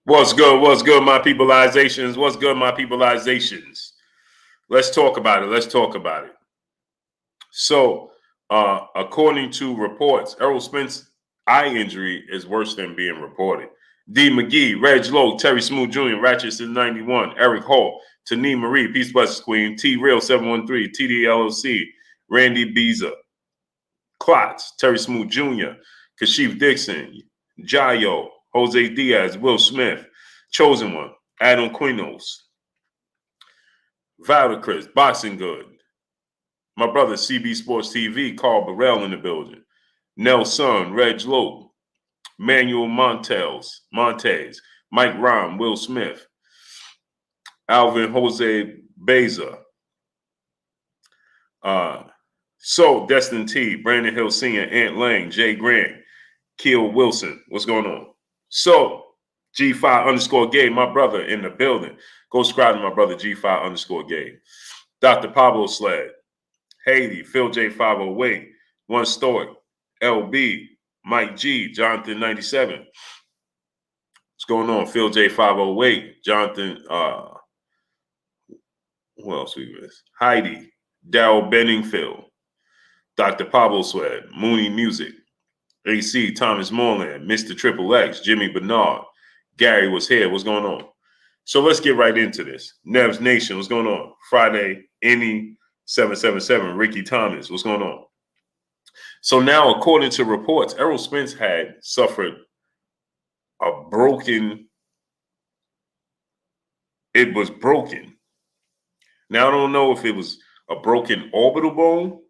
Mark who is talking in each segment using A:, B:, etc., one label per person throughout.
A: What's good? What's good, my peopleizations? What's good, my peopleizations? Let's talk about it. Let's talk about it. So, according to reports, Errol Spence eye injury is worse than being reported. D. McGee, Reg Lowe, Terry Smooth Jr., Ratchet since 91, Eric Hall, Tani Marie, Peace Blessings Queen, T Real 713, TDLOC, Randy Beezer, Klotz, Terry Smooth Jr., Kashif Dixon, Jayo, Jose Diaz, Will Smith, Chosen One, Adam Quinos, Valdecris, Boxing Good, my brother CB Sports TV, Carl Burrell in the building, Nelson, Reg Lowe, Manuel Montez, Mike Rahm, Will Smith, Alvin Jose Beza, So Destin T, Brandon Hill Sr., Ant Lang, Jay Grant, Keel Wilson. What's going on? So G5_Gay, my brother in the building. Go subscribe to my brother G5_Gay. Dr. Pablo Sled, Haiti, Phil J508, One Stoic, LB, Mike G, Jonathan 97. What's going on? Phil J508, Jonathan, who else we miss? Heidi, Darryl Benningfield, Dr. Pablo Sled, Mooney Music, AC, Thomas Moreland, Mr. Triple X, Jimmy Bernard, Gary was here. What's going on? So let's get right into this. Nevs Nation, what's going on? Friday, Any 777, Ricky Thomas, what's going on? So now, according to reports, Errol Spence had suffered it was broken. Now, I don't know if it was a broken orbital bone,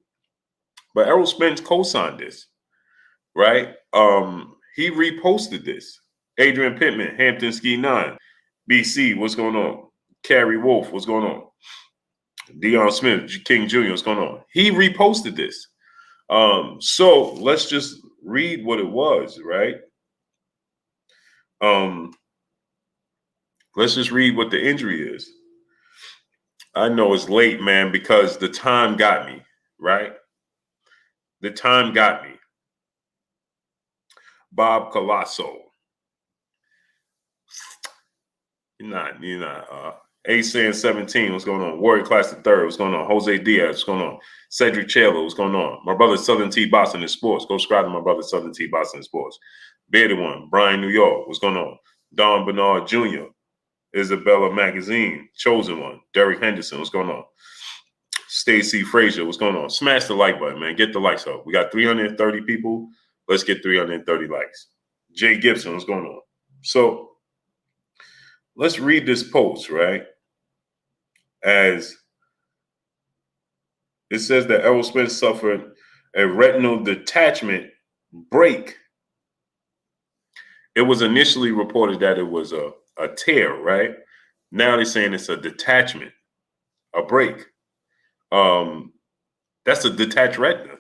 A: but Errol Spence co-signed this, right? He reposted this. Adrian Pittman, Hampton Ski 9, BC, what's going on? Carrie Wolf, what's going on? Deion Smith, King Jr., what's going on? He reposted this. So let's just read what it was, right? Let's just read what the injury is. I know it's late, man, because the time got me, right? The time got me. Bob Colasso. You're not. A-San 17, what's going on? Warrior Class the Third, what's going on? Jose Diaz, what's going on? Cedric Taylor, what's going on? My brother Southern T Boston in Sports. Go subscribe to my brother Southern T Boston in Sports. Bearded One, Brian New York, what's going on? Don Bernard Jr., Isabella Magazine, Chosen One, Derek Henderson, what's going on? Stacy Frazier, what's going on? Smash the like button, man. Get the likes up. We got 330 people. Let's get 330 likes. Jay Gibson, what's going on? So let's read this post, right? As it says that Errol Spence suffered a retinal detachment break. It was initially reported that it was a tear, right? Now they're saying it's a detachment, a break. That's a detached retina.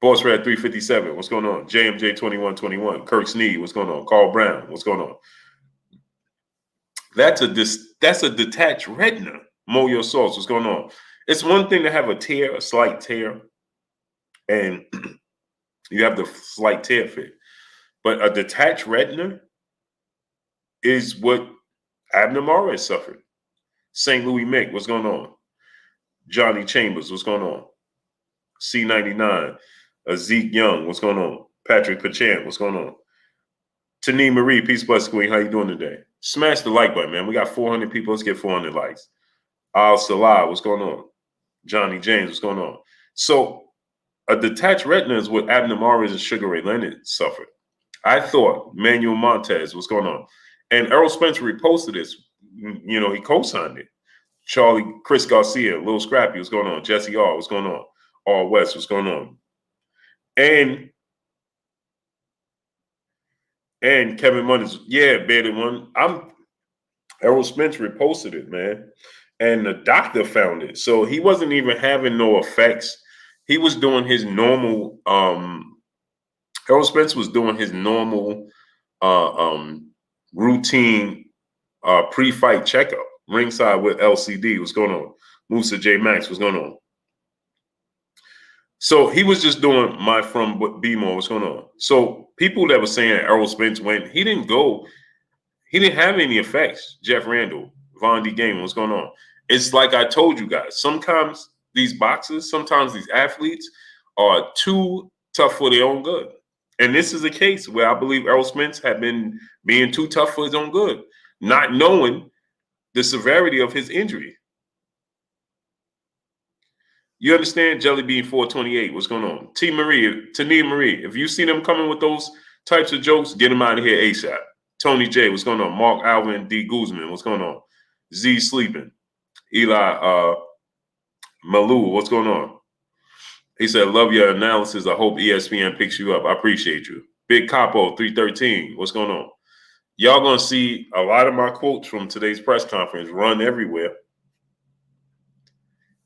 A: Boss Red 357, what's going on? JMJ 2121, Kirk Sneed, what's going on? Carl Brown, what's going on? That's a detached retina. Moyo Sauce, what's going on? It's one thing to have a tear, a slight tear, and you have the slight tear fit. But a detached retina is what Abner Mares suffered. St. Louis Mick, what's going on? Johnny Chambers, what's going on? C99, Zeke Young, what's going on? Patrick Pachant, what's going on? Tani Marie, Peace Bless Queen, how you doing today? Smash the like button, man. We got 400 people. Let's get 400 likes. Al Salah, what's going on? Johnny James, what's going on? So a detached retina is what Abner Mares and Sugar Ray Leonard suffered. I thought Manuel Montez, what's going on? And Errol Spence reposted this. You know, he co-signed it. Chris Garcia, Lil Scrappy, what's going on? Jesse R, what's going on? R West, what's going on? And Kevin Munners, yeah, Bearded One. Errol Spence reposted it, man. And the doctor found it. So he wasn't even having no effects. He was doing his normal, Errol Spence was doing his normal routine pre-fight checkup. Ringside with LCD, what's going on? Musa J. Max, what's going on? So he was just doing my from BMO, what's going on? So people that were saying Errol Spence went, he didn't go. He didn't have any effects. Jeff Randall, Von D. Game, what's going on? It's like I told you guys. Sometimes these boxers, sometimes these athletes are too tough for their own good. And this is a case where I believe Errol Spence had been being too tough for his own good, not knowing the severity of his injury. You understand? Jelly Bean 428, what's going on? Tania Marie, if you see them coming with those types of jokes, get them out of here ASAP. Tony J, what's going on? Mark Alvin D. Guzman, what's going on? Z Sleeping. Eli Malou, what's going on? He said, love your analysis. I hope ESPN picks you up. I appreciate you. Big Capo 313, what's going on? Y'all going to see a lot of my quotes from today's press conference run everywhere.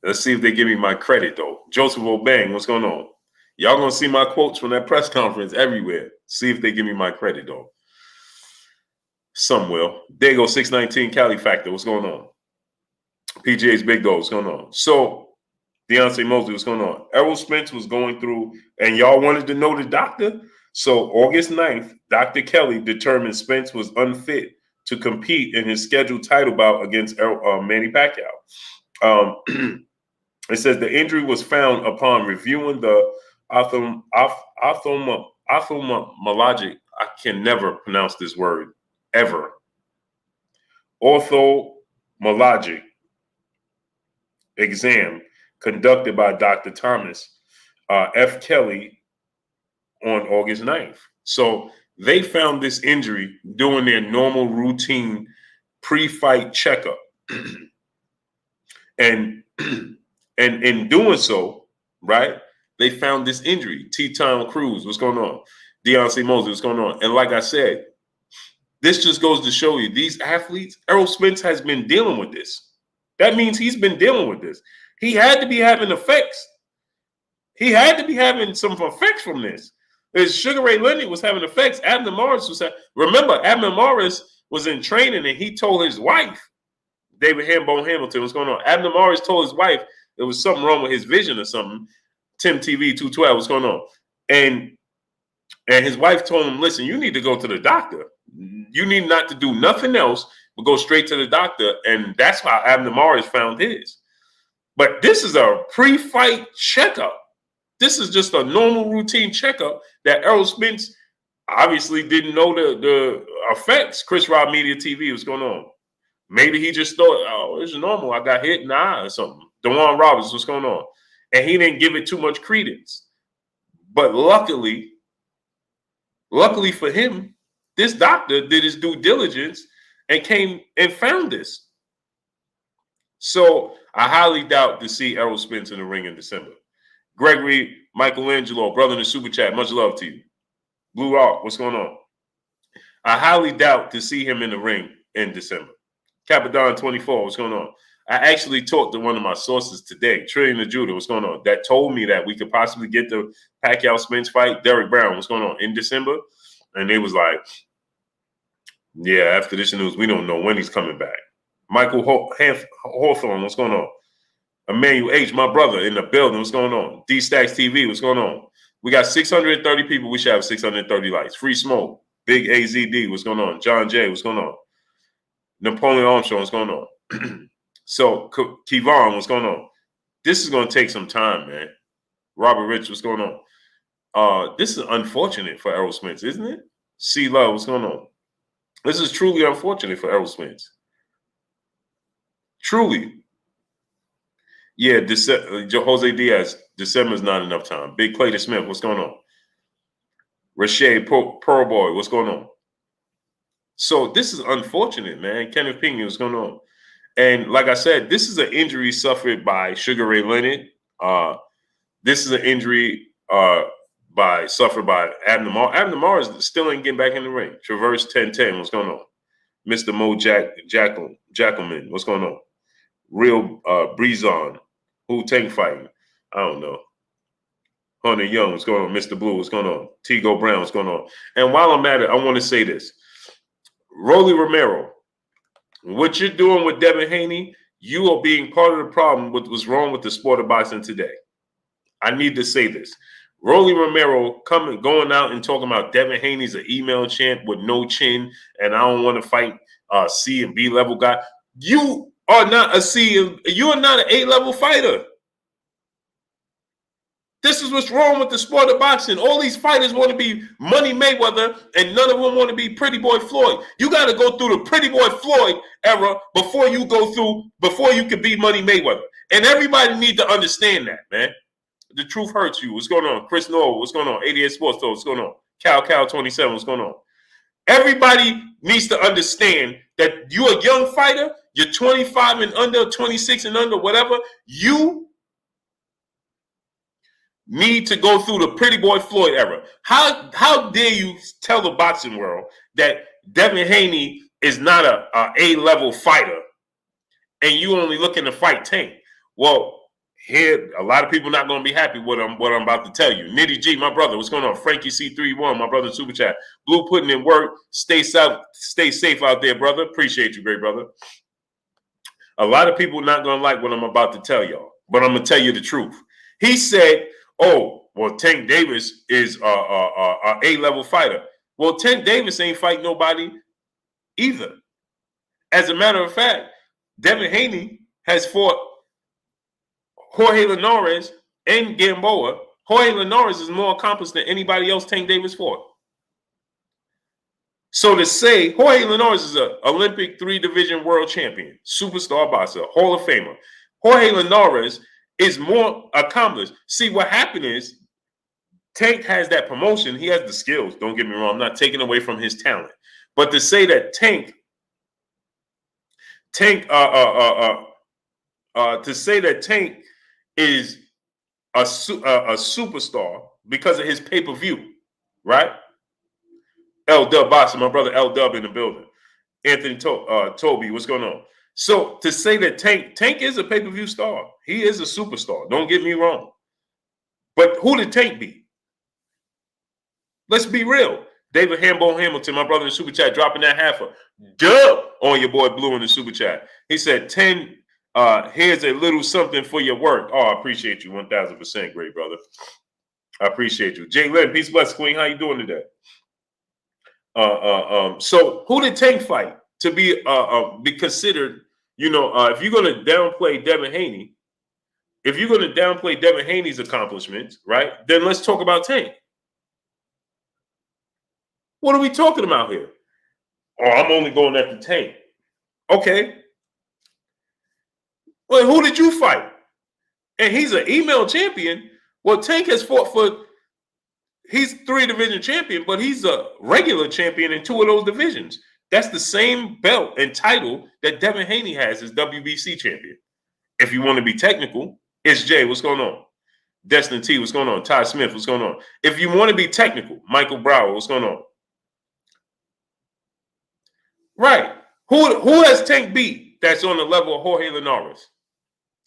A: Let's see if they give me my credit, though. Joseph Obang, what's going on? Y'all going to see my quotes from that press conference everywhere. See if they give me my credit, though. Some will. There you go, 619 Cali Factor, what's going on? PGA's Big Dog, what's going on? So, Deontay Mosley, what's going on? Errol Spence was going through, and y'all wanted to know the doctor? So, August 9th, Dr. Kelly determined Spence was unfit to compete in his scheduled title bout against Manny Pacquiao. It says the injury was found upon reviewing the ophthalmologic. I can never pronounce this word ever. Ophthalmologic exam conducted by Dr. Thomas F. Kelly on August 9th. So they found this injury doing their normal routine pre-fight checkup. And in doing so, right, they found this injury. T-Town Cruz, what's going on? Deontay Mosley, what's going on? And like I said, this just goes to show you these athletes, Errol Spence has been dealing with this. That means he's been dealing with this. He had to be having effects. He had to be having some effects from this. As Sugar Ray Leonard was having effects, Abner Morris was remember, Abner Morris was in training and he told his wife, David Hambone Hamilton, what's going on? Abner Morris told his wife there was something wrong with his vision or something. Tim TV 212, what's going on? And his wife told him, listen, you need to go to the doctor. You need not to do nothing else but go straight to the doctor. And that's how Abner Morris found his. But this is a pre-fight checkup. This is just a normal routine checkup that Errol Spence obviously didn't know the effects. Chris Rob Media TV, what's going on? Maybe he just thought, oh, it's normal. I got hit in the eye or something. DeJuan Roberts, what's going on? And he didn't give it too much credence. But luckily for him, this doctor did his due diligence and came and found this. So I highly doubt to see Errol Spence in the ring in December. Gregory Michelangelo, brother in the super chat, much love to you. Blue Rock, what's going on? I highly doubt to see him in the ring in December. Capadon 24, what's going on? I actually talked to one of my sources today, Trillion the Judah, what's going on? That told me that we could possibly get the Pacquiao Spence fight. Derek Brown, what's going on? In December? And they was like, yeah, after this news, we don't know when he's coming back. Michael Hawthorne, what's going on? Emmanuel H., my brother in the building, what's going on? D-Stacks TV, what's going on? We got 630 people. We should have 630 likes. Free Smoke, Big AZD, what's going on? John J., what's going on? Napoleon Armstrong, what's going on? So, Kevon, what's going on? This is going to take some time, man. Robert Rich, what's going on? This is unfortunate for Errol Spence, isn't it? C Love, what's going on? This is truly unfortunate for Errol Spence. Truly. Yeah, Jose Diaz, December's not enough time. Big Clayton Smith, what's going on? Rashay Pearl Boy, what's going on? So this is unfortunate, man. Kenneth Pena, what's going on? And like I said, this is an injury suffered by Sugar Ray Leonard. This is an injury suffered by Abner Morris. Abner Morris still ain't getting back in the ring. Traverse 1010, what's going on? Mr. Mo Jackelman, what's going on? Real Breezon, who tank fighting? I don't know. Hunter Young, what's going on? Mr. Blue, what's going on? Tigo Brown, what's going on? And while I'm at it, I want to say this. Rolly Romero, what you're doing with Devin Haney, you are being part of the problem with what's wrong with the sport of boxing today. I need to say this. Rolly Romero going out and talking about Devin Haney's an email champ with no chin, and I don't want to fight C and B level guy. You are not a C. You are not an A level fighter. This is what's wrong with the sport of boxing. All these fighters want to be Money Mayweather, and none of them want to be Pretty Boy Floyd. You got to go through the Pretty Boy Floyd era before you can be Money Mayweather. And everybody needs to understand that, man. The truth hurts you. What's going on? Chris Noel, what's going on? 88 Sports Talk, what's going on? Cal 27, what's going on? Everybody needs to understand that you're a young fighter, you're 25 and under, 26 and under, whatever, you need to go through the Pretty Boy Floyd era. How dare you tell the boxing world that Devin Haney is not a A-level fighter and you only looking to fight Tank? Well, here, a lot of people not going to be happy with what I'm about to tell you. Nitty G, my brother, what's going on? Frankie C31, my brother, Super Chat. Blue putting in work. Stay safe out there, brother. Appreciate you, great brother. A lot of people not going to like what I'm about to tell y'all, but I'm going to tell you the truth. He said, oh, well, Tank Davis is a A-level fighter. Well, Tank Davis ain't fight nobody either. As a matter of fact, Devin Haney has fought Jorge Linares and Gamboa. Jorge Linares is more accomplished than anybody else Tank Davis fought. So to say Jorge Linares is an Olympic 3-division world champion, superstar boxer, Hall of Famer. Jorge Linares is more accomplished. See, what happened is Tank has that promotion. He has the skills. Don't get me wrong. I'm not taking away from his talent. But to say that Tank is a superstar because of his pay-per-view, right? L Dub Boxing, my brother L Dub in the building. Anthony Toby, what's going on? So to say that Tank is a pay-per-view star, he is a superstar. Don't get me wrong. But who did Tank beat? Let's be real. David Hamilton, my brother in the Super Chat, dropping that half a dub on your boy Blue in the Super Chat. He said, 10, here's a little something for your work. Oh, I appreciate you 1,000%, great brother. I appreciate you. Jay Lynn, peace, bless, Queen. How you doing today? So who did Tank fight to be considered, if you're going to downplay Devin Haney, if you're going to downplay Devin Haney's accomplishments, right, then let's talk about Tank. What are we talking about here? Oh, I'm only going after Tank. Okay. Well, who did you fight? And he's an email champion. Well, Tank has fought for, he's 3-division champion, but he's a regular champion in 2 of those divisions. That's the same belt and title that Devin Haney has as WBC champion. If you want to be technical, it's Jay, what's going on? Destin T, what's going on? Ty Smith, what's going on? If you want to be technical, Michael Brower, what's going on? Right. Who has Tank beat that's on the level of Jorge Linares?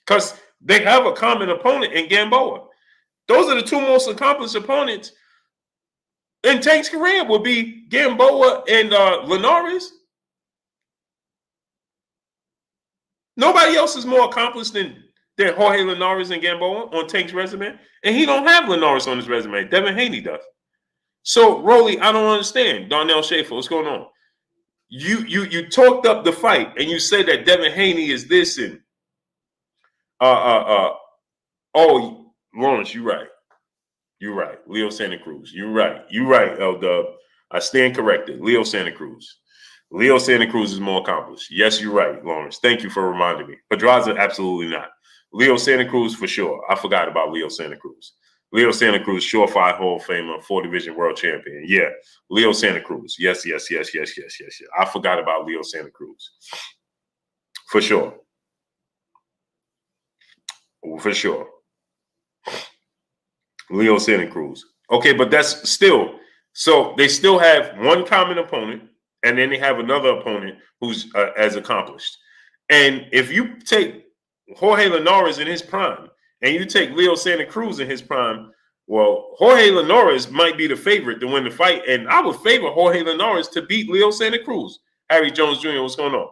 A: Because they have a common opponent in Gamboa. Those are the 2 most accomplished opponents in Tank's career would be Gamboa and Linares. Nobody else is more accomplished than Jorge Linares and Gamboa on Tank's resume. And he don't have Linares on his resume. Devin Haney does. So, Rolly, I don't understand. Darnell Schaefer, what's going on? You talked up the fight and you said that Devin Haney is this and oh, Lawrence, you're right. You're right. Leo Santa Cruz. You're right. You're right, L-Dub. I stand corrected. Leo Santa Cruz. Leo Santa Cruz is more accomplished. Yes, you're right, Lawrence. Thank you for reminding me. Pedraza, absolutely not. Leo Santa Cruz for sure. I forgot about Leo Santa Cruz. Leo Santa Cruz, surefire Hall of Famer, 4-division world champion. Yeah, Leo Santa Cruz. Yes. I forgot about Leo Santa Cruz. For sure. For sure. Leo Santa Cruz. Okay, but that's still, so they still have one common opponent, and then they have another opponent who's as accomplished. And if you take Jorge Linares in his prime, and you take Leo Santa Cruz in his prime, well, Jorge Linares might be the favorite to win the fight, and I would favor Jorge Linares to beat Leo Santa Cruz. Harry Jones Jr., what's going on?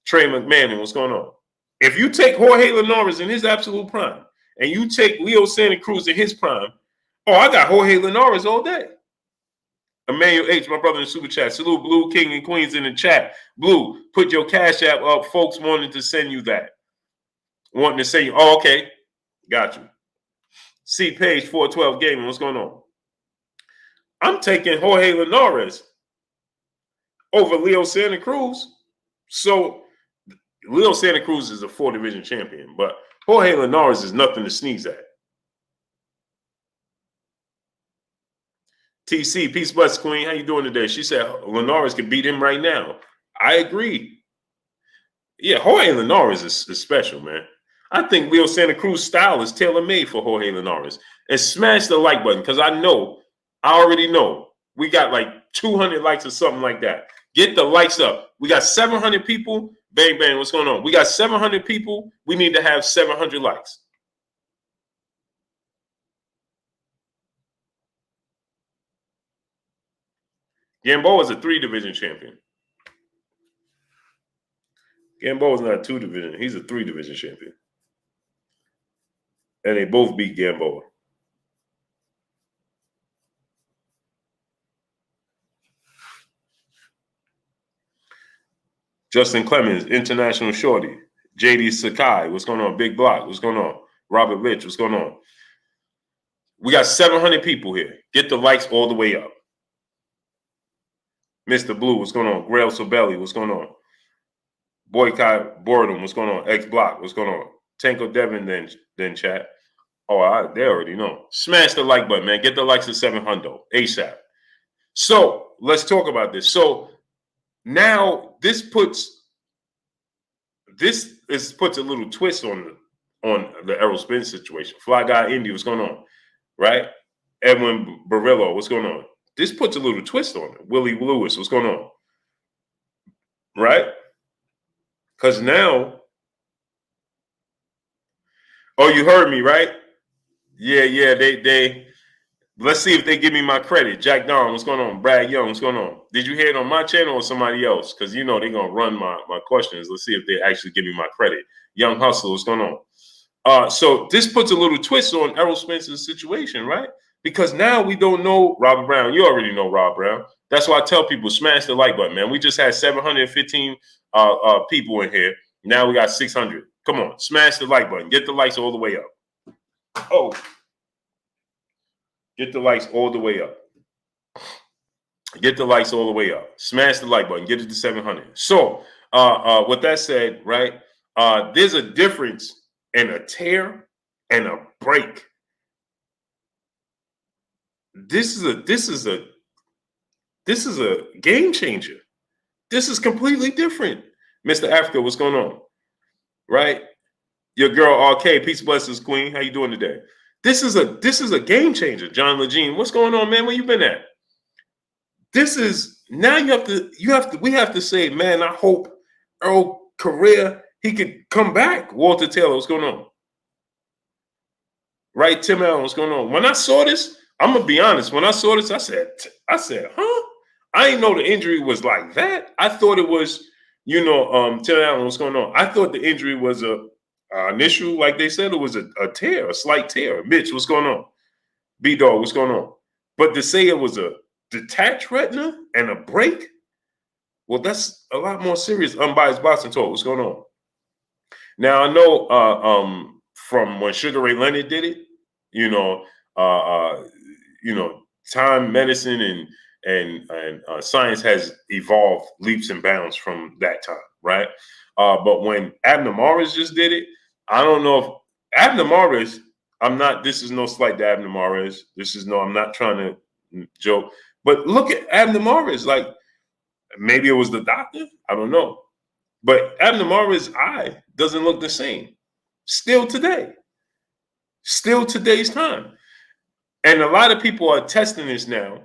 A: Trey McMahon, what's going on? If you take Jorge Linares in his absolute prime, and you take Leo Santa Cruz in his prime, Oh, I got Jorge Linares all day. Emmanuel H, my brother in the super chat. Salute Blue King and Queens in the chat. Blue, put your Cash App up. Folks wanted to send you that. Wanting to send you. Oh, okay. Got you. See page 412 Gaming. What's going on? I'm taking Jorge Linares over Leo Santa Cruz. So Leo Santa Cruz is a 4-division champion, but Jorge Linares is nothing to sneeze at. TC, peace, bless, Queen. How you doing today? She said Linares could beat him right now. I agree. Yeah, Jorge Linares is special, man. I think Leo Santa Cruz style is tailor-made for Jorge Linares. And smash the like button, because I already know, we got like 200 likes or something like that. Get the likes up. We got 700 people. Bang, bang, what's going on? We got 700 people. We need to have 700 likes. Gamboa is a 3-division champion. Gamboa is not a 2-division. He's a 3-division champion. And they both beat Gamboa. Justin Clemens, International Shorty. JD Sakai, what's going on? Big Block, what's going on? Robert Rich, what's going on? We got 700 people here. Get the likes all the way up. Mr. Blue, what's going on? Grail Sobelli, what's going on? Boycott Boredom, what's going on? X Block, what's going on? Tanko Devin, then chat. Oh, they already know. Smash the like button, man. Get the likes to 700 ASAP. So let's talk about this. So now this puts a little twist on the Errol Spence situation. Fly Guy Indy, what's going on? Right? Edwin Barillo, what's going on? This puts a little twist on it. Willie Lewis, what's going on? Right? Because now, oh, you heard me, right? Yeah, they let's see if they give me my credit. Jack Don, what's going on? Brad Young, what's going on? Did you hear it on my channel or somebody else? Because they're gonna run my questions. Let's see if they actually give me my credit. Young Hustle, what's going on? So this puts a little twist on Errol Spence's situation, right? Because now we don't know Robert Brown. You already know Rob Brown. That's why I tell people, smash the like button, man. We just had 715 people in here. Now we got 600. Come on, smash the like button. Get the likes all the way up. Oh, get the likes all the way up. Get the likes all the way up. Smash the like button. Get it to 700. So, with that said, right, there's a difference in a tear and a break. This is a game changer. This is completely different. Mr. Africa, what's going on? Right? Your girl RK, peace, blessings, Queen. How you doing today? This is a game changer. John Legene, what's going on, man? Where you been at? This is now we have to say, man, I hope Errol career he could come back. Walter Taylor, what's going on? Right, Tim Allen, what's going on? When I saw this, I'm gonna be honest. When I saw this, I said, huh? I didn't know the injury was like that. I thought it was, Tim Allen, what's going on? I thought the injury was an issue, like they said, it was a tear, a slight tear. Mitch, what's going on? B-Dog, what's going on? But to say it was a detached retina and a break, well, that's a lot more serious. Unbiased boxing talk, what's going on? Now, I know from when Sugar Ray Leonard did it, time, medicine, and science has evolved leaps and bounds from that time, right? But when Abner Maris just did it, I don't know if Abner Maris, this is no slight to Abner Maris. I'm not trying to joke, but look at Abner Maris. Like, maybe it was the doctor. I don't know. But Abner Maris' eye doesn't look the same. Still today's time. And a lot of people are testing this now.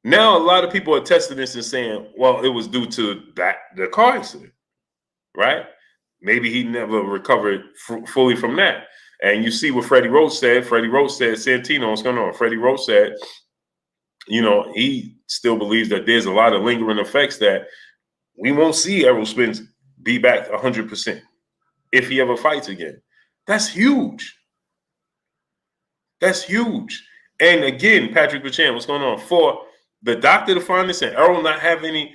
A: Now, a lot of people are testing this and saying, well, it was due to the car accident, right? Maybe he never recovered fully from that. And you see what Freddie Roach said. Freddie Roach said, Santino, what's going on? Freddie Roach said, he still believes that there's a lot of lingering effects that we won't see Errol Spence be back 100% if he ever fights again. That's huge. That's huge. And again, Patrick Buchanan, what's going on? For the doctor to find this and Errol not have any.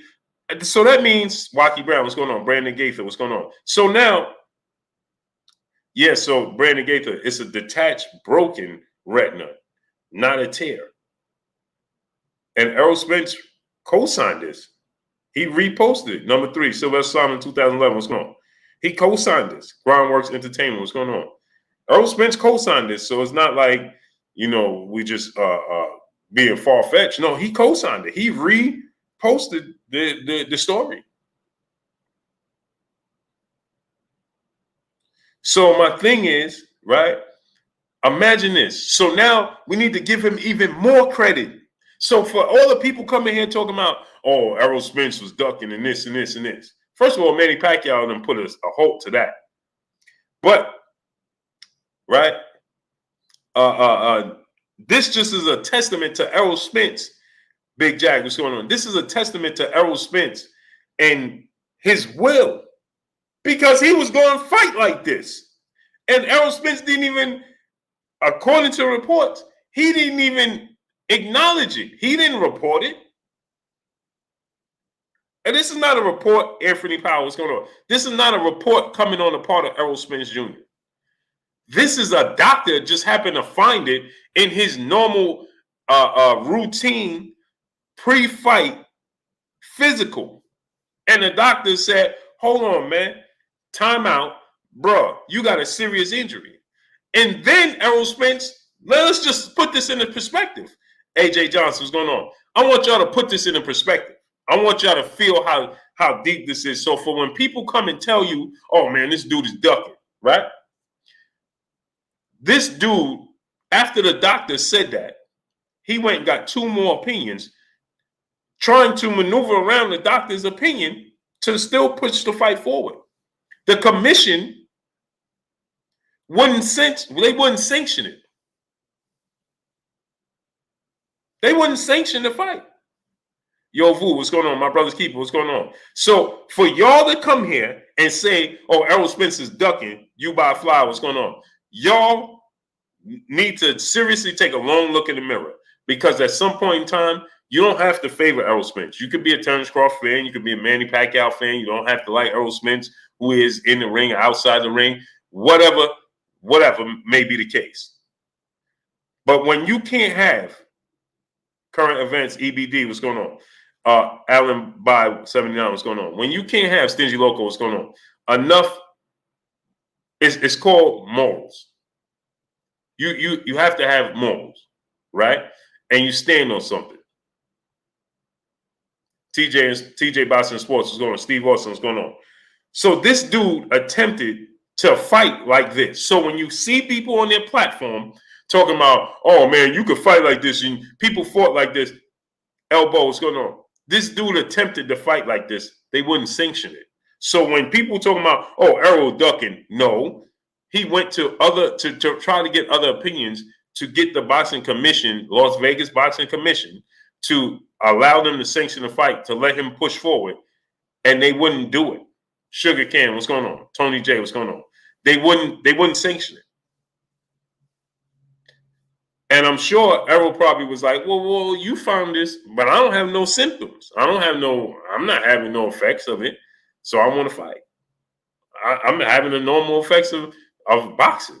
A: So that means Waukee Brown, what's going on? Brandon Gaither, what's going on? So now, yeah, so Brandon Gaither, it's a detached, broken retina, not a tear. And Errol Spence co-signed this. He reposted it. Number 3, Sylvester Simon, 2011, what's going on? He co-signed this. Groundworks Entertainment, what's going on? Errol Spence co-signed this, so it's not like, we just being far-fetched. No, he co-signed it. He reposted the story. So my thing is, right, imagine this. So now we need to give him even more credit. So for all the people coming here talking about, oh, Errol Spence was ducking and this and this and this. First of all, Manny Pacquiao and them put a halt to that. But, right, this just is a testament to Errol Spence. Big Jack, what's going on? This is a testament to Errol Spence and his will, because he was going to fight like this. And Errol Spence didn't even, according to reports, he didn't even acknowledge it. He didn't report it. And this is not a report, Anthony Powell, what's going on? This is not a report coming on the part of Errol Spence Jr. This is a doctor just happened to find it in his normal routine pre-fight physical. And the doctor said, hold on, man, time out, bro, you got a serious injury. And then Errol Spence, let's just put this into perspective. AJ Johnson, what's going on? I want y'all to put this into perspective. I want y'all to feel how deep this is. So for when people come and tell you, oh, man, this dude is ducking, right? This dude, after the doctor said that, he went and got 2 more opinions, trying to maneuver around the doctor's opinion to still push the fight forward. The commission wouldn't sanction it. They wouldn't sanction the fight. Yo, Vu, what's going on? My brother's keeper, what's going on? So for y'all to come here and say, oh, Errol Spence is ducking, you buy a fly, what's going on? Y'all need to seriously take a long look in the mirror, because at some point in time, you don't have to favor Errol Spence. You could be a Terence Crawford fan. You could be a Manny Pacquiao fan. You don't have to like Errol Spence, who is in the ring or outside the ring, whatever may be the case. But when you can't have current events, EBD, what's going on? Allen by 79, what's going on? When you can't have Stingy Loco, what's going on? Enough, it's called morals. You have to have morals, right? And you stand on something. TJ Boston Sports, what's going on? Steve Austin, what's going on? So this dude attempted to fight like this. So when you see people on their platform talking about, oh man, you could fight like this, and people fought like this, elbow, what's going on? This dude attempted to fight like this. They wouldn't sanction it. So when people talking about, oh, Errol ducking, no, he went to try to get other opinions to get the boxing commission, Las Vegas Boxing Commission, to allow them to sanction the fight, to let him push forward, and they wouldn't do it. Sugar Can, what's going on? Tony J, what's going on? They wouldn't sanction it. And I'm sure Errol probably was like, well, you found this, but I don't have no symptoms. I'm not having no effects of it. So I want to fight. I'm having the normal effects of boxing.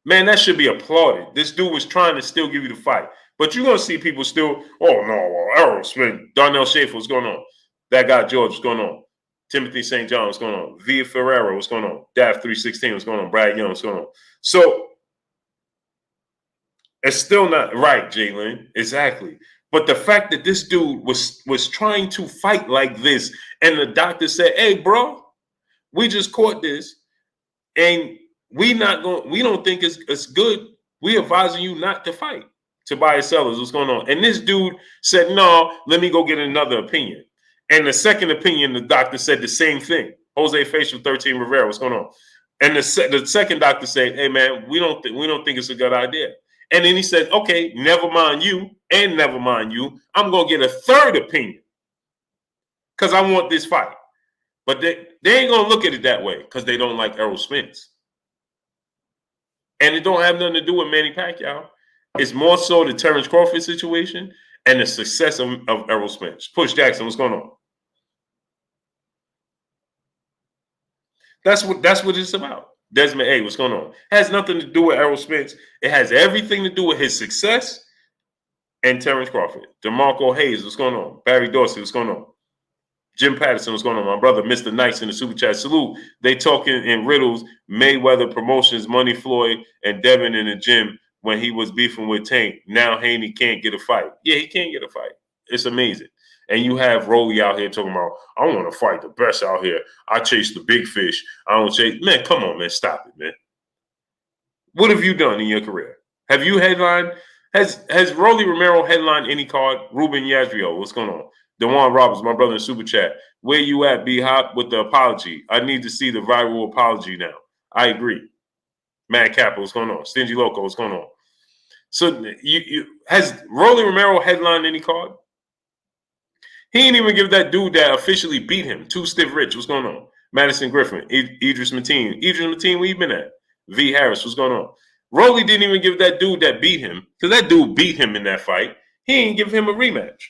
A: Man, that should be applauded. This dude was trying to still give you the fight. But you're going to see people still, oh, no, Errol Spence, Darnell Schaefer, what's going on? That guy George, what's going on? Timothy St. John, what's going on? Via Ferreira, what's going on? Daff 316, what's going on? Brad Young, what's going on? So it's still not right, Jalen. Exactly. But the fact that this dude was trying to fight like this, and the doctor said, hey, bro, we just caught this, and we don't think it's good. We advising you not to fight. Tobias Sellers, what's going on? And this dude said, no, let me go get another opinion. And the second opinion, the doctor said the same thing. Jose Facial 13 Rivera, what's going on? And the second doctor said, hey, man, we don't think it's a good idea. And then he said, okay, never mind you and never mind you. I'm going to get a third opinion because I want this fight. But they ain't going to look at it that way because they don't like Errol Spence. And it don't have nothing to do with Manny Pacquiao. It's more so the Terence Crawford situation and the success of Errol Spence. Push Jackson, what's going on? That's what it's about. Desmond A, what's going on? It has nothing to do with Errol Spence. It has everything to do with his success and Terence Crawford. DeMarco Hayes, what's going on? Barry Dorsey, what's going on? Jim Patterson, what's going on? My brother, Mr. Nice in the super chat. Salute. They talking in riddles, Mayweather Promotions, Money Floyd, and Devin in the gym when he was beefing with Tank. Now Haney can't get a fight. Yeah, he can't get a fight. It's amazing. And you have Rolly out here talking about, I want to fight the best out here. I chase the big fish. I don't chase. Man, come on, man. Stop it, man. What have you done in your career? Have you headlined? Has Rolly Romero headlined any card? Ruben Yadrio, what's going on? DeJuan Roberts, my brother in Super Chat. Where you at, B-Hop, with the apology? I need to see the viral apology now. I agree. Mad Kappa, what's going on? Stingy Loco, what's going on? So has Rolly Romero headlined any card? He didn't even give that dude that officially beat him, Too Stiff Rich, what's going on? Madison Griffin, Idris Mateen. Idris Mateen, where you been at? V. Harris, what's going on? Rolly didn't even give that dude that beat him, because that dude beat him in that fight. He didn't give him a rematch.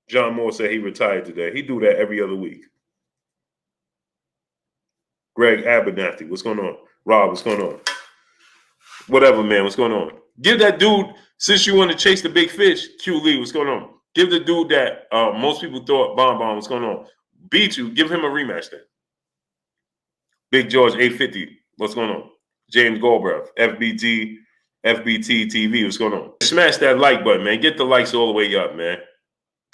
A: John Moore said he retired today. He do that every other week. Greg Abernathy, what's going on? Rob, what's going on? Whatever, man, what's going on? Give that dude, since you want to chase the big fish, Q Lee, what's going on? Give the dude that most people thought Bon, what's going on? Beat you, give him a rematch then. Big George 850, what's going on? James Goldbreath, FBT TV, what's going on? Smash that like button, man. Get the likes all the way up, man.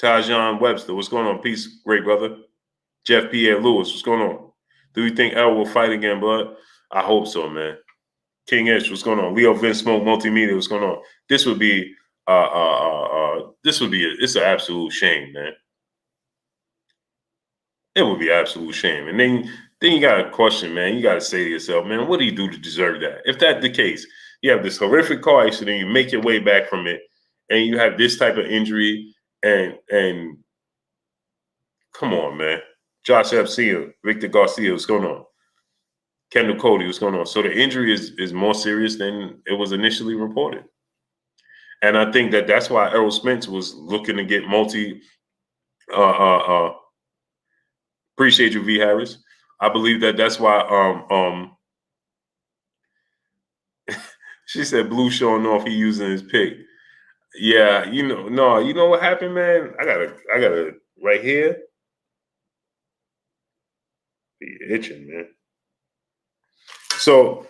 A: Tajon Webster, what's going on? Peace, great brother. Jeff Pierre Lewis, what's going on? Do you think Errol will fight again, blood? I hope so, man. King Ish, what's going on? Leo Vince Smoke Multimedia, what's going on? This would be it's an absolute shame, man. It would be an absolute shame. And then you got to question, man. You got to say to yourself, man, what do you do to deserve that? If that's the case, you have this horrific car accident, you make your way back from it, and you have this type of injury, and come on, man. Josh Epstein, Victor Garcia, what's going on? Kendall Cody, what's going on? So the injury is more serious than it was initially reported. And I think that's why Errol Spence was looking to get appreciate you, V. Harris. I believe that's why she said Blue showing off he using his pick. Yeah, you know what happened, man? I gotta right here. Be itching, man. So,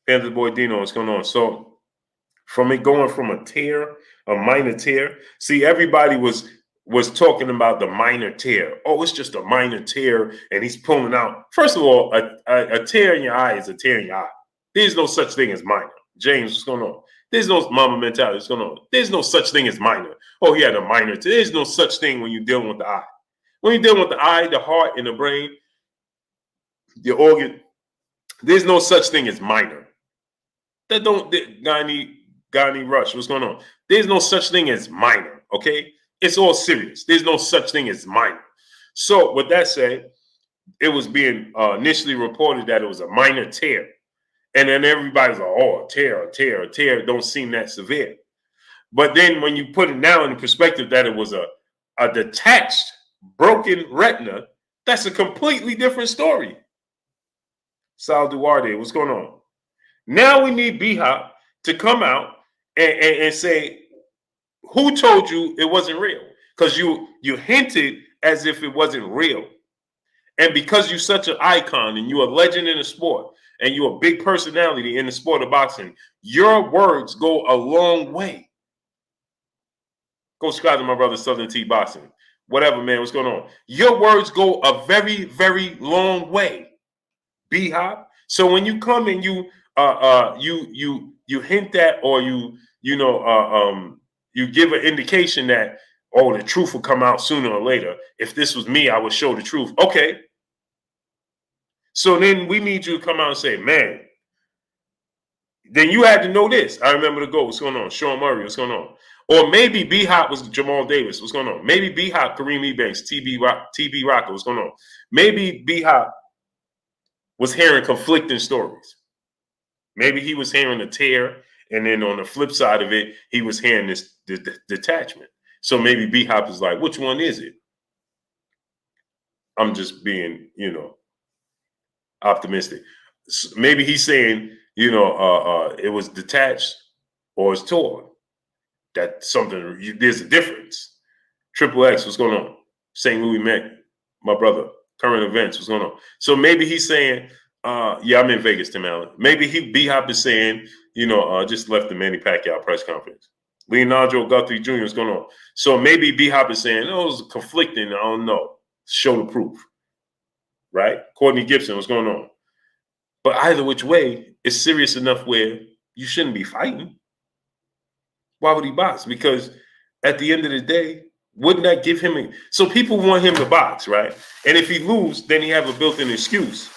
A: Panther Boy Dino, what's going on? So from it going from a minor tear, see, everybody was talking about the minor tear. Oh, it's just a minor tear, and he's pulling out. First of all, a tear in your eye is a tear in your eye. There's no such thing as minor. James, what's going on? There's no mama mentality. What's going on? There's no such thing as minor. Oh, he had a minor tear. There's no such thing when you're dealing with the eye. When you're dealing with the eye, the heart, and the brain, the organ, there's no such thing as minor. That don't, Gani Rush, what's going on? There's no such thing as minor, okay? It's all serious. There's no such thing as minor. So with that said, it was being initially reported that it was a minor tear. And then everybody's like, oh, a tear don't seem that severe. But then when you put it now in perspective that it was a detached, broken retina, that's a completely different story. Sal Duarte, what's going on? Now we need B-Hop to come out and say, who told you it wasn't real? Because you hinted as if it wasn't real. And because you're such an icon and you're a legend in the sport and you're a big personality in the sport of boxing, your words go a long way. Go subscribe to my brother Southern T Boxing. Whatever, man, what's going on? Your words go a very, very long way, B-Hop. So when you come and you hint that, or you give an indication that, oh, the truth will come out sooner or later. If this was me, I would show the truth. Okay. So then we need you to come out and say, man, then you had to know this. I remember the goal. What's going on? Sean Murray, what's going on? Or maybe B-Hop was Jamal Davis. What's going on? Maybe B-Hop, Kareem Ebanks, TB Rocker. What's going on? Maybe B-Hop was hearing conflicting stories. Maybe he was hearing a tear, and then on the flip side of it, he was hearing this detachment. So maybe B-Hop is like, which one is it? I'm just being, optimistic. Maybe he's saying, it was detached or it's torn. That's something, there's a difference. Triple X, what's going on? St. Louis Mac, my brother. Current events, what's going on? So maybe he's saying, yeah, I'm in Vegas, Tim Allen. Maybe B-Hop is saying, just left the Manny Pacquiao press conference. Leonardo Guthrie Jr. is going on. So maybe B-Hop is saying, oh, it was conflicting. I don't know. Show the proof. Right? Courtney Gibson, what's going on? But either which way, it's serious enough where you shouldn't be fighting. Why would he box? Because at the end of the day, wouldn't that give him so people want him to box, right? And if he lose, then he have a built-in excuse.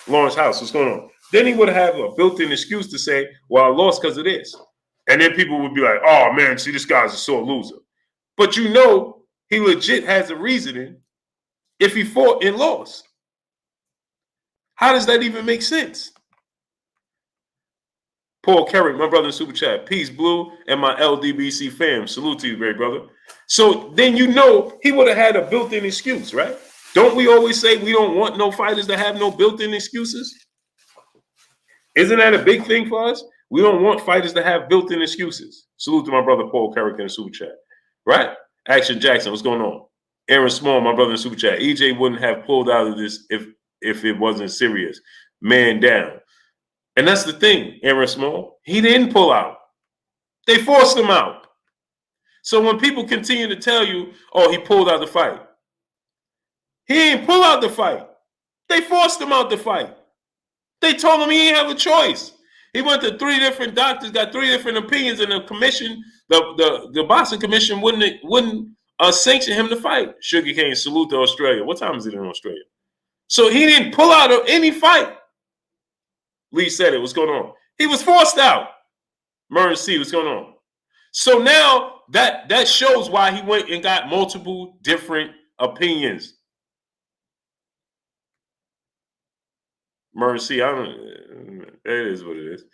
A: Lawrence House, what's going on? Then he would have a built-in excuse to say, well, I lost because of this. And then people would be like, oh, man, see, this guy's a sore loser. But he legit has a reasoning if he fought and lost. How does that even make sense? Paul Kerrick, my brother in Super Chat. Peace, Blue, and my LDBC fam. Salute to you, great brother. So then he would have had a built-in excuse, right? Don't we always say we don't want no fighters to have no built-in excuses? Isn't that a big thing for us? We don't want fighters to have built-in excuses. Salute to my brother Paul Kerrick in the Super Chat. Right? Action Jackson, what's going on? Aaron Small, my brother in Super Chat. EJ wouldn't have pulled out of this if it wasn't serious. Man down. And that's the thing, Aaron Small. He didn't pull out. They forced him out. So when people continue to tell you, oh, he pulled out the fight. He didn't pull out the fight. They forced him out the fight. They told him he didn't have a choice. He went to 3 different doctors, got 3 different opinions, and the commission, the boxing commission wouldn't sanction him to fight. Sugarcane, salute to Australia. What time is it in Australia? So he didn't pull out of any fight. Lee said it. What's going on? He was forced out. Murray C, what's going on? So now that shows why he went and got multiple different opinions. Murray C, it is what it is.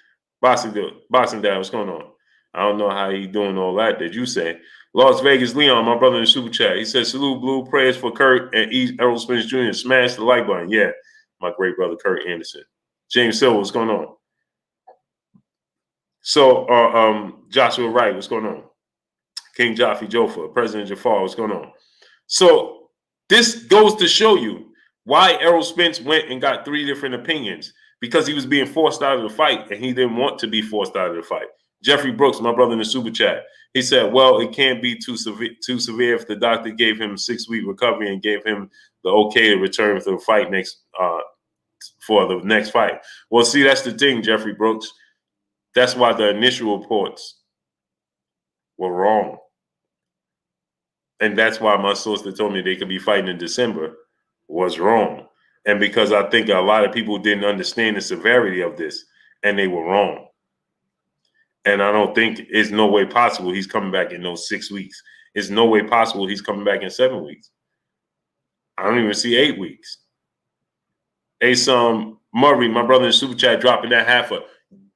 A: Boxing down, what's going on? I don't know how he doing all that you say. Las Vegas Leon, my brother in the Super Chat. He says, salute, Blue, prayers for Kurt and Errol Spence Jr. Smash the like button. Yeah, my great brother, Kurt Anderson. James Silver, what's going on? So, Joshua Wright, what's going on? King Jaffe Jofa, President Jafar, what's going on? So, this goes to show you why Errol Spence went and got 3 different opinions, because he was being forced out of the fight, and he didn't want to be forced out of the fight. Jeffrey Brooks, my brother in the Super Chat, he said, well, it can't be too severe if the doctor gave him 6-week recovery and gave him the okay to return to the fight for the next fight. Well, see, that's the thing, Jeffrey Brooks. That's why the initial reports were wrong. And that's why my source that told me they could be fighting in December was wrong. And because I think a lot of people didn't understand the severity of this, and they were wrong. And I don't think it's no way possible he's coming back in those 6 weeks. It's no way possible he's coming back in 7 weeks. I don't even see 8 weeks. Asom Murray, my brother in the Super Chat, dropping that half a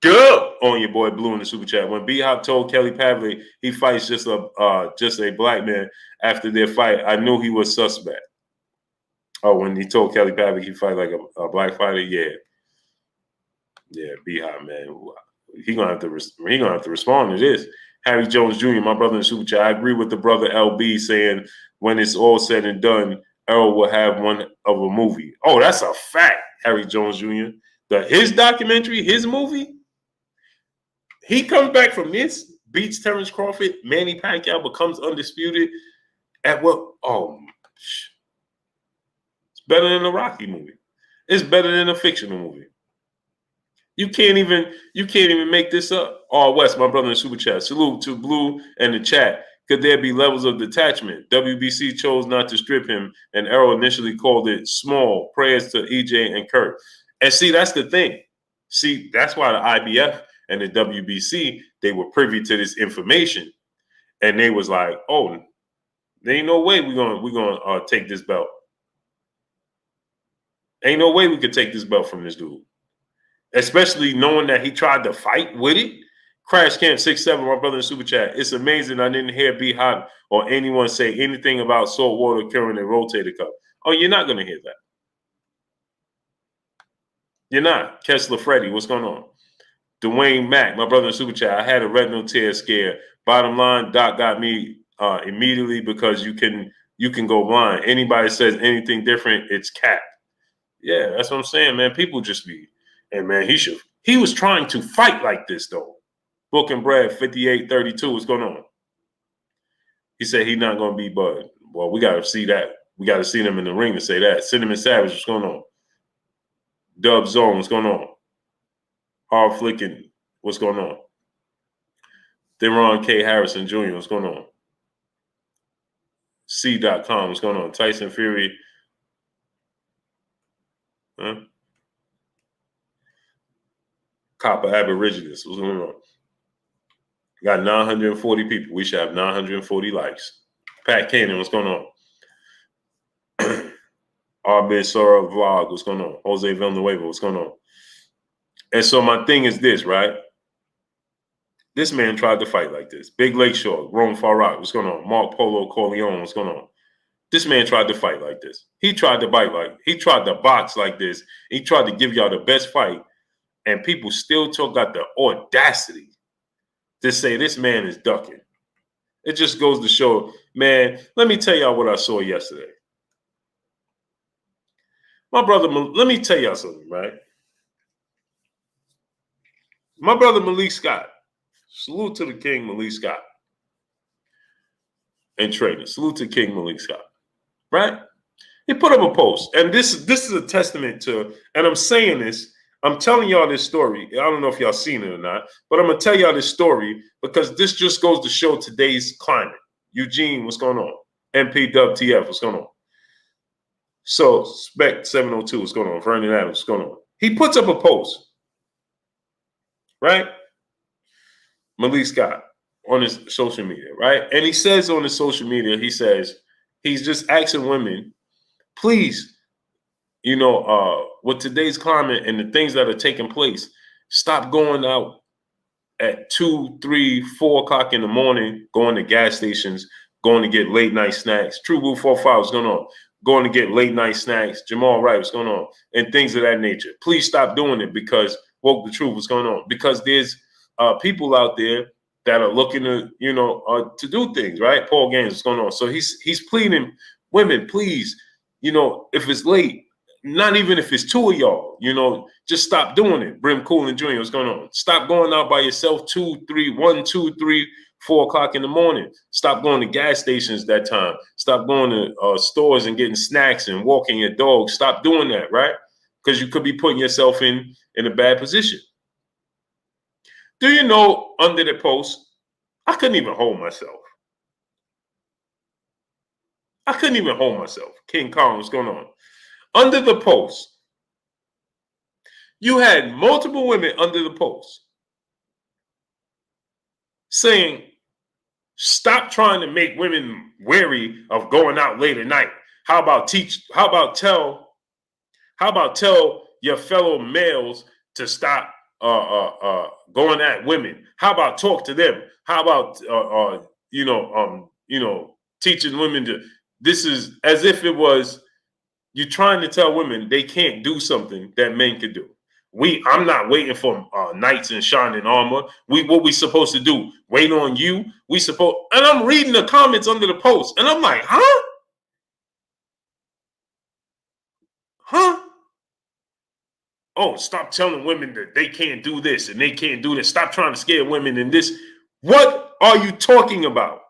A: dub on your boy Blue in the Super Chat. When B-Hop told Kelly Pavley he fights just a black man after their fight, I knew he was suspect. Oh, when he told Kelly Pavley he fight like a black fighter, yeah, B-Hop, man, he gonna have to respond to this. Harry Jones Jr., my brother in the Super Chat, I agree with the brother LB saying when it's all said and done, Errol will have one of a movie. Oh, that's a fact, Harry Jones Jr. His documentary, his movie, he comes back from this, beats Terence Crawford, Manny Pacquiao becomes undisputed at what? Oh, it's better than a Rocky movie. It's better than a fictional movie. You can't even make this up. Oh, West, my brother in the Super Chat. Salute to Blue and the chat. Could there be levels of detachment? WBC chose not to strip him, and Errol initially called it small. Prayers to EJ and Kurt. And see, that's the thing. See, that's why the IBF and the WBC, they were privy to this information. and they was like, "Oh, there ain't no way we're gonna take this belt. Ain't no way we could take this belt from this dude." Especially knowing that he tried to fight with it. Crash Camp 6'7", my brother in Super Chat. It's amazing I didn't hear B Hot or anyone say anything about salt water curing a rotator cuff. Oh, you're not gonna hear that. You're not. Kessler Freddy, what's going on? Dwayne Mack, my brother in Super Chat. I had a retinal tear scare. Bottom line, Doc got me immediately because you can go blind. Anybody says anything different, it's cap. Yeah, that's what I'm saying, man. People just be, and man, he was trying to fight like this though. Book and Brad 5832, what's going on? He said he's not gonna be Bud. Well, we gotta see that. We gotta see them in the ring to say that. Cinnamon Savage, what's going on? Dub Zone, what's going on? Hard Flicking, what's going on? Deron K. Harrison Jr., what's going on? C.com, what's going on? Tyson Fury. Huh? Copper Aborigines, what's going on? Got 940 people. We should have 940 likes. Pat Cannon, what's going on? Arbin Sora Vlog, what's going on? Jose Villanueva, what's going on? And so my thing is this, right? This man tried to fight like this. Big Lakeshore, Rome Farrak, what's going on? Mark Polo Corleone, what's going on? This man tried to fight like this. He tried to he tried to box like this. He tried to give y'all the best fight. And people still got the audacity to say this man is ducking. It just goes to show, man, let me tell y'all what I saw yesterday. My brother, let me tell y'all something, right? My brother Malik Scott, salute to the king, Malik Scott. And trainer, salute to King Malik Scott, right? He put up a post, and this is a testament to, and I'm saying this, I'm telling y'all this story. I don't know if y'all seen it or not, but I'm going to tell y'all this story because this just goes to show today's climate. Eugene, what's going on? MP WTF, what's going on? So, Spec 702, what's going on? Vernon Adams, what's going on? He puts up a post, right? Malik Scott on his social media, right? And he says on his social media, he says, he's just asking women, please, with today's climate and the things that are taking place, stop going out at 2, 3, 4 o'clock in the morning, going to gas stations, going to get late night snacks. True Blue 45, what's going on? Going to get late night snacks. Jamal Wright, what's going on? And things of that nature. Please stop doing it because woke the truth, what's going on? Because there's people out there that are looking to, to do things, right? Paul Gaines, what's going on? So he's pleading, women, please, if it's late, not even if it's 2 of y'all, just stop doing it. Brim Coolin Jr., what's going on? Stop going out by yourself 1, 2, 3, 4 o'clock in the morning. Stop going to gas stations that time. Stop going to stores and getting snacks and walking your dog. Stop doing that, right? Because you could be putting yourself in a bad position. Do you know, under the post, I couldn't even hold myself. King Kong, what's going on? Under the post, you had multiple women under the post saying, stop trying to make women wary of going out late at night. How about tell your fellow males to stop going at women? How about talk to them? How about teaching women to, this is as if it was you're trying to tell women they can't do something that men could do. I'm not waiting for knights in shining armor. What we supposed to do? Wait on you? And I'm reading the comments under the post, and I'm like, huh? Oh, stop telling women that they can't do this and they can't do this. Stop trying to scare women in this. What are you talking about?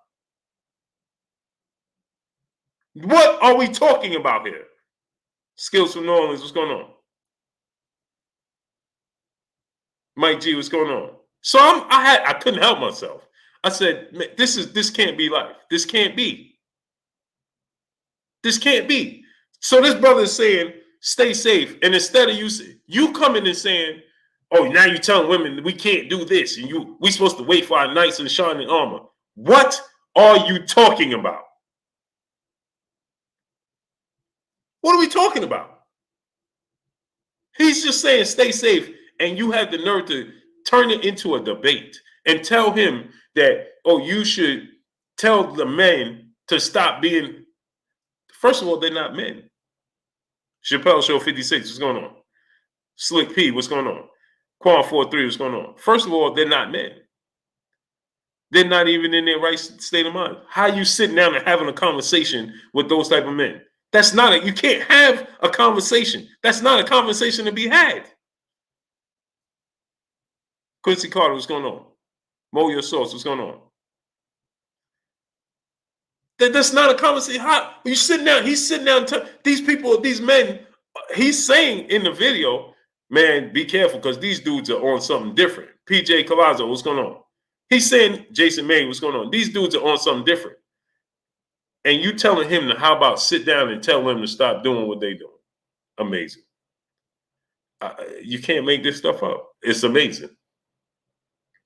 A: What are we talking about here? Skills from New Orleans, what's going on? Mike G, what's going on? So I couldn't help myself. I said, this can't be life. This can't be. So this brother is saying, stay safe. And instead of you coming and saying, oh, now you're telling women we can't do this and we supposed to wait for our knights in shining armor. What are you talking about? What are we talking about? He's just saying stay safe, and you have the nerve to turn it into a debate and tell him that, oh, you should tell the men to stop being. First of all, they're not men. Chappelle Show 56, what's going on? Slick P, what's going on? Quan 43, what's going on? First of all, they're not men. They're not even in their right state of mind. How you sitting down and having a conversation with those type of men? That's not you can't have a conversation. That's not a conversation to be had. Quincy Carter, what's going on? Mow your sauce, what's going on? That's not a conversation. How you sitting down? He's sitting down. These people, these men. He's saying in the video, man, be careful because these dudes are on something different. PJ Colazzo, what's going on? He's saying, Jason May, what's going on? These dudes are on something different. And you telling him to, how about sit down and tell them to stop doing what they're doing? Amazing. You can't make this stuff up. It's amazing.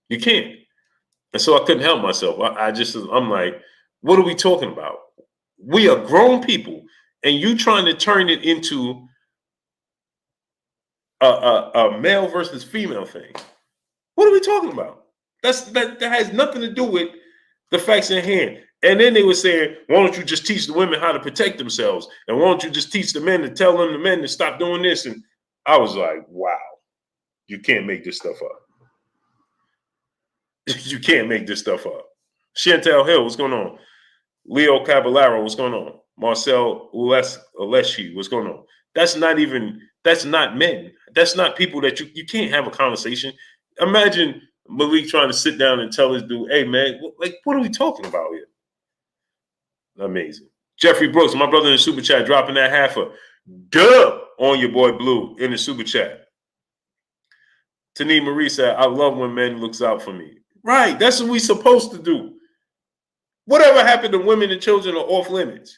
A: You can't. And so I couldn't help myself. I'm like, what are we talking about? We are grown people, and you trying to turn it into a male versus female thing. What are we talking about? That has nothing to do with the facts in hand. And then they were saying, why don't you just teach the women how to protect themselves? And why don't you just teach the men to tell them the men to stop doing this? And I was like, wow, you can't make this stuff up. You can't make this stuff up. Chantel Hill, what's going on? Leo Caballero, what's going on? Marcel Uleshi, what's going on? That's not men. That's not people that you can't have a conversation. Imagine Malik trying to sit down and tell this dude, hey, man, what are we talking about here? Amazing. Jeffrey Brooks, my brother in the super chat, dropping that half a dub on your boy Blue in the super chat. Tani Marie said, I love when men looks out for me. Right, that's what we supposed to do. Whatever happened to women and children are off limits.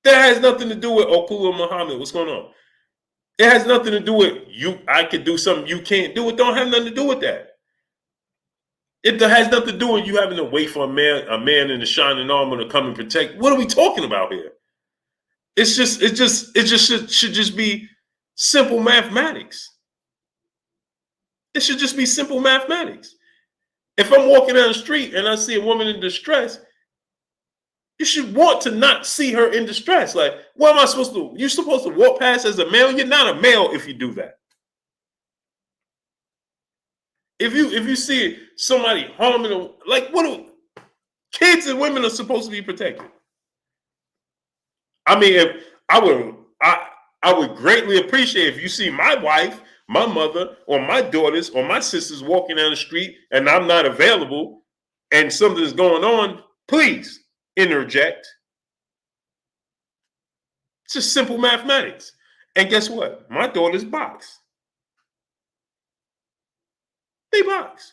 A: That has nothing to do with Okula Muhammad. What's going on? It has nothing to do with you. I could do something you can't do. It don't have nothing to do with that. It has nothing to do with you having to wait for a man in the shining armor to come and protect. What are we talking about here? It should just be simple mathematics. It should just be simple mathematics. If I'm walking down the street and I see a woman in distress, you should want to not see her in distress. Like, what am I supposed to do? You're supposed to walk past as a male. You're not a male if you do that. If you see somebody harming, kids and women are supposed to be protected. I mean, if I would greatly appreciate if you see my wife, my mother, or my daughters, or my sisters walking down the street and I'm not available and something's going on, please interject. It's just simple mathematics. And guess what? My daughters box. They box.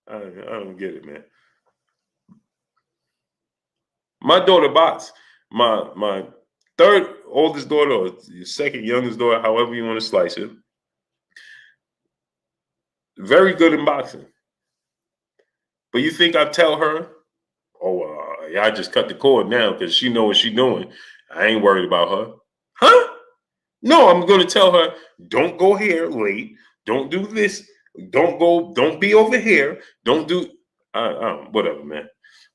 A: I don't get it, man. My daughter box. My third oldest daughter, or second youngest daughter, however you want to slice it, very good in boxing. But you think I tell her, I just cut the cord now because she know what she's doing. I ain't worried about her. Huh? No, I'm going to tell her, don't go here late. Don't do this. Don't be over here. Don't do, whatever, man.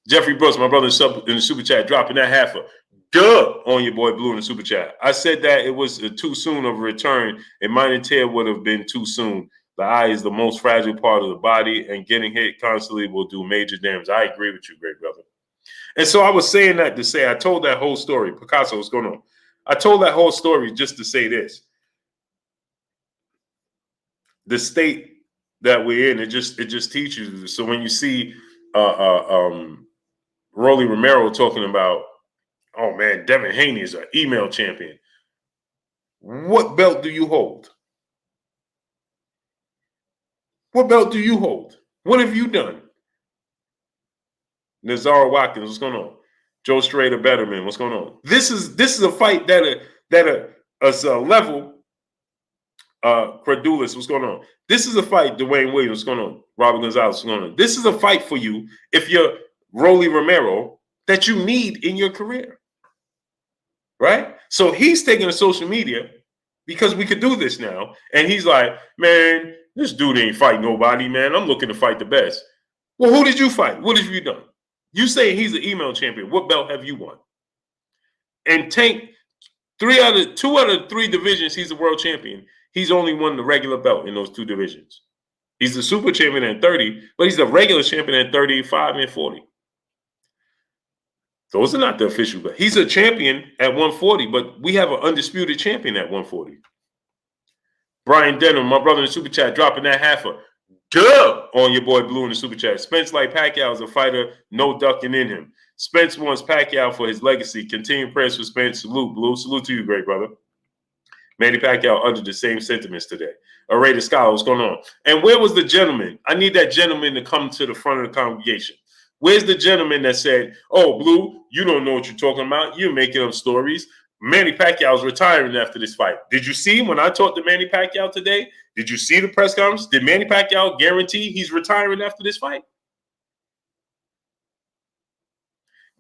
A: Jeffrey Brooks, my brother in the super chat, dropping that half a dub on your boy Blue in the super chat. I said that it was too soon of a return. A minor tear would have been too soon. The eye is the most fragile part of the body, and getting hit constantly will do major damage. I agree with you, great brother. And so I was saying that to say, I told that whole story. Picasso, what's going on? I told that whole story just to say this. The state that we're in, it just teaches you. So when you see Rolly Romero talking about, oh man, Devin Haney is an email champion. What belt do you hold? What belt do you hold? What have you done? Nazara Watkins, what's going on? Joe Strader Betterman, what's going on? This is a fight that is a level Credulous, what's going on? This is a fight. Dwayne Williams, what's going on? Robert Gonzalez, what's going on? This is a fight for you if you're Rolly Romero that you need in your career, right? So he's taking to social media because we could do this now. And he's like, man, this dude ain't fight nobody, man. I'm looking to fight the best. Well, who did you fight? What have you done? You say he's an email champion. What belt have you won? And Tank, 2 out of 3 divisions, he's a world champion. He's only won the regular belt in those 2 divisions. He's the super champion at 30, but he's the regular champion at 35 and 40. Those are not the official, but he's a champion at 140, but we have an undisputed champion at 140. Brian Denham, my brother in the super chat, dropping that halfer. Duh on your boy Blue in the super chat. Spence like Pacquiao is a fighter, no ducking in him. Spence wants Pacquiao for his legacy. Continue prayers for Spence. Salute, Blue. Salute to you, great brother. Manny Pacquiao under the same sentiments today. Array the Scholar, what's going on? And where was the gentleman? I need that gentleman to come to the front of the congregation. Where's the gentleman that said, oh, Blue, you don't know what you're talking about. You're making up stories. Manny Pacquiao's retiring after this fight. Did you see when I talked to Manny Pacquiao today? Did you see the press conference? Did Manny Pacquiao guarantee he's retiring after this fight?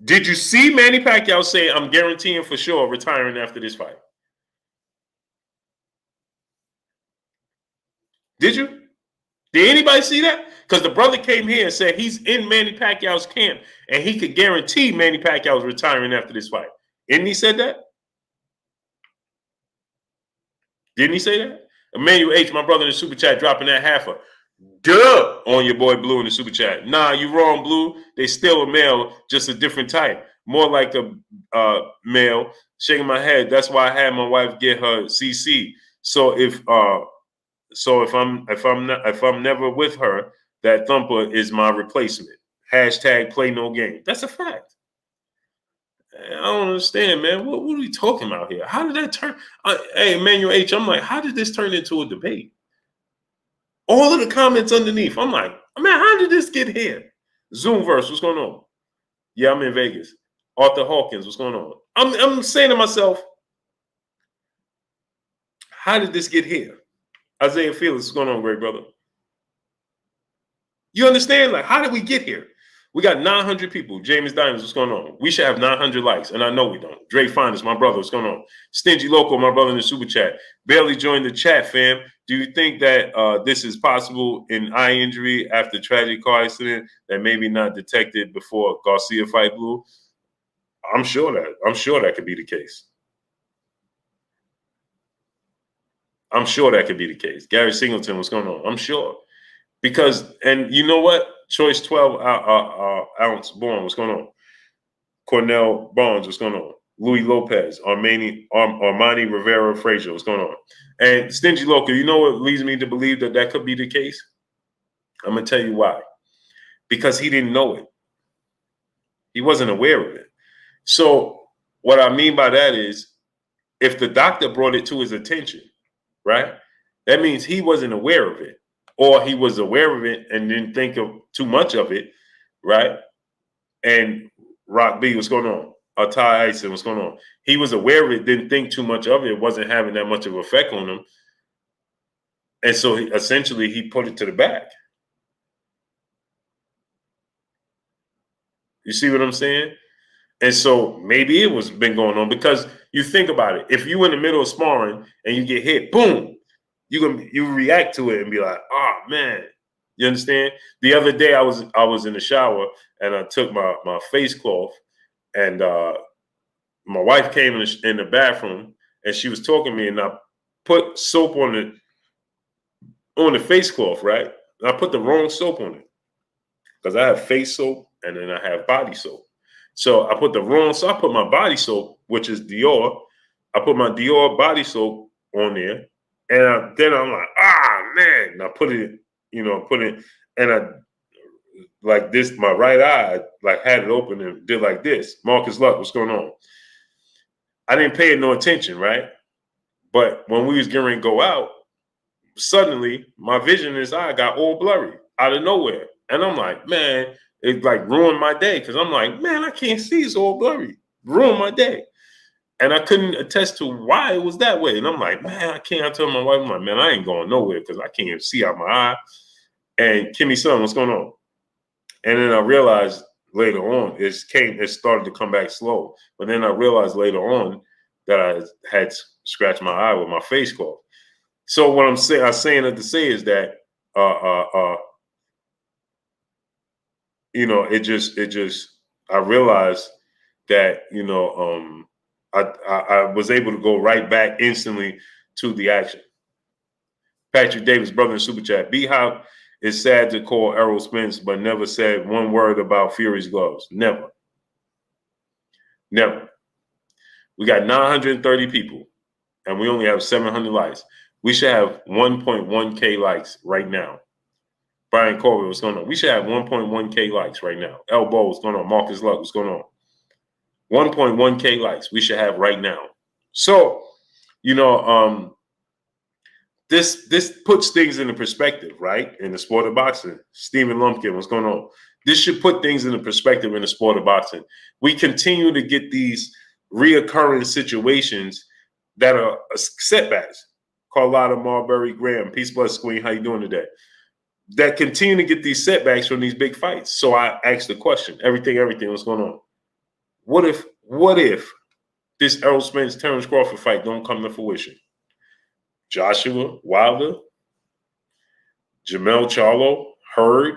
A: Did you see Manny Pacquiao say, I'm guaranteeing for sure retiring after this fight? Did you? Did anybody see that? Because the brother came here and said he's in Manny Pacquiao's camp and he could guarantee Manny Pacquiao's retiring after this fight. Didn't he say that? Didn't he say that? Emmanuel H., my brother in the super chat, dropping that halfer. Duh on your boy Blue in the super chat. Nah, you wrong, Blue. They still a male, just a different type. More like a male. Shaking my head. That's why I had my wife get her CC. So if I'm never with her, that thumper is my replacement. Hashtag play no game. That's a fact. I don't understand, man. What are we talking about here? How did that turn? Hey, Emmanuel H., I'm like, how did this turn into a debate? All of the comments underneath, I'm like, man, how did this get here? Zoomverse, what's going on? Yeah, I'm in Vegas. Arthur Hawkins, what's going on? I'm saying to myself, how did this get here? Isaiah Felix, what's going on, great brother? You understand? Like, how did we get here? We got 900 people. James Diamonds, what's going on? We should have 900 likes, and I know we don't. Dre Finest, my brother, what's going on? Stingy Loco, my brother in the super chat. Barely joined the chat, fam. Do you think that this is possible in eye injury after tragic car accident that maybe not detected before Garcia fight, Blue? I'm sure that could be the case. I'm sure that could be the case. Gary Singleton, what's going on? I'm sure. Because, and you know what? Choice 12 ounce born, what's going on? Cornell Barnes, what's going on? Louis Lopez, Armani Rivera Frazier, what's going on? And Stingy Loco, you know what leads me to believe that that could be the case? I'm going to tell you why. Because he didn't know it. He wasn't aware of it. So what I mean by that is, if the doctor brought it to his attention, right, that means he wasn't aware of it. Or he was aware of it and didn't think of too much of it, right? And Rock B, what's going on? Ty Ison, what's going on? He was aware of it, didn't think too much of it, wasn't having that much of an effect on him. And so essentially he put it to the back. You see what I'm saying? And so maybe it was been going on, because you think about it. If you in the middle of sparring and you get hit, boom, you react to it and be like, oh man, you understand? The other day I was in the shower and I took my face cloth, and my wife came in the bathroom and she was talking to me, and I put soap on the face cloth, right? And I put the wrong soap on it, because I have face soap and then I have body soap. So I put I put my body soap, which is Dior. I put my Dior body soap on there. And then I'm like, man. And I put it, and I, like this, my right eye, like had it open and did like this. Marcus Luck, what's going on? I didn't pay it no attention, right? But when we was getting ready to go out, suddenly my vision in his eye got all blurry out of nowhere. And I'm like, man, it like ruined my day, because I'm like, man, I can't see, it's all blurry. Ruined my day. And I couldn't attest to why it was that way. And I'm like, man, I can't. I told my wife, I'm like, man, I ain't going nowhere because I can't even see out my eye. And Kimmy, son, what's going on? And then I realized later on, it started to come back slow. But then I realized later on that I had scratched my eye with my face cloth. So what I'm saying to say is that I realized that I was able to go right back instantly to the action. Patrick Davis, brother in Super Chat. B-Hop is sad to call Errol Spence, but never said one word about Fury's gloves. Never. We got 930 people, and we only have 700 likes. We should have 1.1K likes right now. Brian Corey, what's going on? We should have 1.1K likes right now. Elbow, what's going on? Marcus Luck, what's going on? 1.1K likes we should have right now. So, this puts things into perspective, right? In the sport of boxing. Stephen Lumpkin, what's going on? This should put things into perspective in the sport of boxing. We continue to get these reoccurring situations that are setbacks. Carlotta Marbury Graham, peace, bless, Queen. How you doing today? That continue to get these setbacks from these big fights. So I asked the question, everything, what's going on? What if this Errol Spence Terence Crawford fight don't come to fruition? Joshua Wilder, Jamel Charlo, Hurd.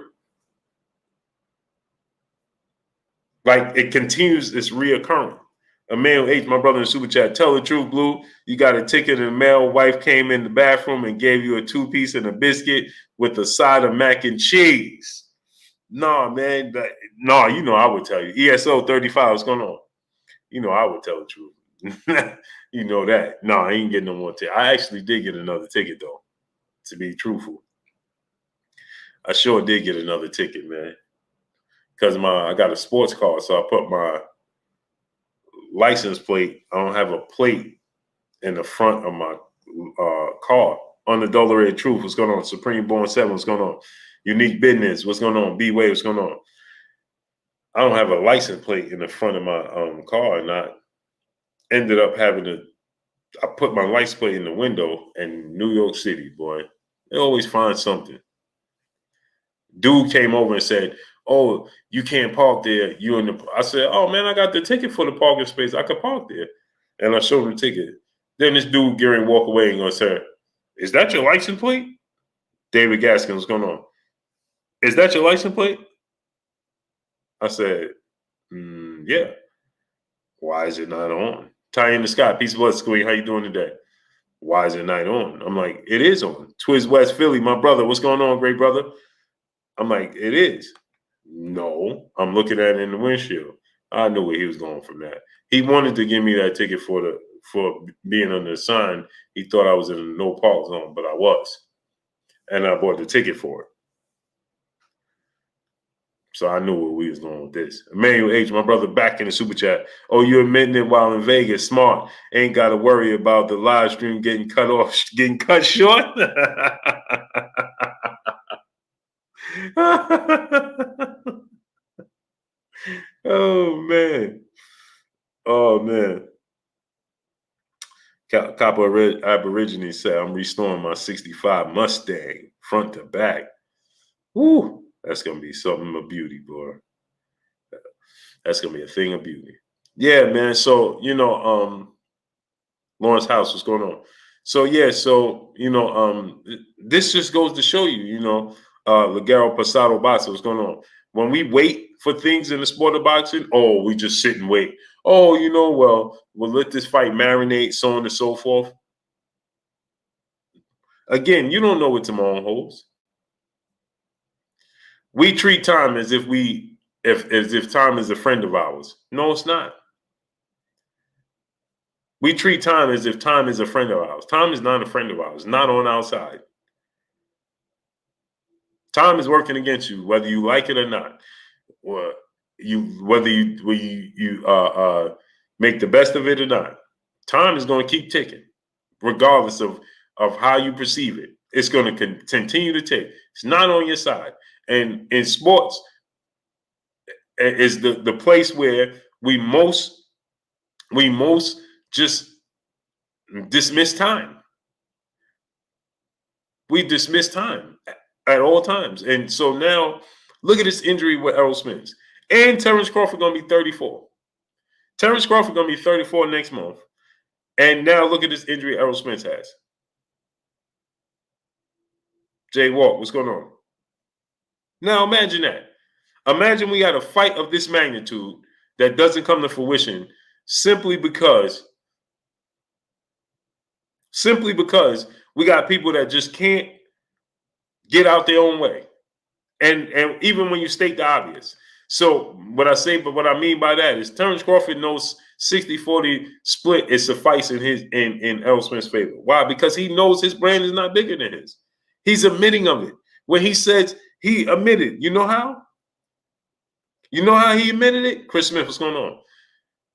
A: Like it continues, it's reoccurring. Emmanuel H, my brother in Super Chat, tell the truth, Blue. You got a ticket and the male wife came in the bathroom and gave you a 2-piece and a biscuit with a side of mac and cheese. Nah, man. I would tell you. ESO 35, what's going on? I would tell the truth. You know that. No, I ain't getting no more ticket. I actually did get another ticket, though, to be truthful. I sure did get another ticket, man. Because I got a sports car, so I put my license plate. I don't have a plate in the front of my car. Unadulterated Truth, what's going on? Supreme Born 7, what's going on? Unique Business, what's going on? B-Way, what's going on? I don't have a license plate in the front of my car, and I ended up I put my license plate in the window in New York City, boy. They always find something. Dude came over and said, oh, you can't park there. I said, oh, man, I got the ticket for the parking space. I could park there. And I showed him the ticket. Then this dude, Gary, walk away and go, sir, is that your license plate? David Gaskin, what's going on? Is that your license plate? I said, yeah. Why is it not on? Ty in the sky, peace of blood, Squee. How you doing today? Why is it not on? I'm like, it is on. Twiz West Philly, my brother. What's going on, great brother? I'm like, it is. No, I'm looking at it in the windshield. I knew where he was going from that. He wanted to give me that ticket for being under the sign. He thought I was in a no park zone, but I was. And I bought the ticket for it. So I knew where we was going with this. Emmanuel H, my brother, back in the super chat. Oh, you admitting it while in Vegas. Smart. Ain't got to worry about the live stream getting cut off, getting cut short. Oh, man. Oh, man. Copper Aborigine said, I'm restoring my 65 Mustang front to back. Woo. That's going to be something of beauty, boy. That's going to be a thing of beauty. Yeah, man. So, Lawrence House, what's going on? So, yeah. So, this just goes to show you, Ligero Pasado Boxer, what's going on? When we wait for things in the sport of boxing, we just sit and wait. Oh, we'll let this fight marinate, so on and so forth. Again, you don't know what tomorrow holds. We treat time as if time is a friend of ours. No, it's not. We treat time as if time is a friend of ours. Time is not a friend of ours, not on our side. Time is working against you, whether you like it or not. Or whether you make the best of it or not. Time is going to keep ticking, regardless of how you perceive it. It's going to continue to tick. It's not on your side. And in sports, is the place where we most just dismiss time. We dismiss time at all times. And so now look at this injury with Errol Spence. And Terence Crawford going to be 34. Terence Crawford going to be 34 next month. And now look at this injury Errol Spence has. Jay Walk, what's going on? Now imagine that. Imagine we had a fight of this magnitude that doesn't come to fruition simply because we got people that just can't get out their own way. And even when you state the obvious. So what I mean by that is Terence Crawford knows 60-40 split is sufficing in Errol Spence's favor. Why? Because he knows his brand is not bigger than his. He's admitting of it. When he says he admitted, you know how? You know how he admitted it? Chris Smith, what's going on?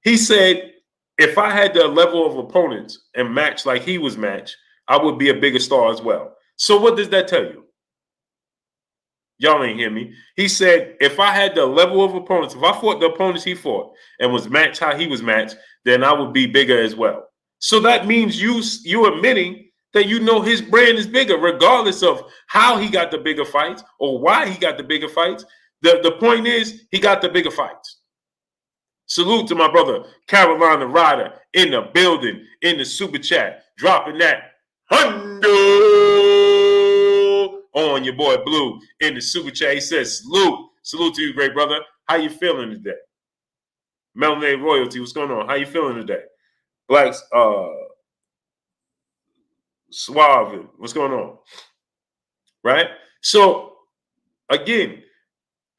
A: He said, if I had the level of opponents and match like he was matched, I would be a bigger star as well. So what does that tell you? Y'all ain't hear me. He said, if I had the level of opponents, if I fought the opponents he fought and was matched how he was matched, then I would be bigger as well. So that means you admitting that you know his brand is bigger, regardless of how he got the bigger fights or why he got the bigger fights. The point is, he got the bigger fights. Salute to my brother, Carolina Ryder, in the building, in the super chat, dropping that hundo on your boy Blue in the super chat. He says, salute to you, great brother. How you feeling today? Melanated Royalty, what's going on? How you feeling today? Blacks, Suave, what's going on? Right? So, again,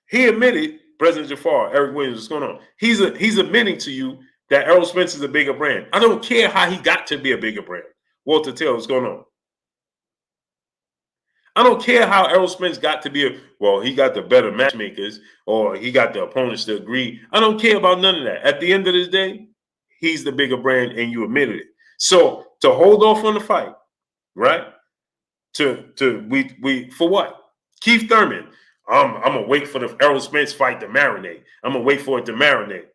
A: he admitted, President Jafar, Eric Williams, what's going on? He's admitting to you that Errol Spence is a bigger brand. I don't care how he got to be a bigger brand. Walter Taylor, what's going on? I don't care how Errol Spence got to be he got the better matchmakers or he got the opponents to agree. I don't care about none of that. At the end of the day, he's the bigger brand and you admitted it. So to hold off on the fight, right? We for what? Keith Thurman. I'm gonna wait for the Errol Spence fight to marinate. I'm gonna wait for it to marinate.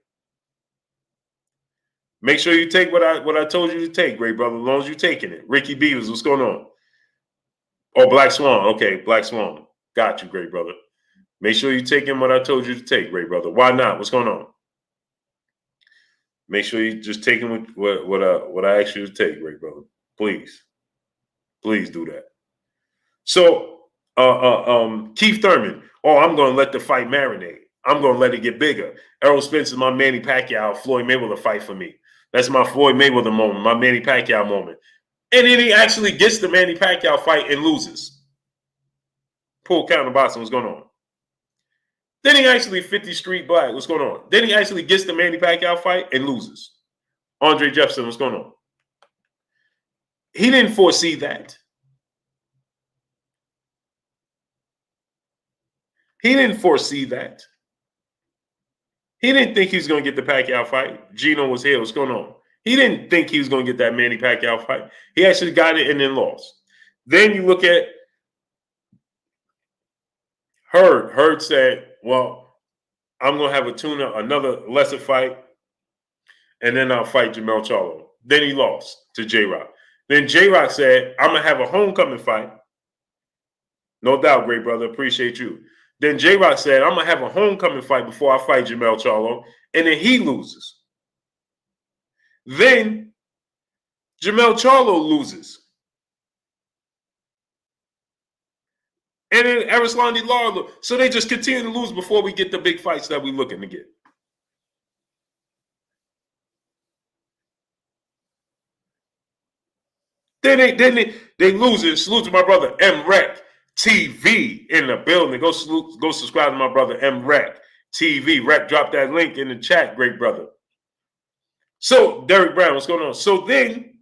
A: Make sure you take what I told you to take, great brother. As long as you're taking it. Ricky Beavers, what's going on? Oh, Black Swan. Okay, Black Swan. Got you, great brother. Make sure you're taking what I told you to take, great brother. Why not? What's going on? Make sure you're just taking what I asked you to take, great brother. Please. Please do that. So Keith Thurman. Oh, I'm going to let the fight marinate. I'm going to let it get bigger. Errol Spence is my Manny Pacquiao, Floyd Mayweather fight for me. That's my Floyd Mayweather moment, my Manny Pacquiao moment. And then he actually gets the Manny Pacquiao fight and loses. Pull counter boxing, what's going on? Then he actually 50 Street Black, what's going on? Then he actually gets the Manny Pacquiao fight and loses. Andre Jefferson, what's going on? He didn't foresee that. He didn't foresee that. He didn't think he was going to get the Pacquiao fight. Gino was here. What's going on? He didn't think he was going to get that Manny Pacquiao fight. He actually got it and then lost. Then you look at Hurd. Hurd said, well, I'm going to have another lesser fight, and then I'll fight Jamel Charlo. Then he lost to J-Rock. Then J-Rock said, I'm going to have a homecoming fight. No doubt, great brother. Appreciate you. Then J-Rock said, I'm going to have a homecoming fight before I fight Jamel Charlo. And then he loses. Then Jamel Charlo loses. And then Arislandi Lara. So they just continue to lose before we get the big fights that we're looking to get. Then they lose it. Salute to my brother M-Rec TV in the building. Go subscribe to my brother M-Rec TV. Rec, drop that link in the chat, great brother. So, Derek Brown, what's going on? So then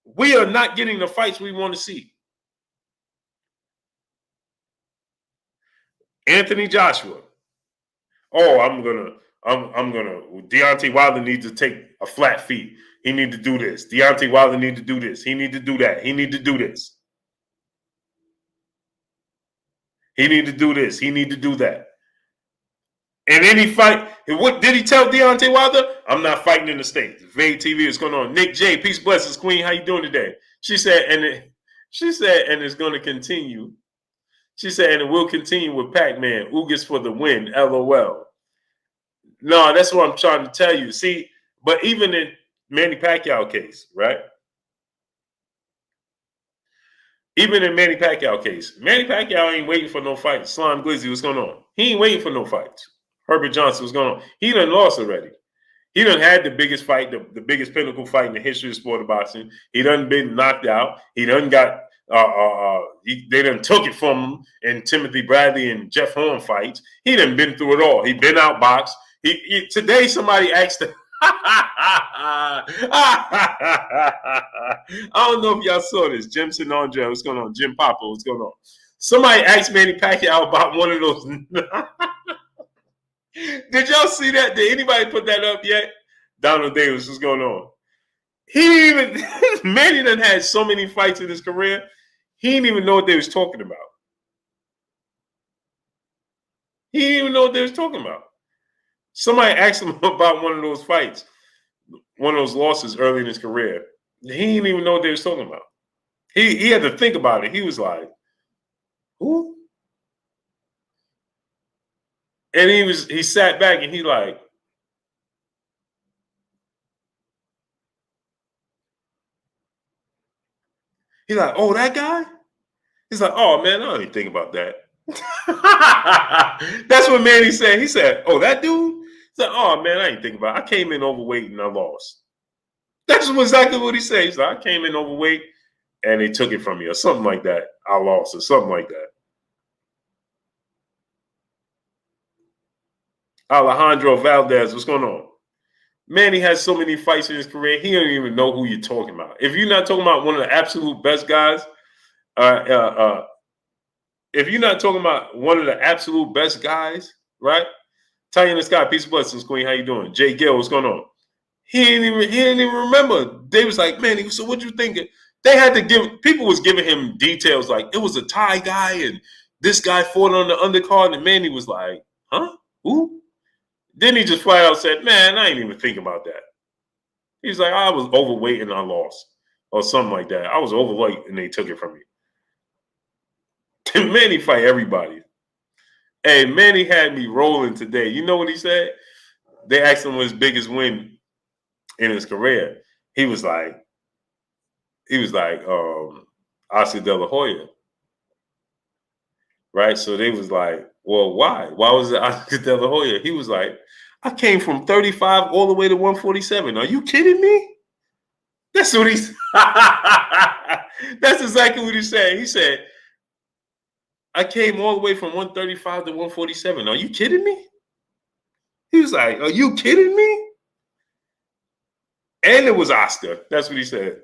A: we are not getting the fights we want to see. Anthony Joshua. Oh, I'm gonna. Deontay Wilder needs to take a flat feet. He need to do this. Deontay Wilder need to do this. He need to do that. He need to do this. He need to do this. He need to do that. And then he fight. What did he tell Deontay Wilder? I'm not fighting in the States. Vade TV is going on. Nick J, peace, blessings, Queen. How you doing today? She said, and it's going to continue. She said, and it will continue with Pac-Man. Ugas for the win. LOL. No, that's what I'm trying to tell you. See, but even in Manny Pacquiao case, right? Even in Manny Pacquiao case, Manny Pacquiao ain't waiting for no fights. Slime Glizzy, what's going on? He ain't waiting for no fights. Herbert Johnson, what's going on? He done lost already. He done had the biggest fight, the biggest pinnacle fight in the history of sport of boxing. He done been knocked out. He done got they done took it from him in Timothy Bradley and Jeff Horn fights. He done been through it all. He been outboxed. Today somebody asked him. I don't know if y'all saw this. Jimson Andre, what's going on? Jim Papa, what's going on? Somebody asked Manny Pacquiao about one of those. Did y'all see that? Did anybody put that up yet? Donald Davis, what's going on? He didn't even Manny done had so many fights in his career, he didn't even know what they was talking about. He didn't even know what they was talking about. Somebody asked him about one of those fights, one of those losses early in his career. He didn't even know what they was talking about. He had to think about it. He was like, who? And he sat back and he like, oh, that guy? He's like, oh man, I don't even think about that. That's what Manny said. He said, oh, that dude? He's like, oh man, I ain't think about it. I came in overweight and I lost. That's exactly what he said. He's like, I came in overweight and they took it from me or something like that. I lost or something like that. Alejandro Valdez, what's going on? Manny has so many fights in his career, he don't even know who you're talking about. If you're not talking about one of the absolute best guys, if you're not talking about one of the absolute best guys, right? Tanya in the Sky, peace and blessings, Queen. How you doing? Jay Gill, what's going on? He didn't even remember. They was like, man, so what you thinking? They had to people was giving him details like it was a Thai guy and this guy fought on the undercard, and Manny was like, huh? Who? Then he just flat out said, man, I ain't even thinking about that. He's like, I was overweight and I lost. Or something like that. I was overweight and they took it from me. Manny fight everybody. Hey, Manny had me rolling today. You know what he said? They asked him what his biggest win in his career. He was like, Oscar De La Hoya. Right? So they was like, well, why? Why was it Oscar De La Hoya? He was like, I came from 35 all the way to 147. Are you kidding me? That's what he's that's exactly what he said. He said, I came all the way from 135 to 147. Are you kidding me? He was like, are you kidding me? And it was Oscar. That's what he said.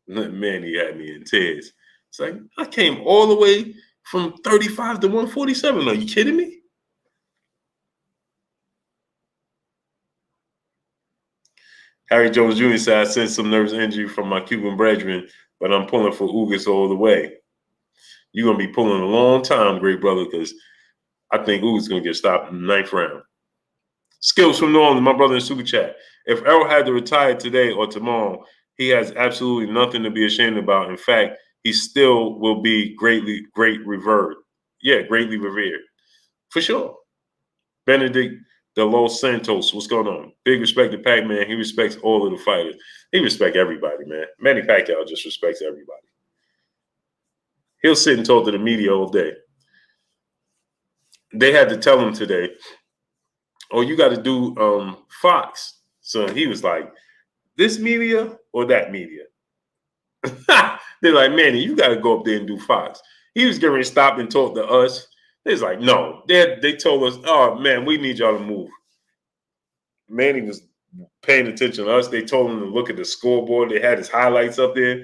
A: Man, he had me in tears. It's like, I came all the way from 35 to 147. Are you kidding me? Harry Jones Jr. said, I sensed some nervous injury from my Cuban brethren, but I'm pulling for Ugas all the way. You're going to be pulling a long time, great brother, because I think Ugas is going to get stopped in the 9th round. Skills from New Orleans, my brother in Super Chat. If Errol had to retire today or tomorrow, he has absolutely nothing to be ashamed about. In fact, he still will be greatly revered. Yeah, greatly revered. For sure. Benedict De Los Santos, what's going on? Big respect to Pac-Man. He respects all of the fighters. He respects everybody, man. Manny Pacquiao just respects everybody. He'll sit and talk to the media all day. They had to tell him today, oh, you got to do Fox. So he was like, this media or that media? They're like, Manny, you got to go up there and do Fox. He was getting ready to stop and talk to us. They was like, no. They told us, oh, man, we need y'all to move. Manny was paying attention to us. They told him to look at the scoreboard. They had his highlights up there.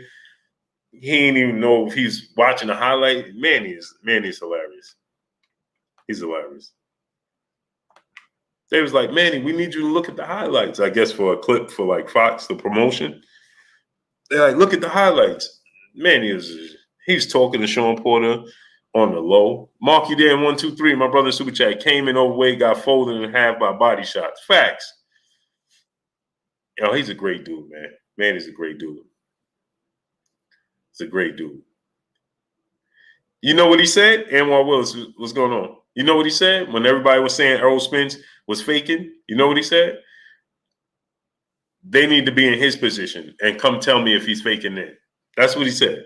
A: He didn't even know if he's watching the highlight. Manny's hilarious. He's hilarious. They was like, Manny, we need you to look at the highlights, I guess, for a clip for like Fox, the promotion. They're like, look at the highlights. Manny he's talking to Sean Porter. on the low. Mark, you there in 1, 2, 3. My brother Super Chat came in overweight, got folded in half by body shots. Facts. Yo, he's a great dude, man. Man, he's a great dude. He's a great dude. You know what he said? Anwar Willis, what's going on? You know what he said when everybody was saying Errol Spence was faking? You know what he said? They need to be in his position and come tell me if he's faking it. That's what he said.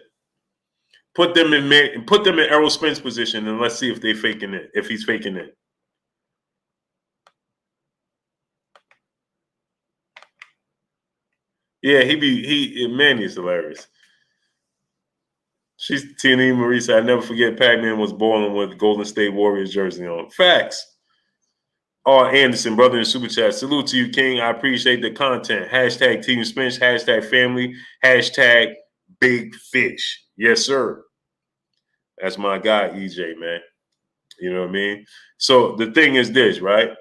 A: Put them in Errol Spence's position and let's see if they're faking it. If he's faking it. Yeah, Manny is hilarious. She's Tina Marie said, I never forget Pac-Man was balling with Golden State Warriors jersey on. Facts. Oh, Anderson, brother in Super Chat. Salute to you, King. I appreciate the content. Hashtag Team Spence, hashtag family, hashtag big fish. Yes, sir. That's my guy, EJ, man. You know what I mean? So the thing is this, right?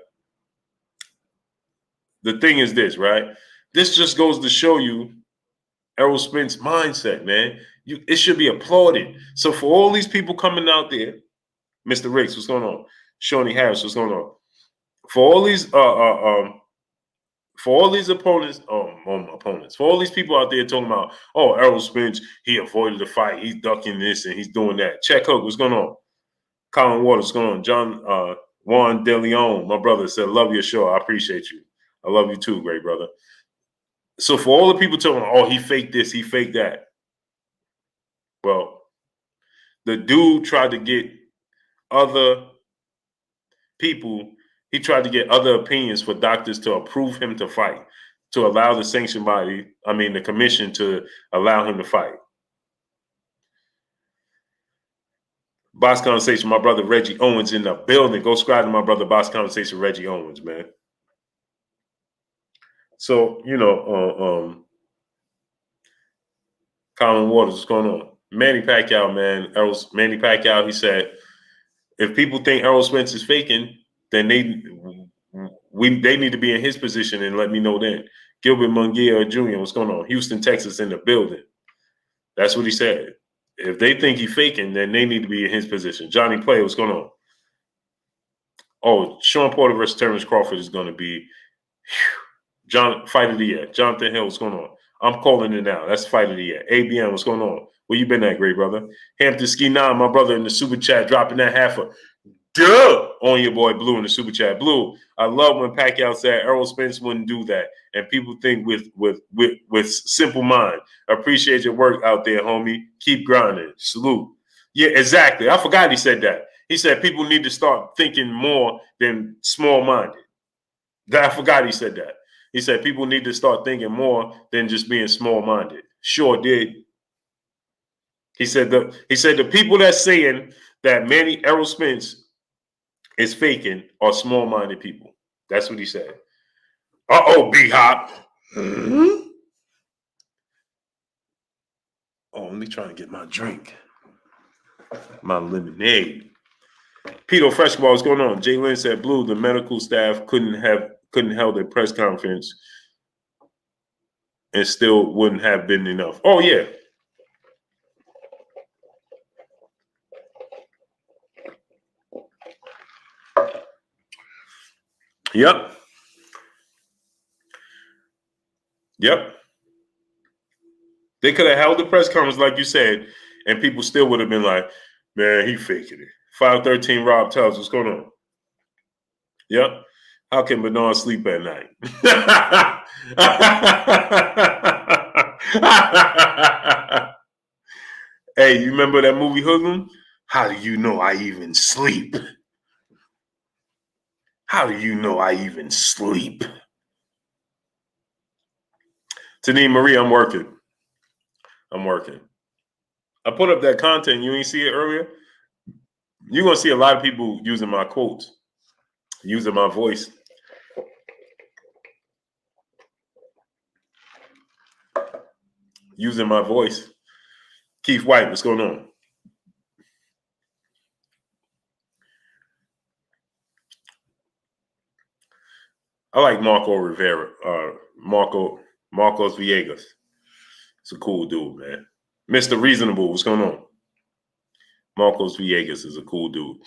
A: This just goes to show you Errol Spence's mindset, man. It should be applauded. So for all these people coming out there, Mr. Riggs, what's going on? Shawnee Harris, what's going on? For all these opponents, for all these people out there talking about, oh, Errol Spence, he avoided the fight, he's ducking this and he's doing that. Check Hook, what's going on? Colin Waters, what's going on? John Juan De Leon, my brother, said, love your show. I appreciate you. I love you too, great brother. So for all the people talking, oh, he faked this, he faked that. Well, the dude tried to get other people, he tried to get other opinions for doctors to approve him to fight, to allow the sanction body, the commission to allow him to fight. Boss Conversation, my brother Reggie Owens in the building. Go subscribe to my brother Boss Conversation, Reggie Owens, man. So, Colin Waters, what's going on? Manny Pacquiao, man. Manny Pacquiao, he said, if people think Errol Spence is faking, then they need to be in his position and let me know then. Gilbert Munguia Jr., what's going on? Houston, Texas in the building. That's what he said. If they think he's faking, then they need to be in his position. Johnny Play, what's going on? Oh, Sean Porter versus Terence Crawford is going to be fight of the year. Jonathan Hill, what's going on? I'm calling it now. That's fight of the year. ABM, what's going on? Where you been at, great brother? Hampton Ski 9, my brother in the super chat, dropping that half a duh on your boy Blue in the super chat. Blue, I love when Pacquiao said Errol Spence wouldn't do that, and people think with simple mind. Appreciate your work out there, homie. Keep grinding. Salute. Yeah, exactly. I forgot he said that. He said people need to start thinking more than small-minded. I forgot he said that. He said people need to start thinking more than just being small-minded. Sure did. He said the people that's saying that Errol Spence is faking are small-minded people. That's what he said. Uh-oh, B-Hop. Mm-hmm. Oh, let me try to get my drink. My lemonade. Peter Freshball, what's going on? Jay Lynn said, Blue, the medical staff couldn't held a press conference and still wouldn't have been enough. Oh, yeah. Yep. They could have held the press conference like you said, and people still would have been like, man, he faking it. 513 Rob tells what's going on. Yep. How can Bernard sleep at night? Hey, you remember that movie Hoodlum? How do you know I even sleep? How do you know I even sleep? Tanine Marie, I'm working. I put up that content. You ain't see it earlier? You're going to see a lot of people using my quotes, using my voice. Using my voice. Keith White, what's going on? I like Marco Rivera, Marcos Villegas. It's a cool dude, man. Mr. Reasonable, what's going on? Marcos Villegas is a cool dude.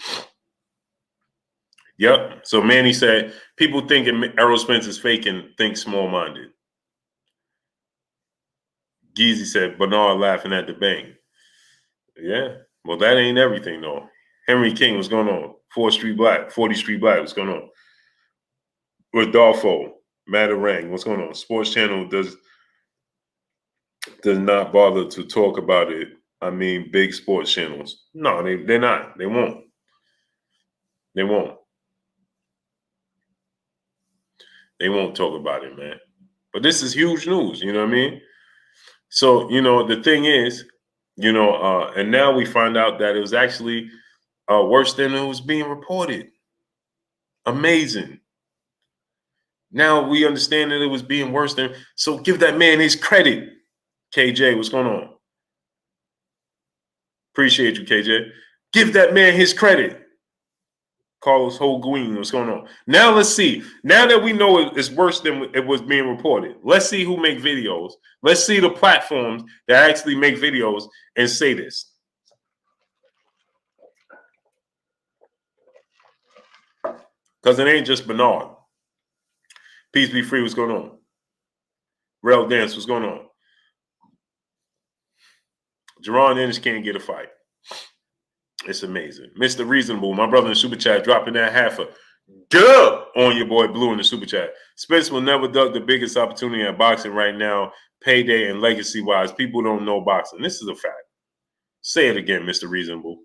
A: Yep. So Manny said, people thinking Errol Spence is faking think small-minded. Geezy said, Bernard laughing at the bank. Yeah. Well, that ain't everything, though. Henry King, what's going on? 4th Street Black, 40th Street Black, what's going on? Rodolfo, Matarang, what's going on? Sports Channel does not bother to talk about it. I mean, big sports channels. No, they're not. They won't. They won't. They won't talk about it, man. But this is huge news, you know what I mean? So, the thing is, and now we find out that it was actually worse than it was being reported. Amazing. Now we understand that it was being worse than, so give that man his credit. KJ, what's going on? Appreciate you, KJ. Give that man his credit. Carlos Holguin, what's going on? Now let's see. Now that we know it's worse than it was being reported, let's see who make videos. Let's see the platforms that actually make videos and say this. Because it ain't just Bernard. Peace be free, what's going on? Rel Dance, what's going on? Jerron Ennis can't get a fight. It's amazing. Mr. Reasonable, my brother in the super chat, dropping that half a dub on your boy Blue in the super chat. Spence will never duck the biggest opportunity at boxing right now, payday and legacy-wise. People don't know boxing. This is a fact. Say it again, Mr. Reasonable.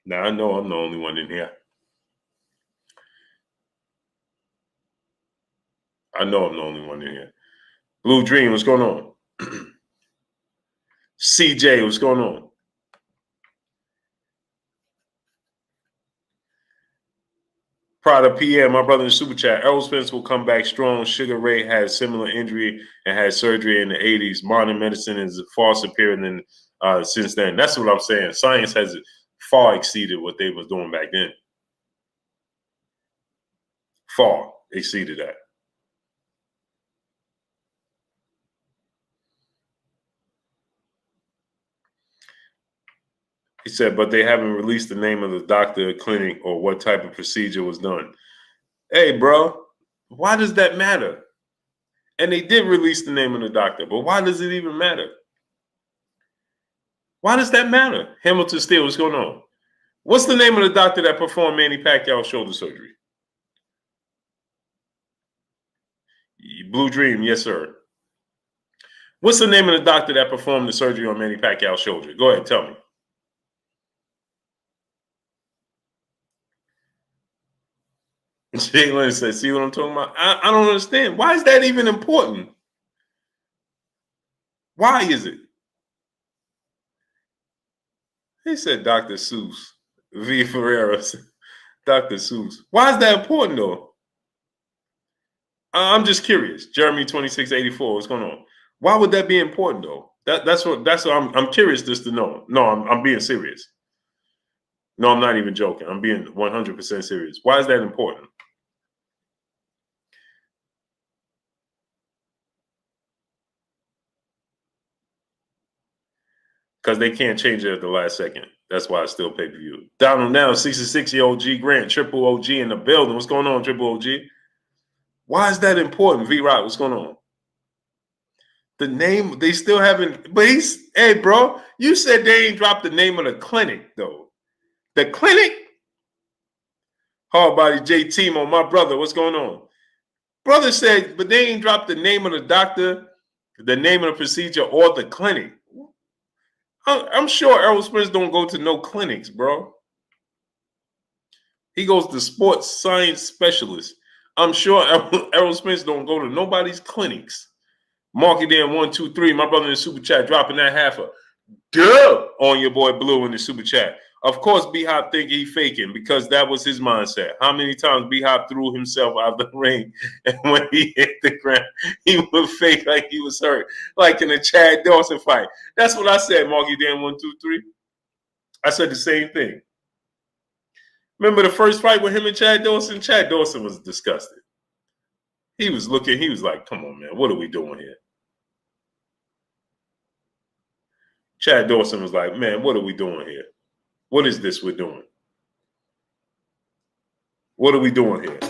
A: Now, I know I'm the only one in here. I know I'm the only one in here. Blue Dream, what's going on? CJ, what's going on? Prada PM, my brother in the super chat. Errol Spence will come back strong. Sugar Ray had a similar injury and had surgery in the 80s. Modern medicine is far superior than since then. That's what I'm saying. Science has far exceeded what they was doing back then. Far exceeded that. He said, but they haven't released the name of the doctor, clinic, or what type of procedure was done. Hey, bro, why does that matter? And they did release the name of the doctor, but why does it even matter? Why does that matter? Hamilton Steele, what's going on? What's the name of the doctor that performed Manny Pacquiao's shoulder surgery? Blue Dream, yes, sir. What's the name of the doctor that performed the surgery on Manny Pacquiao's shoulder? Go ahead, tell me. Jalen said, see what I'm talking about? I don't understand. Why is that even important? Why is it? He said Dr. Seuss. V. Ferreira said Dr. Seuss. Why is that important, though? I'm just curious. Jeremy 2684, what's going on? Why would that be important, though? That's what I'm curious just to know. No, I'm being serious. No, I'm not even joking. I'm being 100% serious. Why is that important? Because they can't change it at the last second. That's why it's still pay-per-view. Donald now, 66-year-old G Grant, triple OG in the building. What's going on, triple OG? Why is that important, V-Rock? What's going on? The name, they still haven't, but hey, bro, you said they ain't dropped the name of the clinic, though. The clinic? Hardbody J Timo, my brother, what's going on? Brother said, but they ain't dropped the name of the doctor, the name of the procedure, or the clinic. I'm sure Errol Spence don't go to no clinics, bro. He goes to sports science specialist. I'm sure Errol Spence don't go to nobody's clinics. Mark it in 123. My brother in the super chat dropping that half a dub on your boy Blue in the super chat. Of course, B-Hop think he faking because that was his mindset. How many times B-Hop threw himself out of the ring and when he hit the ground, he would fake like he was hurt, like in a Chad Dawson fight. That's what I said, Marky Dan 123. I said the same thing. Remember the first fight with him and Chad Dawson? Chad Dawson was disgusted. He was looking, he was like, come on, man, what are we doing here? Chad Dawson was like, man, what are we doing here? What is this we're doing? What are we doing here?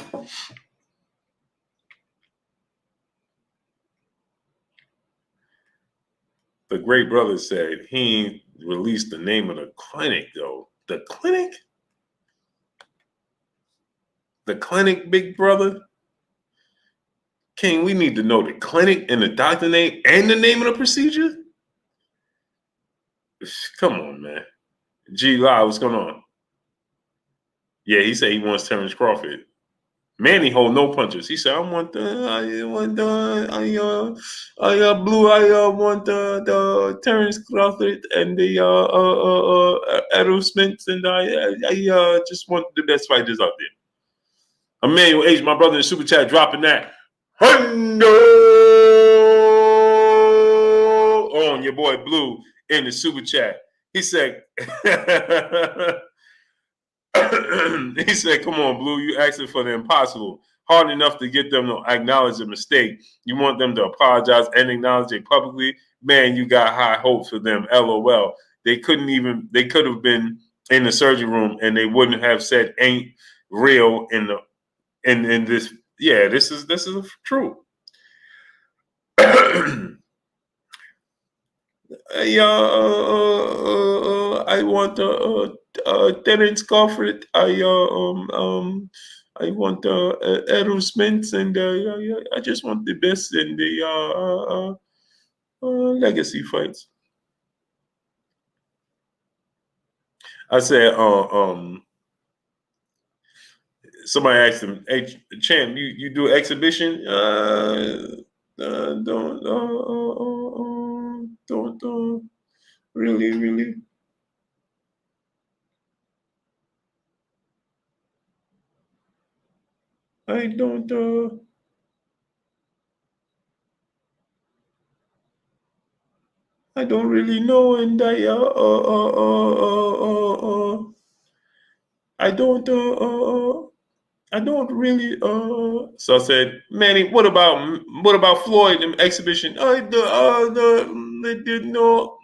A: The great brother said he released the name of the clinic, though. The clinic? The clinic, big brother? King, we need to know the clinic and the doctor name and the name of the procedure? Come on, man. G Live, what's going on? Yeah, he said he wants Terence Crawford. Manny hold no punches. He said, I want Blue, I want the Terence Crawford and the Errol Spence, and I just want the best fighters out there. Emmanuel H, my brother in the super chat, dropping that. Hundo on your boy Blue in the super chat. He said, he said, come on, Blue, you asking for the impossible. Hard enough to get them to acknowledge a mistake. You want them to apologize and acknowledge it publicly? Man, you got high hopes for them. LOL. They could have been in the surgery room and they wouldn't have said ain't real in this. Yeah, this is true. I want Terence Crawford. I want Errol Spence, and I just want the best in the legacy fights. I said, somebody asked him, "Hey, Champ, you do exhibition? Don't really." I don't. I don't really know, and I don't really. So I said, Manny, what about Floyd in exhibition? They did no,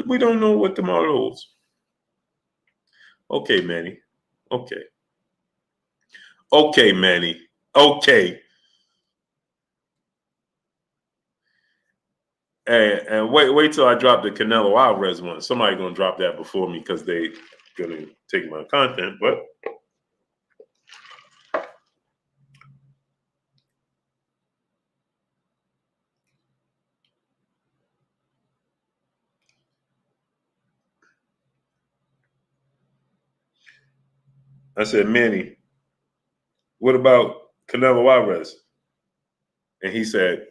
A: we don't know what tomorrow holds. Okay, Manny. Okay, Manny. Okay. And wait till I drop the Canelo Alvarez one. Somebody gonna drop that before me because they gonna take my content. But I said, Manny, what about Canelo Alvarez? And he said,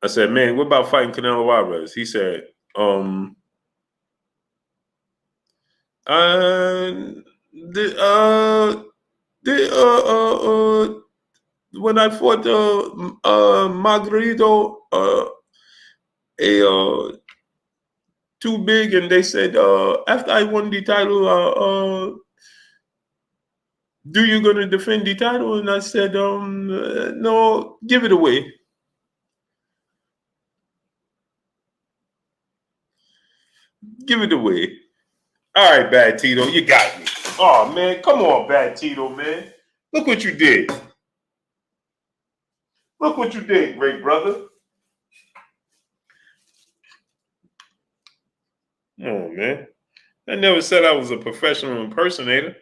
A: I said, man, what about fighting Canelo Alvarez? He said, when I fought Margarito, too big, and they said after I won the title, do you gonna defend the title? And I said, no, give it away. Give it away. All right, Bad Tito, you got me. Oh man, come on, Bad Tito, man. Look what you did. Look what you did, great brother. Come on, man. I never said I was a professional impersonator.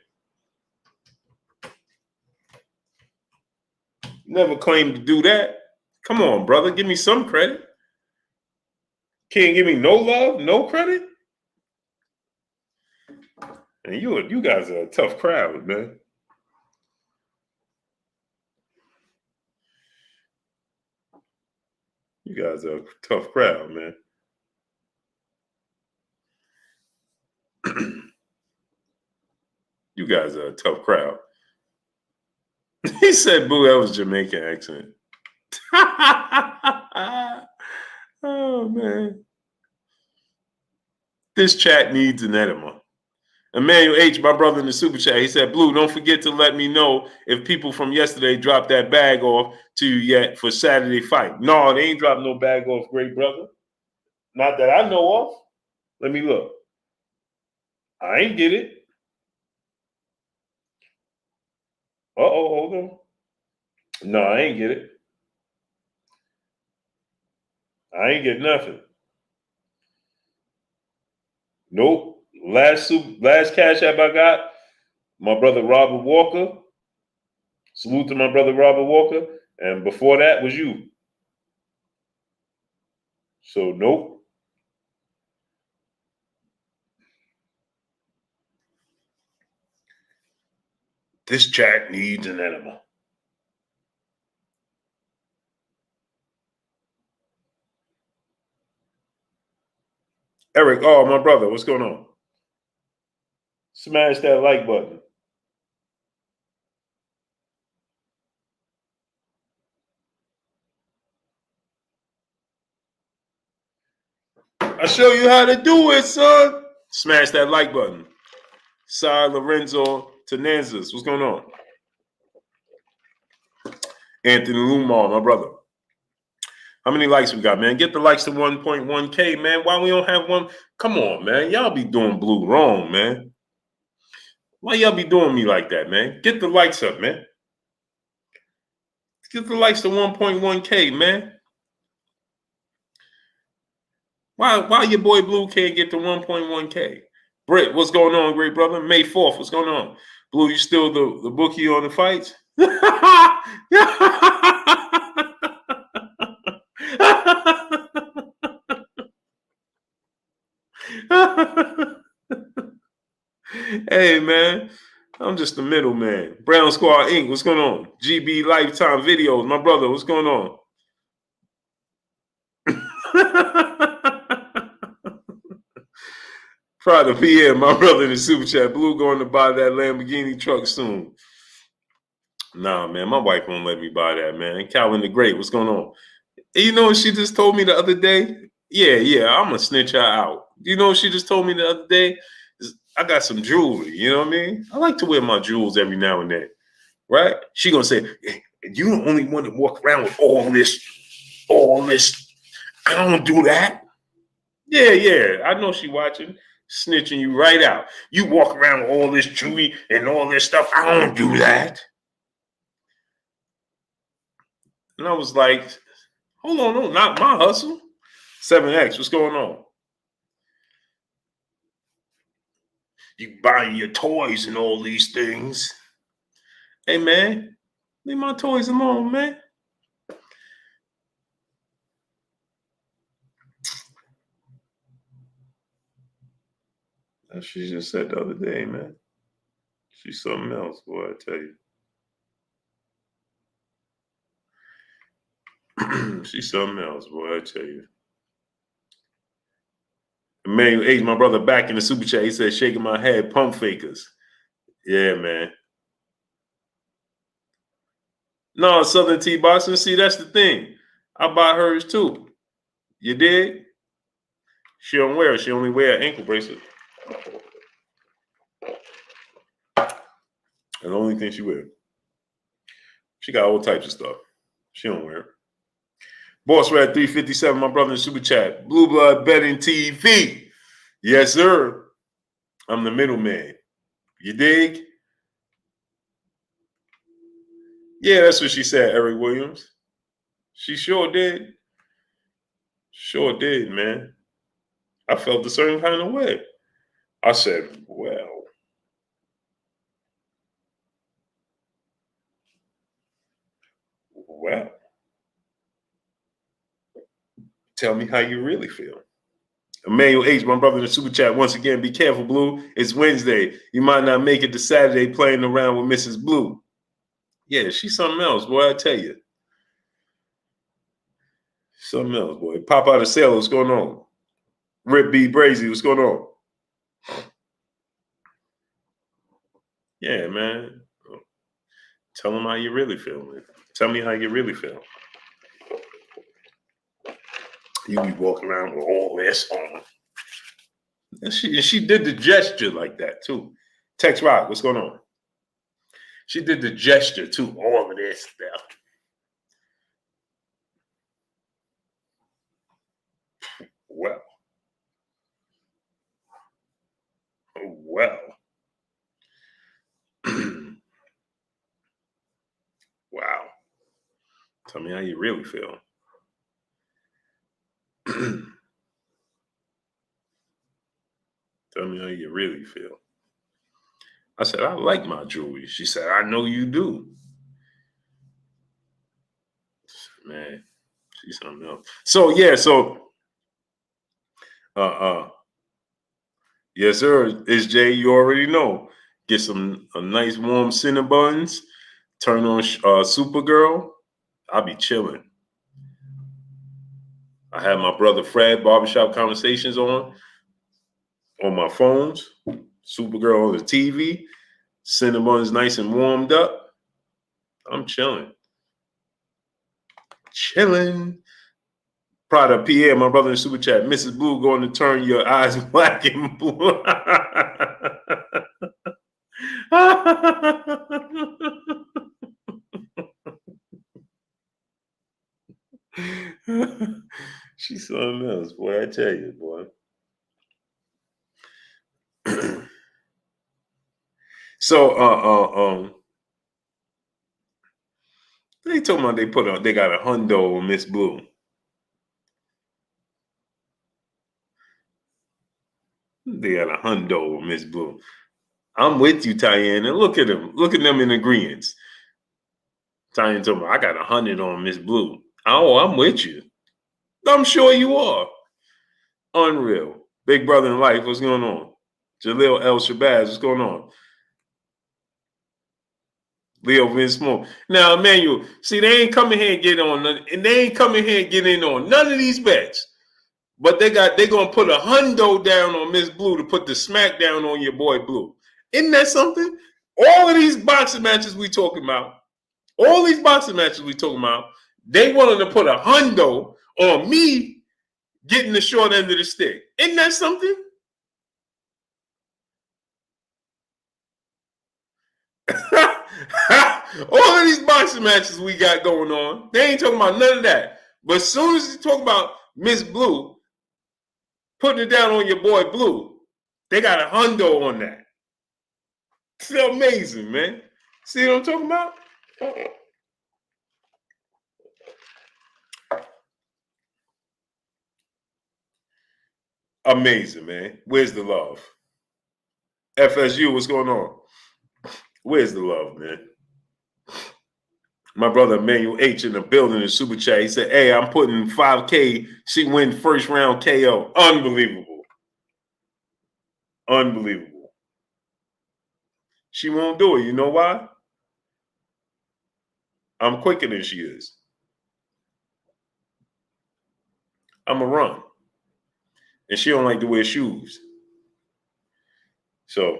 A: Never claimed to do that. Come on, brother. Give me some credit. Can't give me no love, no credit? And you guys are a tough crowd, man. You guys are a tough crowd, man. You guys are a tough crowd. He said, boo, that was Jamaican accent. Oh, man. This chat needs an enema. Emmanuel H., my brother in the super chat, he said, Blue, don't forget to let me know if people from yesterday dropped that bag off to you yet for Saturday fight. No, they ain't dropped no bag off, great brother. Not that I know of. Let me look. I ain't get it. Uh-oh, hold on. No, I ain't get it. I ain't get nothing. Nope. Last cash app I got, my brother Robert Walker. Salute to my brother Robert Walker. And before that was you. So, nope. This chat needs an enema. Eric, oh, my brother, what's going on? Smash that like button. I show you how to do it, son. Smash that like button. Sai Lorenzo Tenanzas, what's going on? Anthony Lumar, my brother. How many likes we got, man? Get the likes to 1.1K, man. Why we don't have one? Come on, man. Y'all be doing Blue wrong, man. Why y'all be doing me like that, man? Get the likes up, man. Get the likes to 1.1K, man. Why your boy Blue can't get to 1.1K? Britt, what's going on, great brother? May 4th, what's going on? Blue, you still the bookie on the fights? Hey, man, I'm just the middleman. Brown Squad Inc., what's going on? GB Lifetime Videos, my brother, what's going on? Proud of PM, my brother in the super chat. Blue going to buy that Lamborghini truck soon. Nah, man, my wife won't let me buy that, man. Calvin the Great, what's going on? And you know what she just told me the other day? Yeah, I'm going to snitch her out. You know what she just told me the other day? I got some jewelry, you know what I mean? I like to wear my jewels every now and then, right? She going to say, hey, you the only one to walk around with all this. I don't do that. Yeah, I know she watching. Snitching you right out. You walk around with all this jewelry and all this stuff. I don't do that. And I was like, hold on, no, not my hustle. 7X, what's going on? You buying your toys and all these things. Hey, man, leave my toys alone, man. That's what she just said the other day, man. She's something else, boy, I tell you. She's something else, boy, I tell you. Emmanuel H., my brother, back in the super chat, he said, shaking my head, pump fakers. Yeah, man. No, Southern T Boxing. See, that's the thing. I buy hers too. You did? She don't wear it. She only wear an ankle bracelet. That's the only thing she wear. She got all types of stuff. She don't wear it. Boss Red 357, my brother in super chat. Blue Blood Betting TV. Yes, sir. I'm the middleman. You dig? Yeah, that's what she said, Eric Williams. She sure did. Sure did, man. I felt a certain kind of way. I said, well, tell me how you really feel. Emmanuel H., my brother in the super chat, once again, be careful, Blue. It's Wednesday. You might not make it to Saturday playing around with Mrs. Blue. Yeah, she's something else, boy, I tell you. Something else, boy. Pop out of sale, what's going on? Rip B. Brazy, what's going on? Yeah, man. Tell them how you really feel, man. Tell me how you really feel. You be walking around with all this on. And she did the gesture like that too. Tex Rock, what's going on? She did the gesture too. All of this stuff. Well. Well. Wow. Tell me how you really feel. Tell me how you really feel. I said, I like my jewelry. She said, I know you do. Man, she's something else. So yeah, yes, sir. It's Jay, you already know. Get some a nice warm Cinnabons. Turn on Supergirl. I'll be chilling. I have my brother Fred Barbershop Conversations on my phones. Supergirl on the TV. Cinnabons nice and warmed up. I'm chilling. Chilling. Prada Pierre, my brother in Super Chat. Mrs. Blue going to turn your eyes black and blue. She's something else, boy. I tell you, boy. So, they told me they got a hundo on Miss Blue. They got a hundo on Miss Blue. I'm with you, Tyann. And look at them. Look at them in agreement. Tyann told me, I got 100 on Miss Blue. Oh, I'm with you. I'm sure you are. Unreal. Big brother in life, what's going on? Jaleel El Shabazz, what's going on? Leo Vince Moore. Now, Emmanuel, see, they ain't coming here and get on, and they ain't coming here and get in on none of these bets. But they gonna put a hundo down on Miss Blue to put the smack down on your boy Blue. Isn't that something? All of these boxing matches we talking about, they wanted to put a hundo on me getting the short end of the stick. Isn't that something? All of these boxing matches we got going on, they ain't talking about none of that. But as soon as you talk about Miss Blue putting it down on your boy Blue, they got a hundo on that. It's amazing, man. See what I'm talking about? Amazing, man. Where's the love? FSU, what's going on? Where's the love, man? My brother Emmanuel H in the building in Super Chat. He said, hey, I'm putting 5K. She win first round KO. Unbelievable. Unbelievable. She won't do it. You know why? I'm quicker than she is. I'm a run. And she don't like to wear shoes. So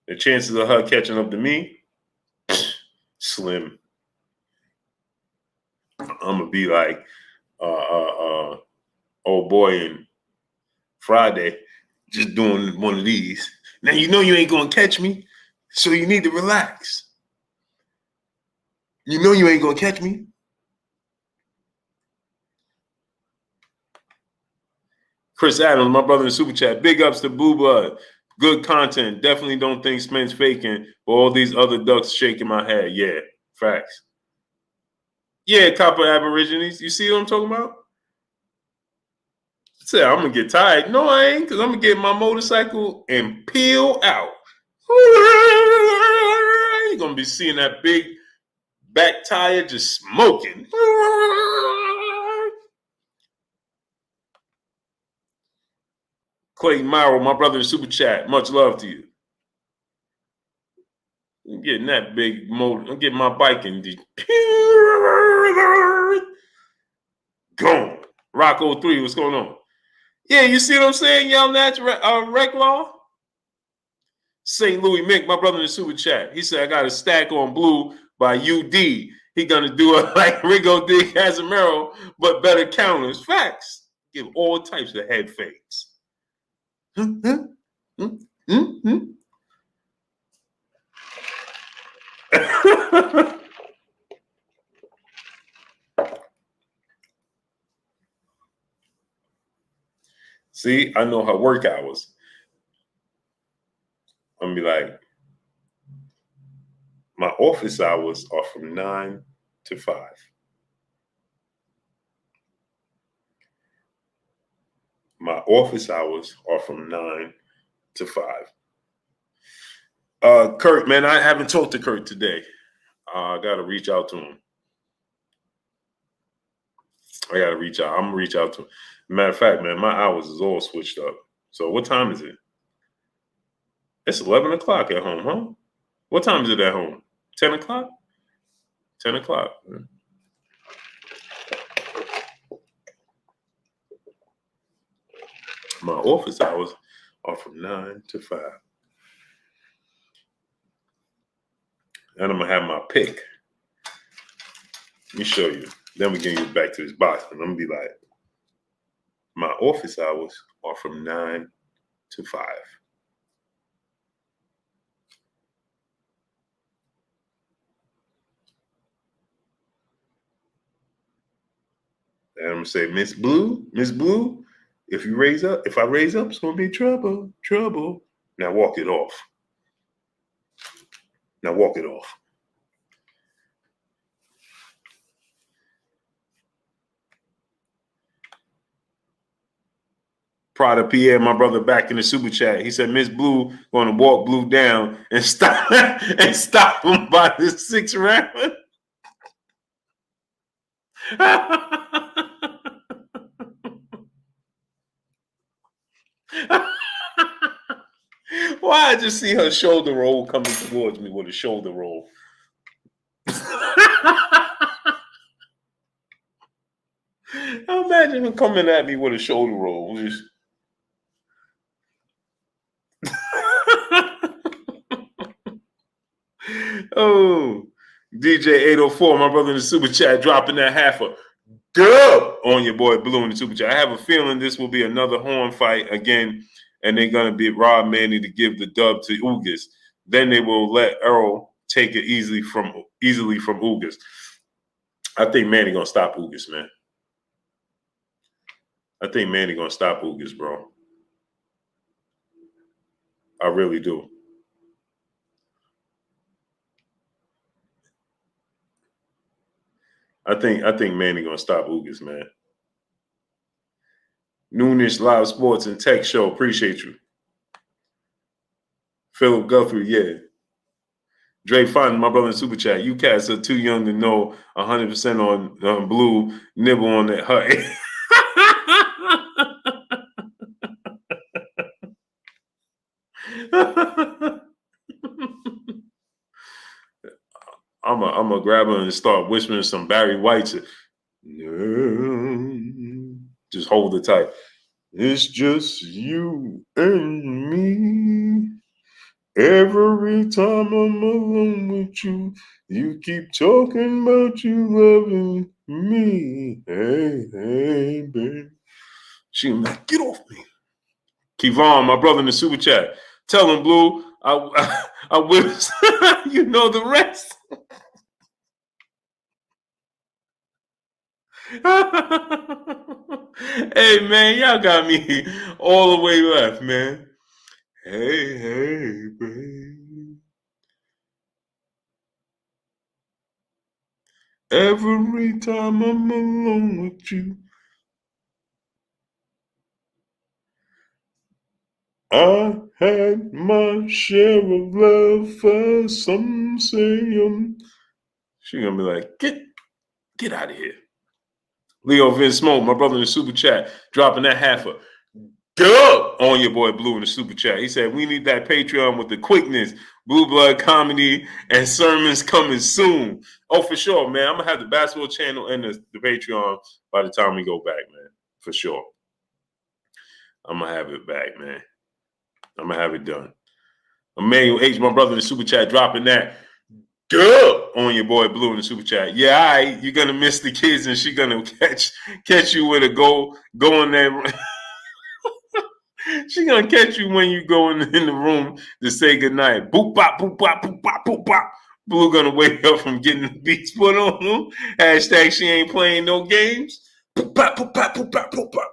A: the chances of her catching up to me, slim. I'm gonna be like old boy in Friday, just doing one of these. Now you know you ain't gonna catch me, so you need to relax. You know you ain't gonna catch me. Chris Adams, my brother in Super Chat. Big ups to Blue Blood. Good content. Definitely don't think Spence faking, but all these other ducks shaking my head. Yeah, facts. Yeah, Copper Aborigines. You see what I'm talking about? Say, I'm gonna get tired. No, I ain't, because I'm gonna get my motorcycle and peel out. You're gonna be seeing that big back tire just smoking. Clayton Morrow, my brother in Super Chat. Much love to you. I'm getting that big motor. I'm getting my bike and gone. Rock 03, what's going on? Yeah, you see what I'm saying, y'all? Rec Law? St. Louis Mick, my brother in the Super Chat. He said, I got a stack on Blue by UD. He gonna do it like Rigo D. Casimiro, but better counters. Facts. Give all types of head fakes. See, I know her work hours. I'm gonna be like, my office hours are from 9 to 5. My office hours are from 9 to 5. Kurt, man, I haven't talked to Kurt today. I gotta reach out to him. I gotta reach out. I'm gonna reach out to him. Matter of fact, man, my hours is all switched up. So what time is it? It's 11 o'clock at home, huh? What time is it at home? 10 o'clock? 10 o'clock. My office hours are from 9 to 5. And I'm going to have my pick. Let me show you. Then we can get back to this box. And I'm going to be like, my office hours are from 9 to 5. And I'm going to say, Miss Blue, if I raise up, it's going to be trouble. Now walk it off. Prada Pierre, my brother, back in the super chat. He said, Miss Blue going to walk Blue down and stop him by the 6th round. Why I just see her shoulder roll coming towards me with a shoulder roll. Imagine him coming at me with a shoulder roll. Just... Oh, DJ 804, my brother in the super chat, dropping that half a dub on your boy Blue in the super chat. I have a feeling this will be another horn fight again, and they're going to be Rob Manny to give the dub to Ugas. Then they will let Errol take it easily from Ugas. I think Manny going to stop Ugas, man. I think Manny going to stop Ugas, bro. I really do. I think Manny gonna stop Ugas, man. Noonish Live Sports and Tech Show, appreciate you. Philip Guthrie, yeah. Dre Fonten, my brother in super chat. You cats are too young to know 100% on Blue. Nibble on that hut. I'm gonna grab her and start whispering some Barry White. Just hold it tight. It's just you and me. Every time I'm alone with you, you keep talking about you loving me. Hey, babe. She like, get off me. Kevon, my brother in the super chat. Tell him, Blue, I wish you know the rest. Hey, man, y'all got me all the way left, man. Hey, babe. Every time I'm alone with you, I had my share of love for some say. She gonna be like, get out of here. Leo Vince Smoke, my brother in the super chat, dropping that half a dub on your boy Blue in the super chat. He said, we need that Patreon with the quickness, Blue Blood comedy, and sermons coming soon. Oh, for sure, man. I'm going to have the basketball channel and the Patreon by the time we go back, man. For sure. I'm going to have it back, man. I'm going to have it done. Emmanuel H., my brother in the super chat, dropping that dub on your boy Blue in the super chat. Yeah, all right, you're going to miss the kids, and she's going to catch you with a go in there. She gonna catch you when you go in the room to say goodnight. Boop bop, boop bop, boop bop, boop bop. Blue gonna wake up from getting the beats put on him. Hashtag she ain't playing no games. Boop bop, boop bop, boop bop, boop bop.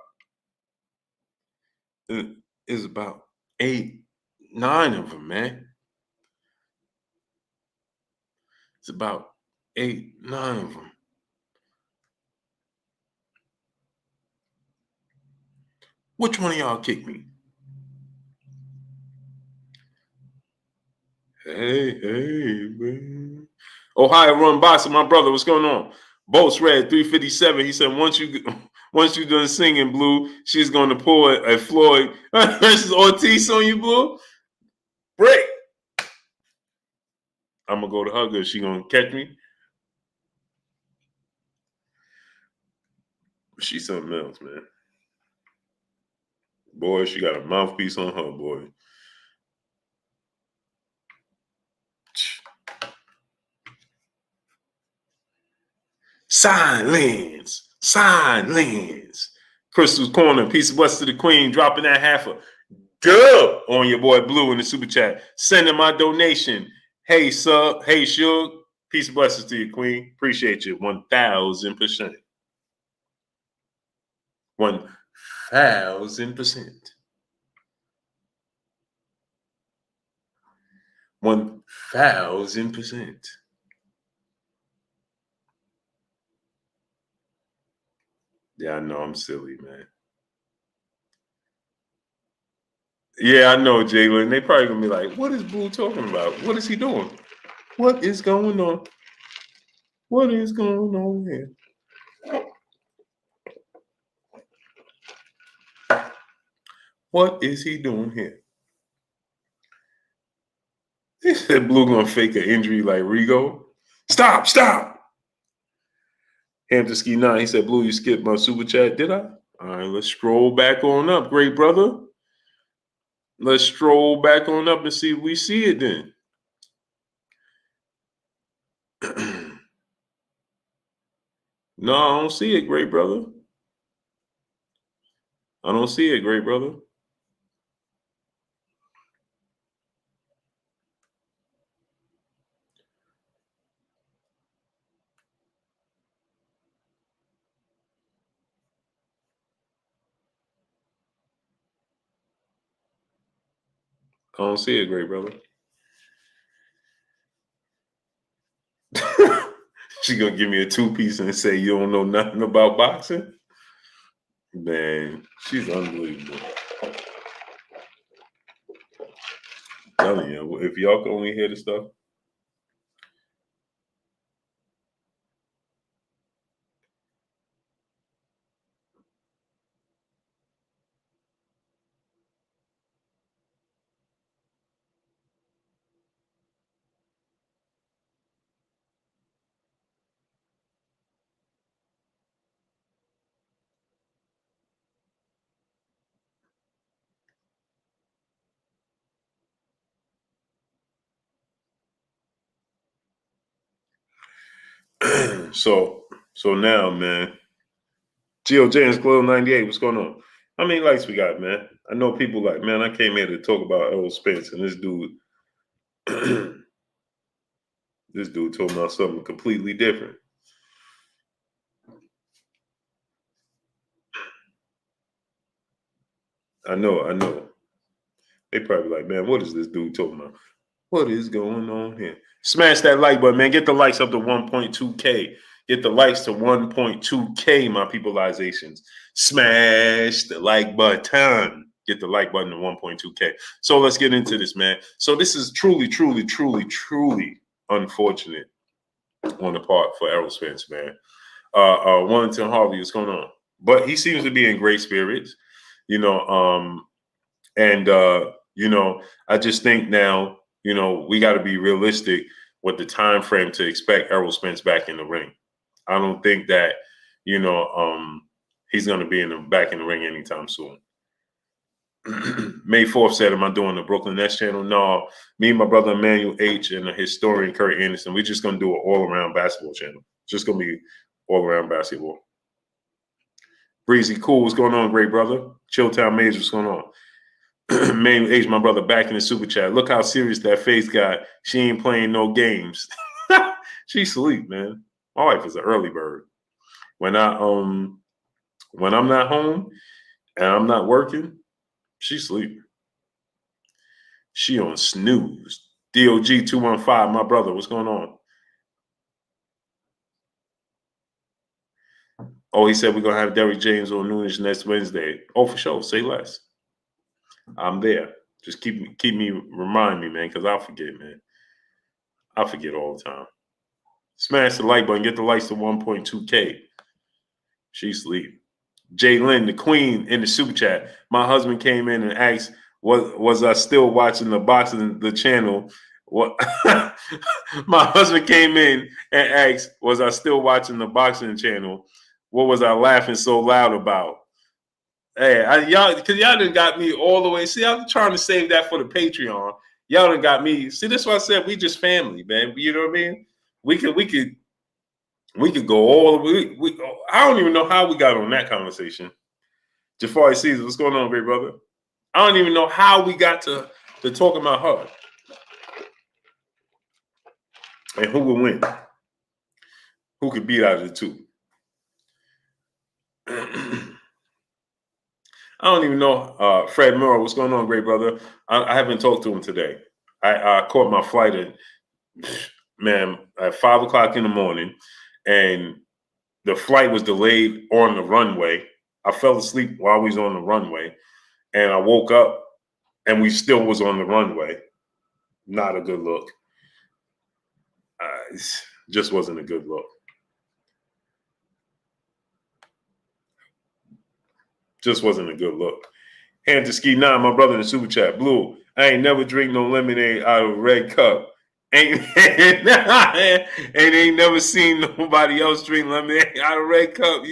A: It's about 8, 9 of them, man. It's about 8, 9 of them. Which one of y'all kicked me? Hey, man. Ohio Run Boxer, my brother, what's going on? Bolts Red 357. He said once you done singing, Blue, she's going to pull a Floyd versus Ortiz on you, Blue. Break. I'm gonna go to hug her. She gonna catch me. She's something else, man. Boy, she got a mouthpiece on her, boy. Silence. Crystal's Corner, peace of bless to the queen, dropping that half a dub on your boy Blue in the super chat. Sending my donation. Hey, sub. Hey, Suge. Peace and blessings to you, queen. Appreciate you 1,000%. 1,000%. 1,000%. Yeah, I know I'm silly, man. Yeah, I know, Jalen. They probably gonna be like, "What is Blue talking about? What is he doing? What is going on? What is going on here?" What is he doing here? He said Blue gonna fake an injury like Rigo. Stop. Hampton Ski 9, he said, Blue, you skipped my super chat. Did I? All right, let's scroll back on up, great brother. Let's stroll back on up and see if we see it then. No, I don't see it, great brother. I don't see it, great brother. I don't see it, great brother. She gonna give me a 2-piece and say you don't know nothing about boxing? Man, she's unbelievable. I'm telling you, if y'all can only hear the stuff. So now, man, Geo James Glow 98, what's going on? How many likes we got, man? I know people like, man, I came here to talk about Errol Spence, and this dude, this dude told me about something completely different. I know. They probably like, man, what is this dude talking about? What is going on here? Smash that like button, man. Get the likes up to 1.2K. Get the likes to 1.2K, my peopleizations. Smash the like button. Get the like button to 1.2K. So let's get into this, man. So this is truly unfortunate on the part for Errol Spence, man. Wellington Harvey, what's going on? But he seems to be in great spirits, you know. I just think now, we got to be realistic with the time frame to expect Errol Spence back in the ring. I don't think that, he's going to be back in the ring anytime soon. May 4th said, am I doing the Brooklyn Nets channel? No, me and my brother Emmanuel H. and the historian Kurt Anderson, we're just going to do an all-around basketball channel. It's just going to be all-around basketball. Breezy Cool, what's going on, great brother? Chilltown Major, what's going on? Man, H, my brother, back in the super chat. Look how serious that face got. She ain't playing no games. She sleep, man. My wife is an early bird. When I'm not home and I'm not working, she sleep. She on snooze. DOG 215, my brother, what's going on? Oh, he said we're gonna have Derrick James on noonish next Wednesday. Oh, for sure. Say less. I'm there. Just remind me, man, because I'll forget, man. I forget all the time. Smash the like button. Get the likes to 1.2K. She sleep. Jay Lynn, the queen, in the super chat. My husband came in and asked, was I still watching the channel? What? My husband came in and asked, was I still watching the boxing channel? What was I laughing so loud about? Hey, because y'all done got me all the way. See, I'm trying to save that for the Patreon. Y'all done got me. See, that's why I said we just family, man. You know what I mean? We could go all the way. I don't even know how we got on that conversation. Jafari Caesar, what's going on, great brother? I don't even know how we got to talk about her and who would win. Who could beat out of the two? I don't even know. Fred Murrow, what's going on, great brother? I haven't talked to him today. I caught my flight at 5 o'clock in the morning, and the flight was delayed on the runway. I fell asleep while we was on the runway, and I woke up, and we still was on the runway. Not a good look. Just wasn't a good look. Just wasn't a good look. Hand to Ski 9, my brother in the super chat. Blue, I ain't never drink no lemonade out of a red cup. Ain't never seen nobody else drink lemonade out of a red cup.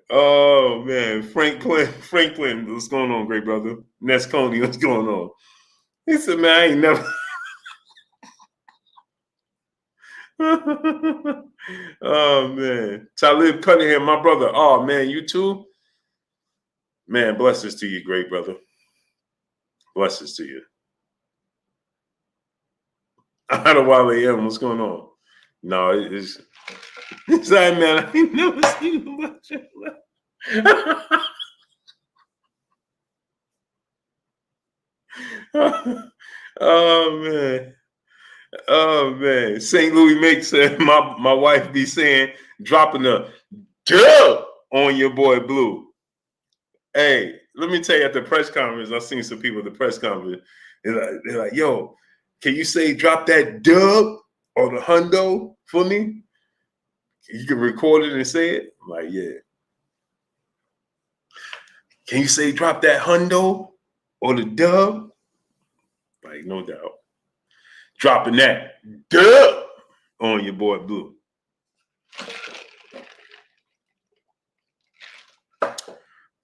A: Oh man, Franklin, what's going on, great brother? Nesconi, what's going on? He said, man, I ain't never. Oh man, Talib Cunningham, my brother. Oh man, you too. Man, blessings to you, great brother. Blessings to you. I don't know why they am. What's going on? No, it's like, man, I ain't never seen nobody. Oh man. Oh man. St. Louis Make said my wife be saying dropping a dub on your boy Blue. Hey, let me tell you, at the press conference, I've seen some people at the press conference. They're like, yo, can you say drop that dub or the hundo for me? You can record it and say it? I'm like, yeah. Can you say drop that hundo or the dub? Like, no doubt. Dropping that dub on your boy Blue.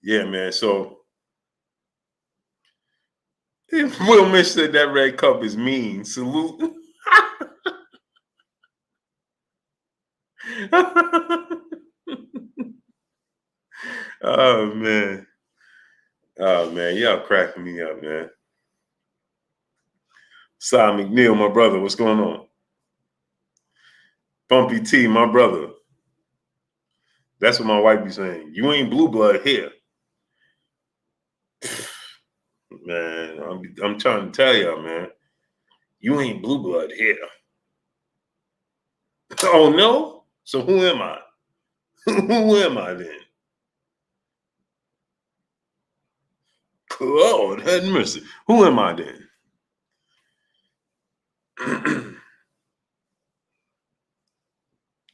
A: Yeah, man. So Will Mitch said that red cup is mean. Salute. Oh man. Oh man, y'all cracking me up, man. Si McNeil, my brother, what's going on? Bumpy T, my brother. That's what my wife be saying. You ain't blue blood here. Man, I'm trying to tell y'all, man. You ain't blue blood here. Oh no? So who am I? Who am I then? Lord have mercy. Who am I then?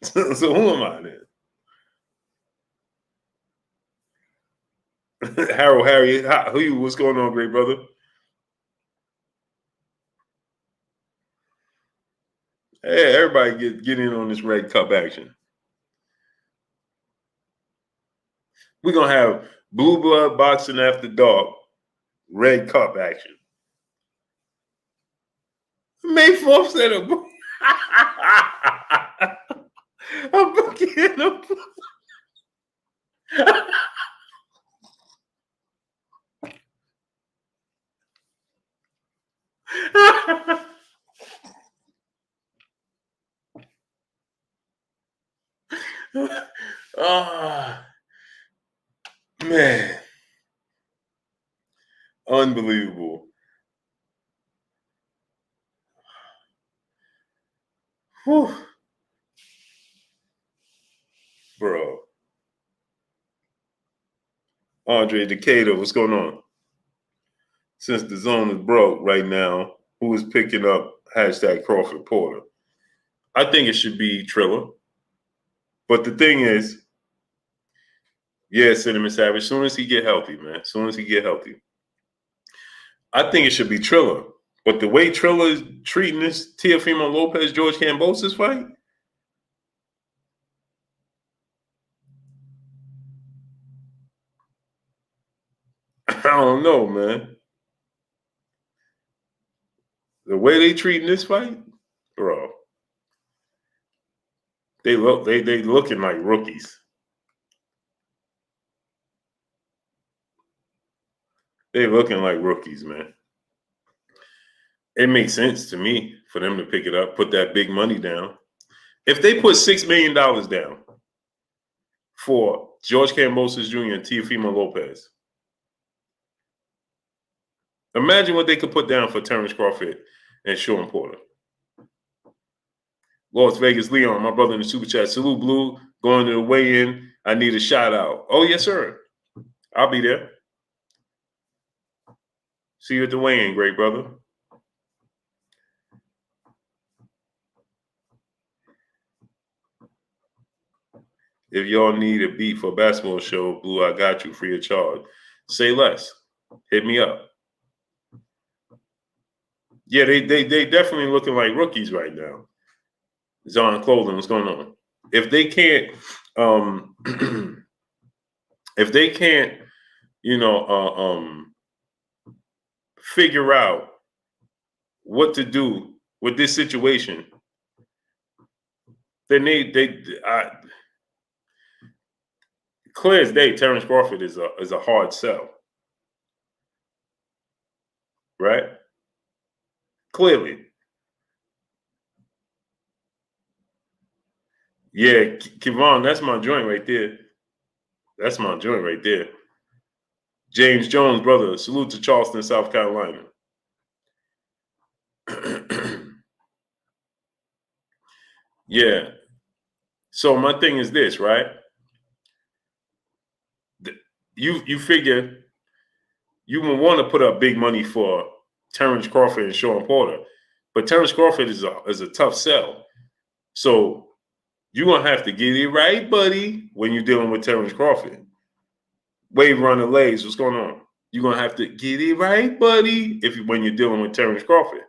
A: So who am I then? Harold Harry, what's going on, great brother? Hey, everybody get in on this red cup action. We're gonna have blue blood boxing after dark, red cup action. May 4th said a book. A book in a book. Oh, man. Unbelievable. Whew. Bro. Andre Decatur, what's going on? Since the zone is broke right now, who is picking up hashtag Crawford Porter? I think it should be Triller. But the thing is, yeah, Cinnamon Savage, as soon as he get healthy, man, as soon as he get healthy, I think it should be Triller. But the way Triller is treating this Teofimo Lopez, George Kambosos fight, I don't know, man. The way they treating this fight, bro, they looking like rookies. They looking like rookies, man. It makes sense to me for them to pick it up, put that big money down. If they put $6 million down for George Kambosos Jr. and Teofimo Lopez, imagine what they could put down for Terence Crawford and Sean Porter. Las Vegas Leon, my brother in the super chat. Salute Blue, going to the weigh-in. I need a shout out. Oh, yes, sir. I'll be there. See you at the weigh-in, great brother. If y'all need a beat for a basketball show, Blue, I got you free of charge. Say less. Hit me up. Yeah, they definitely looking like rookies right now. Zon Clothing, what's going on? If they can't, figure out what to do with this situation, then clear as day, Terence Crawford is a hard sell, right? Clearly. Yeah, Kevon, that's my joint right there. That's my joint right there. James Jones, brother, salute to Charleston, South Carolina. Yeah. So my thing is this, right? You figure you would want to put up big money for Terence Crawford and Sean Porter, but Terence Crawford is a tough sell. So you're going to have to get it right, buddy, when you're dealing with Terence Crawford. Wave runner legs, what's going on? You're going to have to get it right, buddy, when you're dealing with Terence Crawford,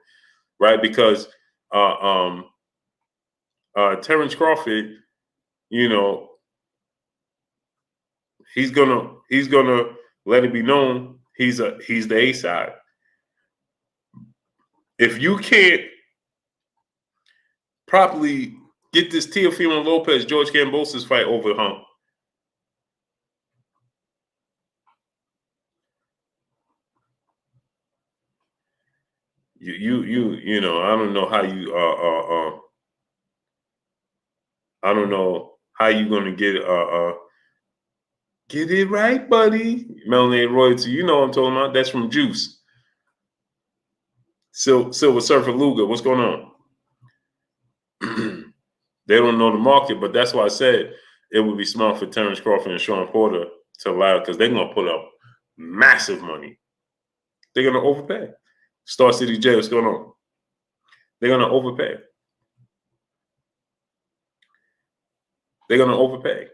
A: right? Because Terence Crawford, he's gonna let it be known he's the A side. If you can't properly get this Teofimo Lopez George Kambosos fight over the hump, I don't know how you I don't know how you gonna get it right, buddy. Melanated Royalty, you know what I'm talking about. That's from Juice. Silver Surfer Luger, what's going on? They don't know the market, but that's why I said it would be smart for Terence Crawford and Sean Porter to allow it, because they're gonna put up massive money. They're gonna overpay. Star City J, what's going on? They're gonna overpay. They're gonna overpay.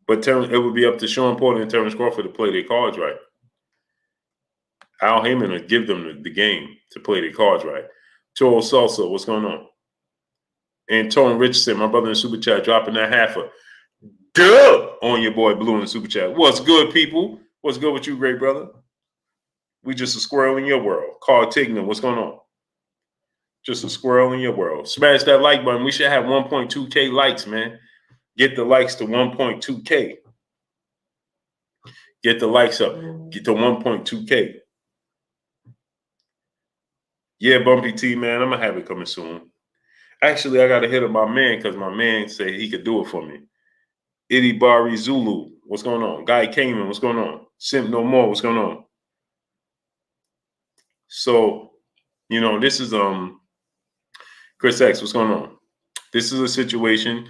A: But it would be up to Sean Porter and Terence Crawford to play their cards right. Al Heyman will give them the game to play their cards right. Toro Salsa, what's going on? And Tone Richardson, my brother in Super Chat, dropping that half a dub on your boy Blue in the Super Chat. What's good, people? What's good with you, great brother? We just a squirrel in your world. Carl Tignan, what's going on? Just a squirrel in your world. Smash that like button. We should have 1.2K likes, man. Get the likes to 1.2K. Get the likes up. Get to 1.2K. Yeah, Bumpy T, man. I'm going to have it coming soon. Actually, I got to hit up my man because my man said he could do it for me. Itty Bari Zulu, what's going on? Guy Cayman, what's going on? Simp No More, what's going on? So, this is Chris X, what's going on? This is a situation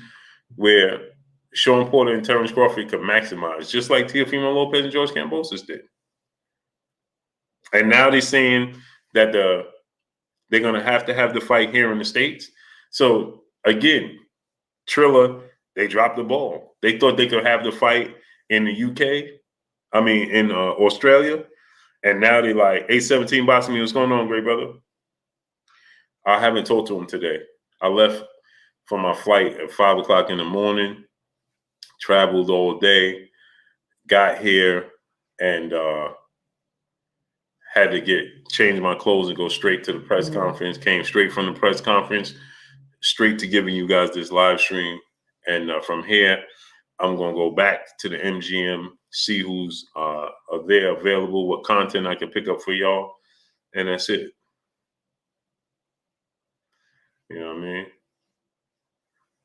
A: where Sean Porter and Terence Crawford could maximize, just like Teofimo Lopez and George Kambosos did. And now they're saying that they're going to have the fight here in the States. So, again, Triller, they dropped the ball. They thought they could have the fight in the UK, in Australia. And now they're like, 817 boxing me, what's going on, great brother? I haven't talked to him today. I left for my flight at 5 o'clock in the morning, traveled all day, got here, and had to change my clothes and go straight to the press conference. Came straight from the press conference, straight to giving you guys this live stream. And from here, I'm going to go back to the MGM, see who's there available, what content I can pick up for y'all. And that's it. You know what I mean?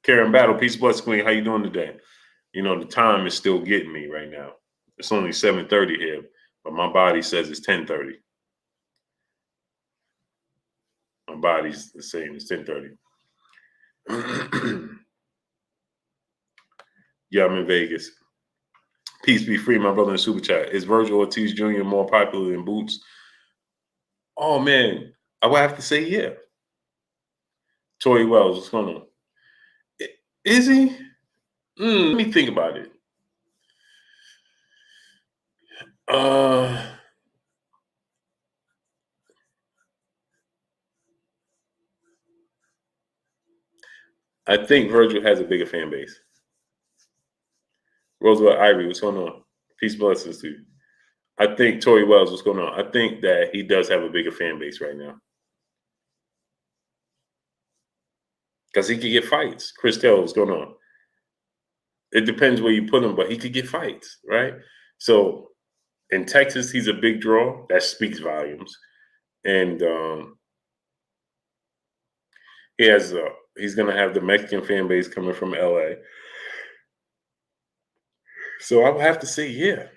A: Karen Battle, peace, bless, queen. How you doing today? The time is still getting me right now. It's only 7:30 here, but my body says it's 10:30. My body's saying it's 10:30. Yeah, I'm in Vegas. Peace be free, my brother in Super Chat. Is Virgil Ortiz Jr. more popular than Boots? Oh, man. I would have to say yeah. Tory Wells, what's going on? Is he? Let me think about it. I think Virgil has a bigger fan base. Roosevelt Ivory, what's going on? Peace, blessings to you. I think Tory Wells, what's going on? I think that he does have a bigger fan base right now. Because he could get fights. Chris Taylor, what's going on? It depends where you put him, but he could get fights, right? So in Texas, he's a big draw. That speaks volumes. And he's going to have the Mexican fan base coming from LA. So I would have to say, yeah.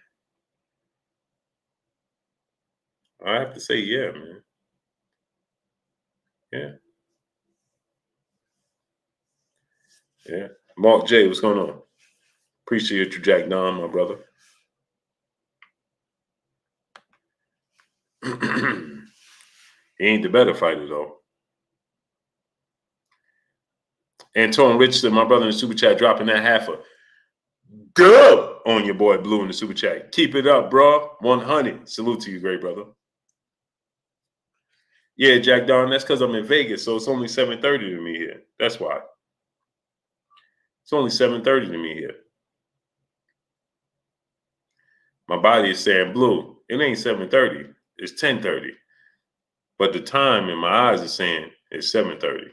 A: I have to say, yeah, man. Yeah. Yeah. Mark J, what's going on? Appreciate you, Jack Don, my brother. He ain't the better fighter, though. Antoine Richardson, my brother in the Super Chat, dropping that half a dub on your boy Blue in the Super Chat. Keep it up, bro. 100. Salute to you, great brother. Yeah, Jack Don, that's because I'm in Vegas, so it's only 7:30 to me here. That's why. It's only 7:30 to me here. My body is saying, Blue, it ain't 7:30. It's 10:30. But the time in my eyes is saying it's 7:30.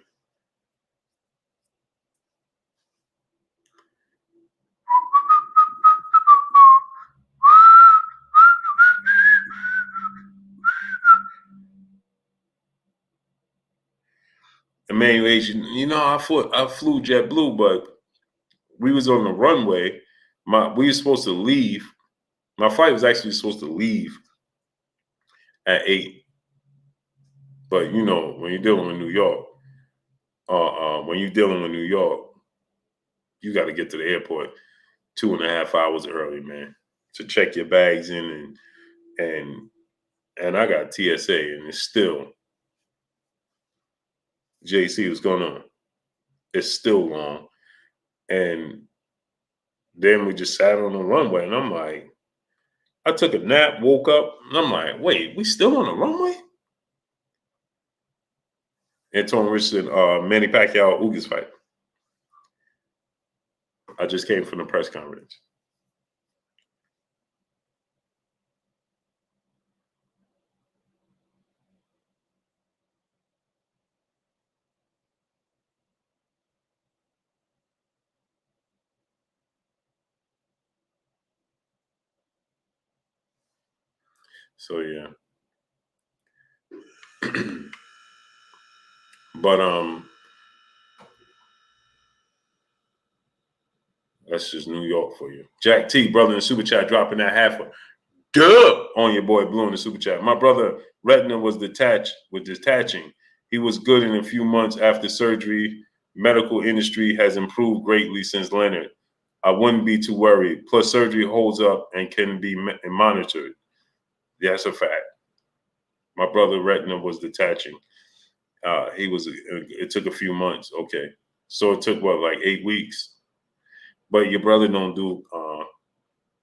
A: Emmanuel Asian, I flew JetBlue, but we was on the runway. We were supposed to leave. My flight was actually supposed to leave at 8. But when you're dealing with New York, you got to get to the airport 2.5 hours early, man, to check your bags in, and I got TSA, and it's still JC. What's going on? It's still long, and then we just sat on the runway, and I'm like, I took a nap, woke up, and I'm like, wait, we still on the runway? Antonio Richardson, Manny Pacquiao, Ugas fight. I just came from the press conference. So yeah. But that's just New York for you. Jack T, brother in the super chat, dropping that half a dub on your boy Blue in the super chat. My brother retina was detaching. He was good in a few months after surgery. Medical industry has improved greatly since Leonard. I wouldn't be too worried. Plus, surgery holds up and can be monitored. That's a fact. My brother retina was detaching. It took a few months. Okay. So it took what, like 8 weeks? But your brother don't do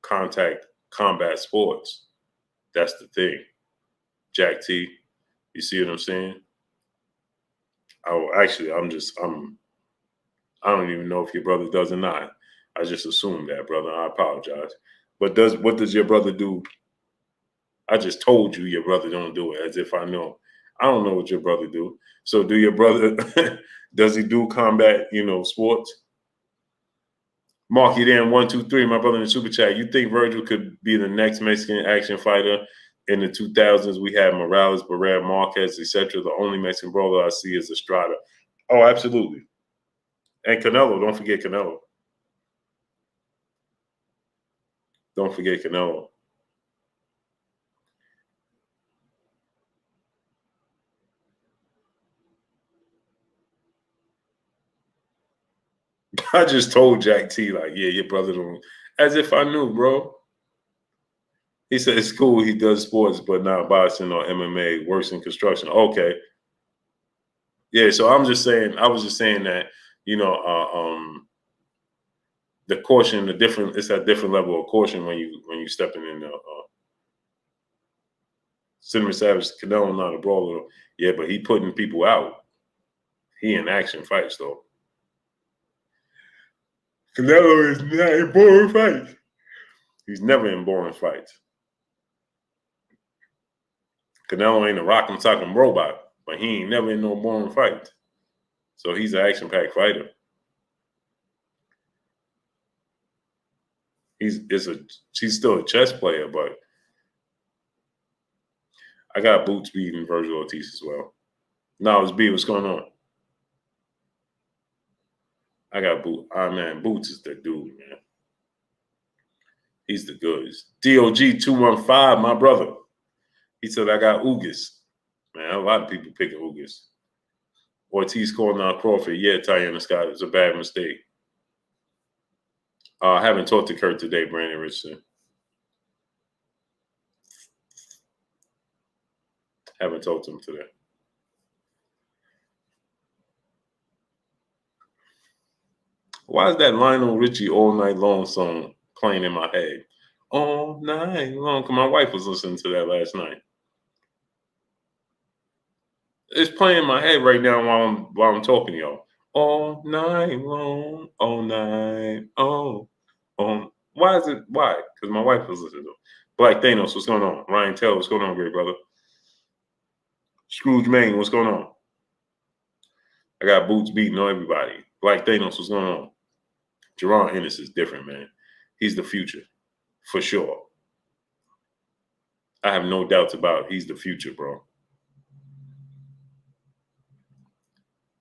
A: contact combat sports. That's the thing. Jack T, you see what I'm saying? Oh, actually, I don't even know if your brother does or not. I just assumed that, brother. I apologize. But what does your brother do? I just told you your brother don't do it, as if I know. I don't know what your brother do. So do your brother, does he do combat, sports? Mark, you there in 123, my brother in the super chat. You think Virgil could be the next Mexican action fighter in the 2000s? We have Morales, Barrera, Marquez, etc. The only Mexican brawler I see is Estrada. Oh, absolutely. And Canelo, don't forget Canelo. Don't forget Canelo. I just told Jack T, like, yeah, your brother don't. As if I knew, bro. He said it's cool. He does sports, but not boxing or MMA. Works in construction. Okay. Yeah. So I was just saying that, the caution, it's a different level of caution when you stepping in. Cinnamon Savage, Canelo not a brawler. Yeah, but he putting people out. He in action fights though. Canelo is not in boring fights. He's never in boring fights. Canelo ain't a rock'em sock'em robot, but he ain't never in no boring fight. So he's an action-packed fighter. He's still a chess player, but I got Boots beating Virgil Ortiz as well. No, it's B. What's going on? I got Boots. Man, Boots is the dude, man. He's the goods. DOG215, my brother. He said I got Ugas. Man, a lot of people picking Ugas. Ortiz calling out Crawford. Yeah, Tyanna Scott. It's a bad mistake. I haven't talked to Kurt today, Brandon Richardson. Haven't talked to him today. Why is that Lionel Richie All Night Long song playing in my head? All night long. Because my wife was listening to that last night. It's playing in my head right now while I'm talking to y'all. All night long, all night, oh. Why is it? Why? Because my wife was listening to it. Black Thanos, what's going on? Ryan Taylor, what's going on, great brother? Scrooge Main, what's going on? I got Boots beating on everybody. Black Thanos, what's going on? Jerron Ennis is different, man. He's the future, for sure. I have no doubts about it. He's the future, bro.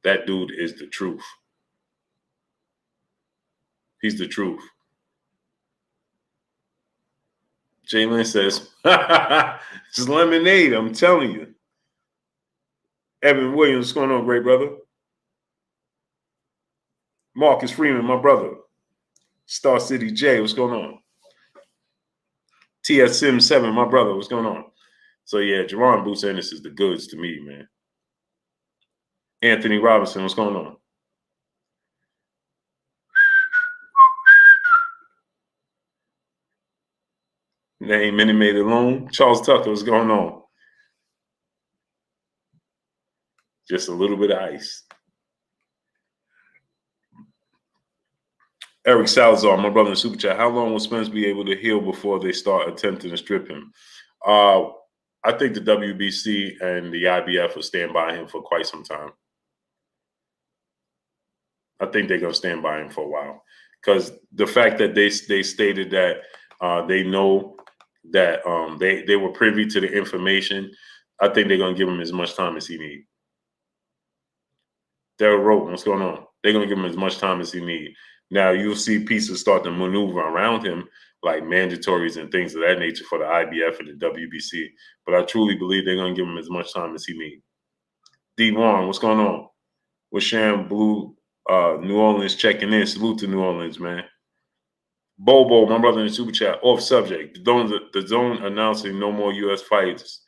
A: That dude is the truth. He's the truth. Jalen says, it's lemonade, I'm telling you. Evan Williams, what's going on, great brother? Marcus Freeman, my brother. Star City J, what's going on? TS Sim 7, my brother, what's going on? So yeah, Jerron Boots Ennis is the goods to me, man. Anthony Robinson, what's going on? Name Minute Made Alone. Charles Tucker, what's going on? Just a little bit of ice. Eric Salazar, my brother in Super Chat. How long will Spence be able to heal before they start attempting to strip him? I think the WBC and the IBF will stand by him for quite some time. I think they're going to stand by him for a while because the fact that they stated that they know that they were privy to the information. I think they're gonna give him as much time as he needs. Errol, what's going on? They're gonna give him as much time as he needs. Now you'll see pieces start to maneuver around him, like mandatories and things of that nature for the IBF and the WBC. But I truly believe they're gonna give him as much time as he needs. D1, what's going on? With Sham Blue, New Orleans checking in. Salute to New Orleans, man. Bobo, my brother in the super chat, off subject. The zone announcing no more U.S. fights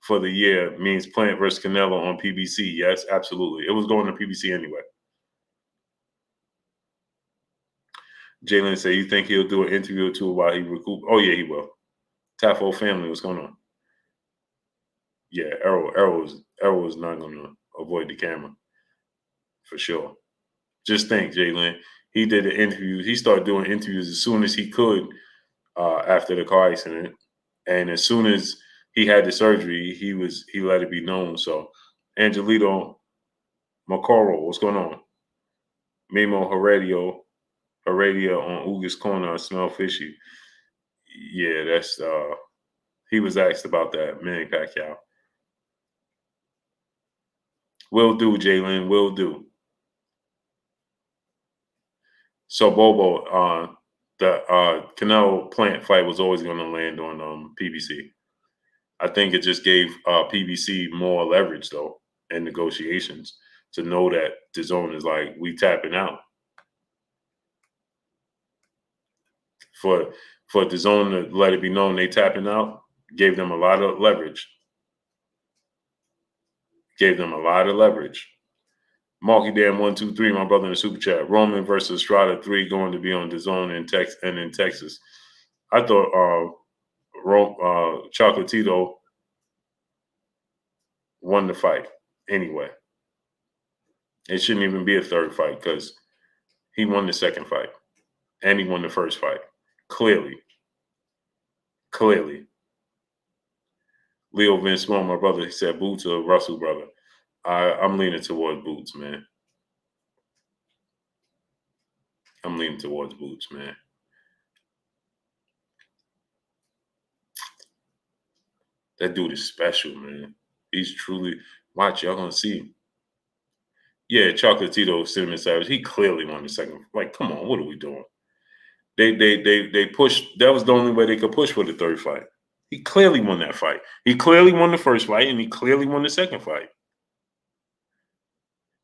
A: for the year means Plant versus Canelo on PBC. Yes, absolutely. It was going to PBC anyway. Jalen said, you think he'll do an interview or two while he recoup? Oh, yeah, he will. Tafo family, what's going on? Yeah, Errol is not going to avoid the camera for sure. Just think, Jalen, he did an interview. He started doing interviews as soon as he could after the car accident. And as soon as he had the surgery, he let it be known. So, Angelito Macoro, what's going on? Mimo Heredia on Uga's corner. I smell fishy. Yeah, that's he was asked about that. Manny Pacquiao. Will do, Jalen. Will do. So Bobo, the Canelo Plant fight was always going to land on PBC. I think it just gave PBC more leverage though in negotiations to know that the zone is like we tapping out. For the zone to let it be known they tapping out, gave them a lot of leverage. Marky Dam 123, my brother in the super chat. Roman versus Strada 3 going to be on the zone in Texas. I thought Chocolatito won the fight anyway. It shouldn't even be a third fight because he won the second fight and he won the first fight. Clearly. Leo Vince Swan, my brother, he said Boots or Russell, brother. I'm leaning towards Boots, man. That dude is special, man. He's truly, watch, y'all gonna see him. Yeah, Chocolatito, Cinnamon Savage, he clearly won the second. Like, come on, what are we doing? They pushed. That was the only way they could push for the third fight. He clearly won that fight. He clearly won the first fight, and he clearly won the second fight.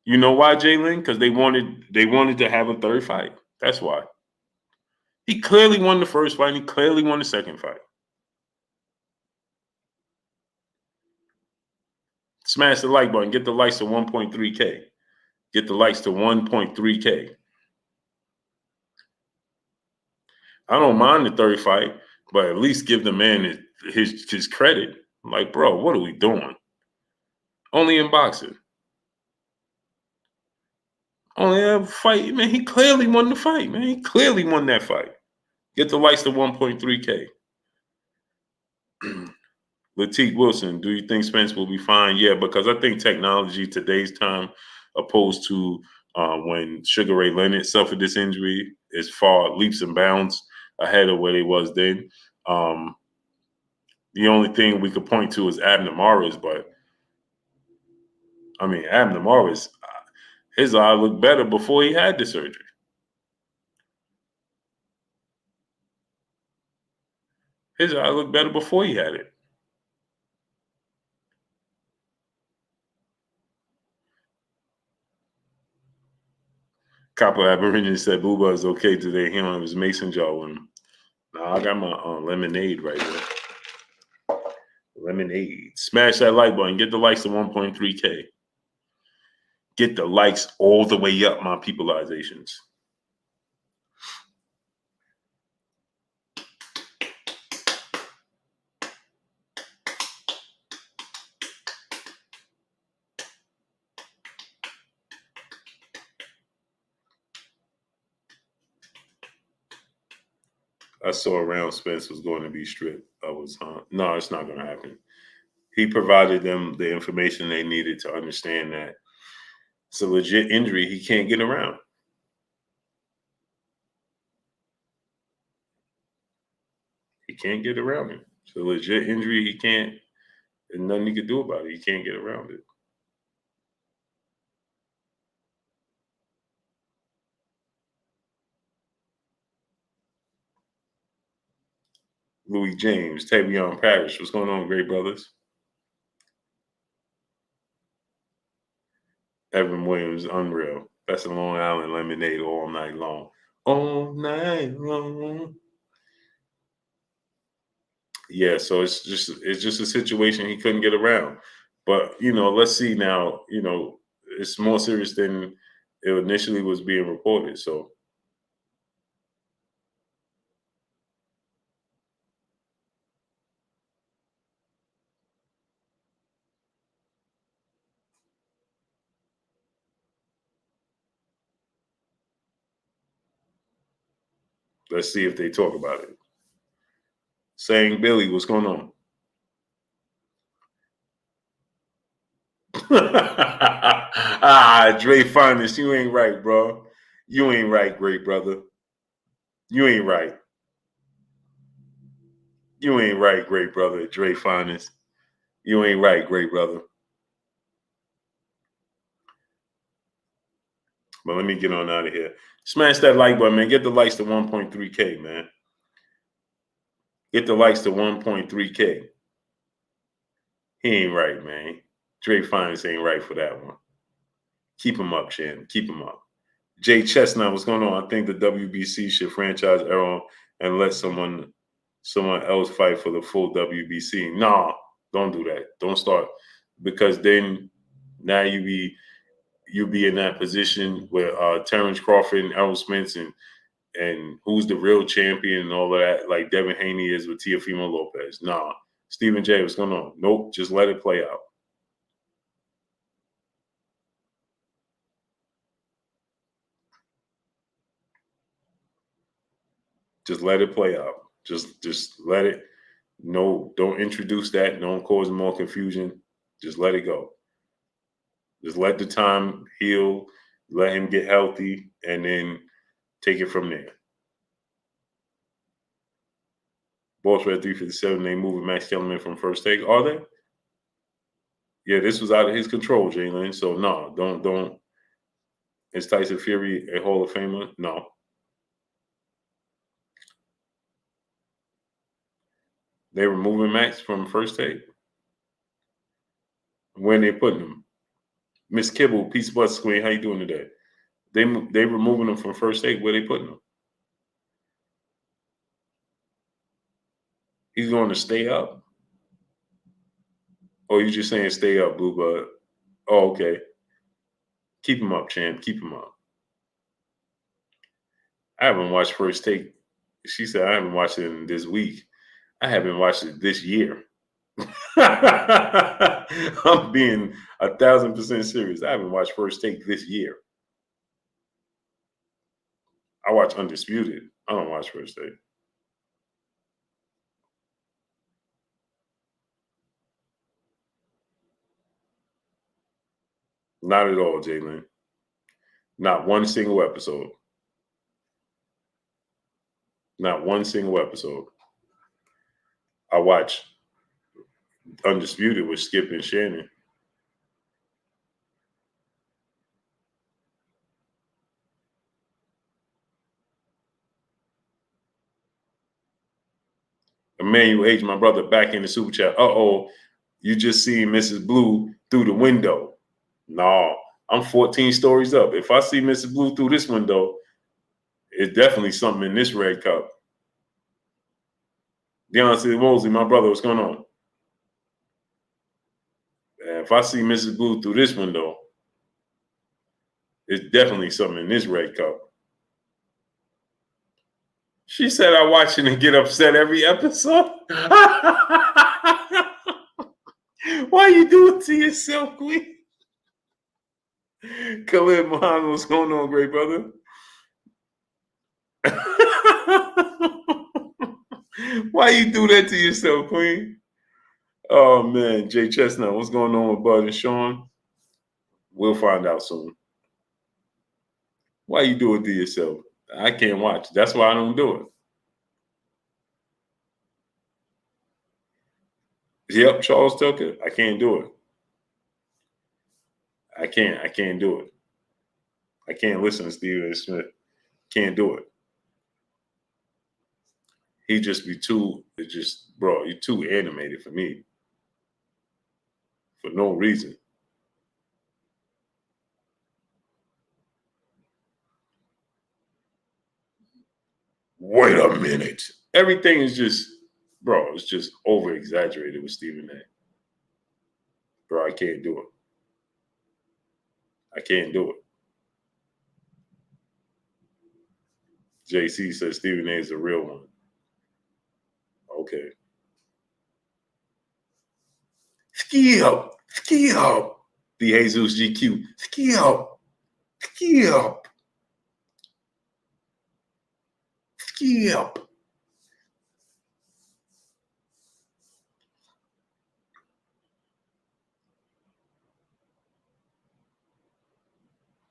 A: You know why, Jalen? Because they wanted to have a third fight. That's why. He clearly won the first fight, and he clearly won the second fight. Smash the like button. Get the likes to 1.3K. Get the likes to 1.3K. I don't mind the third fight, but at least give the man his credit. Like, bro, what are we doing? Only in boxing. Only a fight, man. He clearly won the fight, man. He clearly won that fight. Get the likes to 1.3K. Latique Wilson, do you think Spence will be fine? Yeah, because I think technology today's time, opposed to when Sugar Ray Leonard suffered this injury, is far leaps and bounds ahead of where he was then. The only thing we could point to is Abner Mares, but I mean, Abner Mares, his eye looked better before he had the surgery. His eye looked better before he had it. Copper Aboriginal said Booba is okay today. He don't have his mason jar with him. Nah, I got my lemonade right there. Lemonade. Smash that like button. Get the likes to 1.3K. Get the likes all the way up, my peopleizations. I saw around Spence was going to be stripped. No, it's not going to happen. He provided them the information they needed to understand that it's a legit injury. He can't get around. He can't get around it. It's a legit injury. He can't, and nothing he could do about it. He can't get around it. Louis James, Tavion Parrish. What's going on, great brothers? Evan Williams, unreal. That's a Long Island lemonade all night long. All night long. Yeah, so it's just a situation he couldn't get around. But let's see now. It's more serious than it initially was being reported. So let's see if they talk about it. Saying Billy, what's going on? Dre Finest, you ain't right, bro. You ain't right, great brother. You ain't right. You ain't right, great brother. Dre Finest. You ain't right, great brother. But let me get on out of here. Smash that like button, man. Get the likes to 1.3K, man. Get the likes to 1.3K. He ain't right, man. Dre Finest ain't right for that one. Keep him up, Shannon. Keep him up. Jay Chestnut, what's going on? I think the WBC should franchise Errol and let someone else fight for the full WBC. Nah, don't do that. Don't start, because then now you be in that position where Terence Crawford and Errol Spence and who's the real champion and all of that, like Devin Haney is with Teofimo Lopez. Nah, Stephen J, what's going on? Nope, just let it play out. Just let it play out. Just let it. No, don't introduce that. Don't cause more confusion. Just let it go. Just let the time heal. Let him get healthy, and then take it from there. Boss Red 357. They moving Max Kellerman from first take. Are they? Yeah, this was out of his control, Jalen. So no, don't. Is Tyson Fury a Hall of Famer? No. They were moving Max from first take. When they putting him? Miss Kibble, Peace Bus Queen, how you doing today? They removing him from first take. Where they putting him? He's going to stay up. Oh, you just saying stay up, Blue Bud? Oh, okay. Keep him up, champ. Keep him up. I haven't watched First Take. She said I haven't watched it in this week. I haven't watched it this year. I'm being 1,000% serious. I haven't watched First Take this year. I watch Undisputed. I don't watch First Take. Not at all, Jalen. Not one single episode. Not one single episode. I watch Undisputed with Skip and Shannon. Emmanuel H, my brother, back in the super chat. You just see Mrs. Blue through the window. No, I'm 14 stories up. If I see Mrs. Blue through this window, it's definitely something in this red cup. Deontay Mosley, my brother, what's going on? If I see Mrs. Blue through this window, it's definitely something in this red cup. She said I watch it and get upset every episode. Why you do it to yourself, Queen? Khalid Muhammad, what's going on, great brother? Why you do that to yourself, Queen? Oh man, Jay Chestnut, what's going on with Bud and Sean? We'll find out soon. Why you do it to yourself? I can't watch. That's why I don't do it. Yep, Charles Tucker. I can't do it. I can't do it. I can't listen to Stephen A. Smith. Can't do it. He just be too, it just, bro, you're too animated for me. For no reason. Wait a minute. Everything is just, bro, it's just over exaggerated with Stephen A. Bro, I can't do it. I can't do it. JC says Stephen A is a real one. Okay. Ski up. Ski up. The Jesus GQ. Ski up. Ski up. Ski up.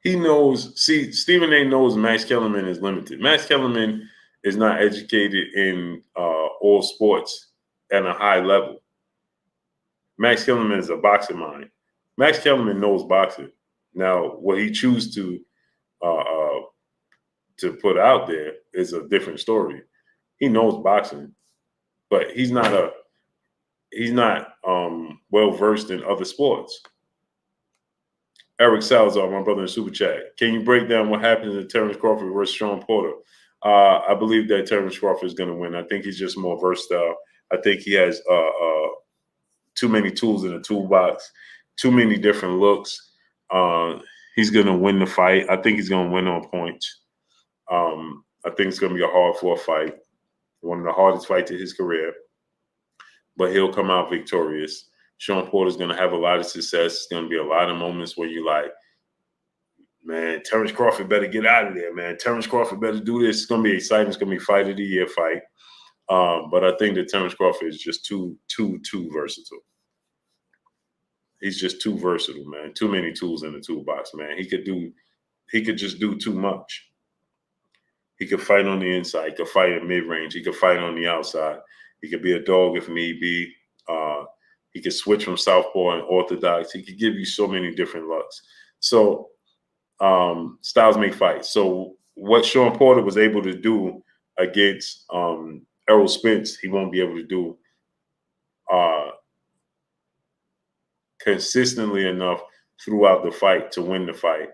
A: He knows, see, Stephen A knows Max Kellerman is limited. Max Kellerman is not educated in all sports at a high level. Max Kellerman is a boxing mind. Max Kellerman knows boxing. Now, what he chooses to put out there is a different story. He knows boxing, but he's not well versed in other sports. Eric Salazar, my brother in Super Chat. Can you break down what happens in Terence Crawford versus Sean Porter? I believe that Terence Crawford is going to win. I think he's just more versatile. I think he has too many tools in the toolbox, too many different looks. He's going to win the fight. I think he's going to win on points. I think it's going to be a hard-fought fight, one of the hardest fights of his career, but he'll come out victorious. Sean Porter's going to have a lot of success. It's going to be a lot of moments where you like, man, Terence Crawford better get out of there, man. Terence Crawford better do this. It's going to be exciting. It's going to be fight of the year fight. But I think that Terence Crawford is just too versatile. He's just too versatile, man. Too many tools in the toolbox, man. He could just do too much. He could fight on the inside. He could fight at mid-range. He could fight on the outside. He could be a dog if need be. He could switch from southpaw and orthodox. He could give you so many different looks. So styles make fights. So what Sean Porter was able to do against Errol Spence, he won't be able to do consistently enough throughout the fight to win the fight.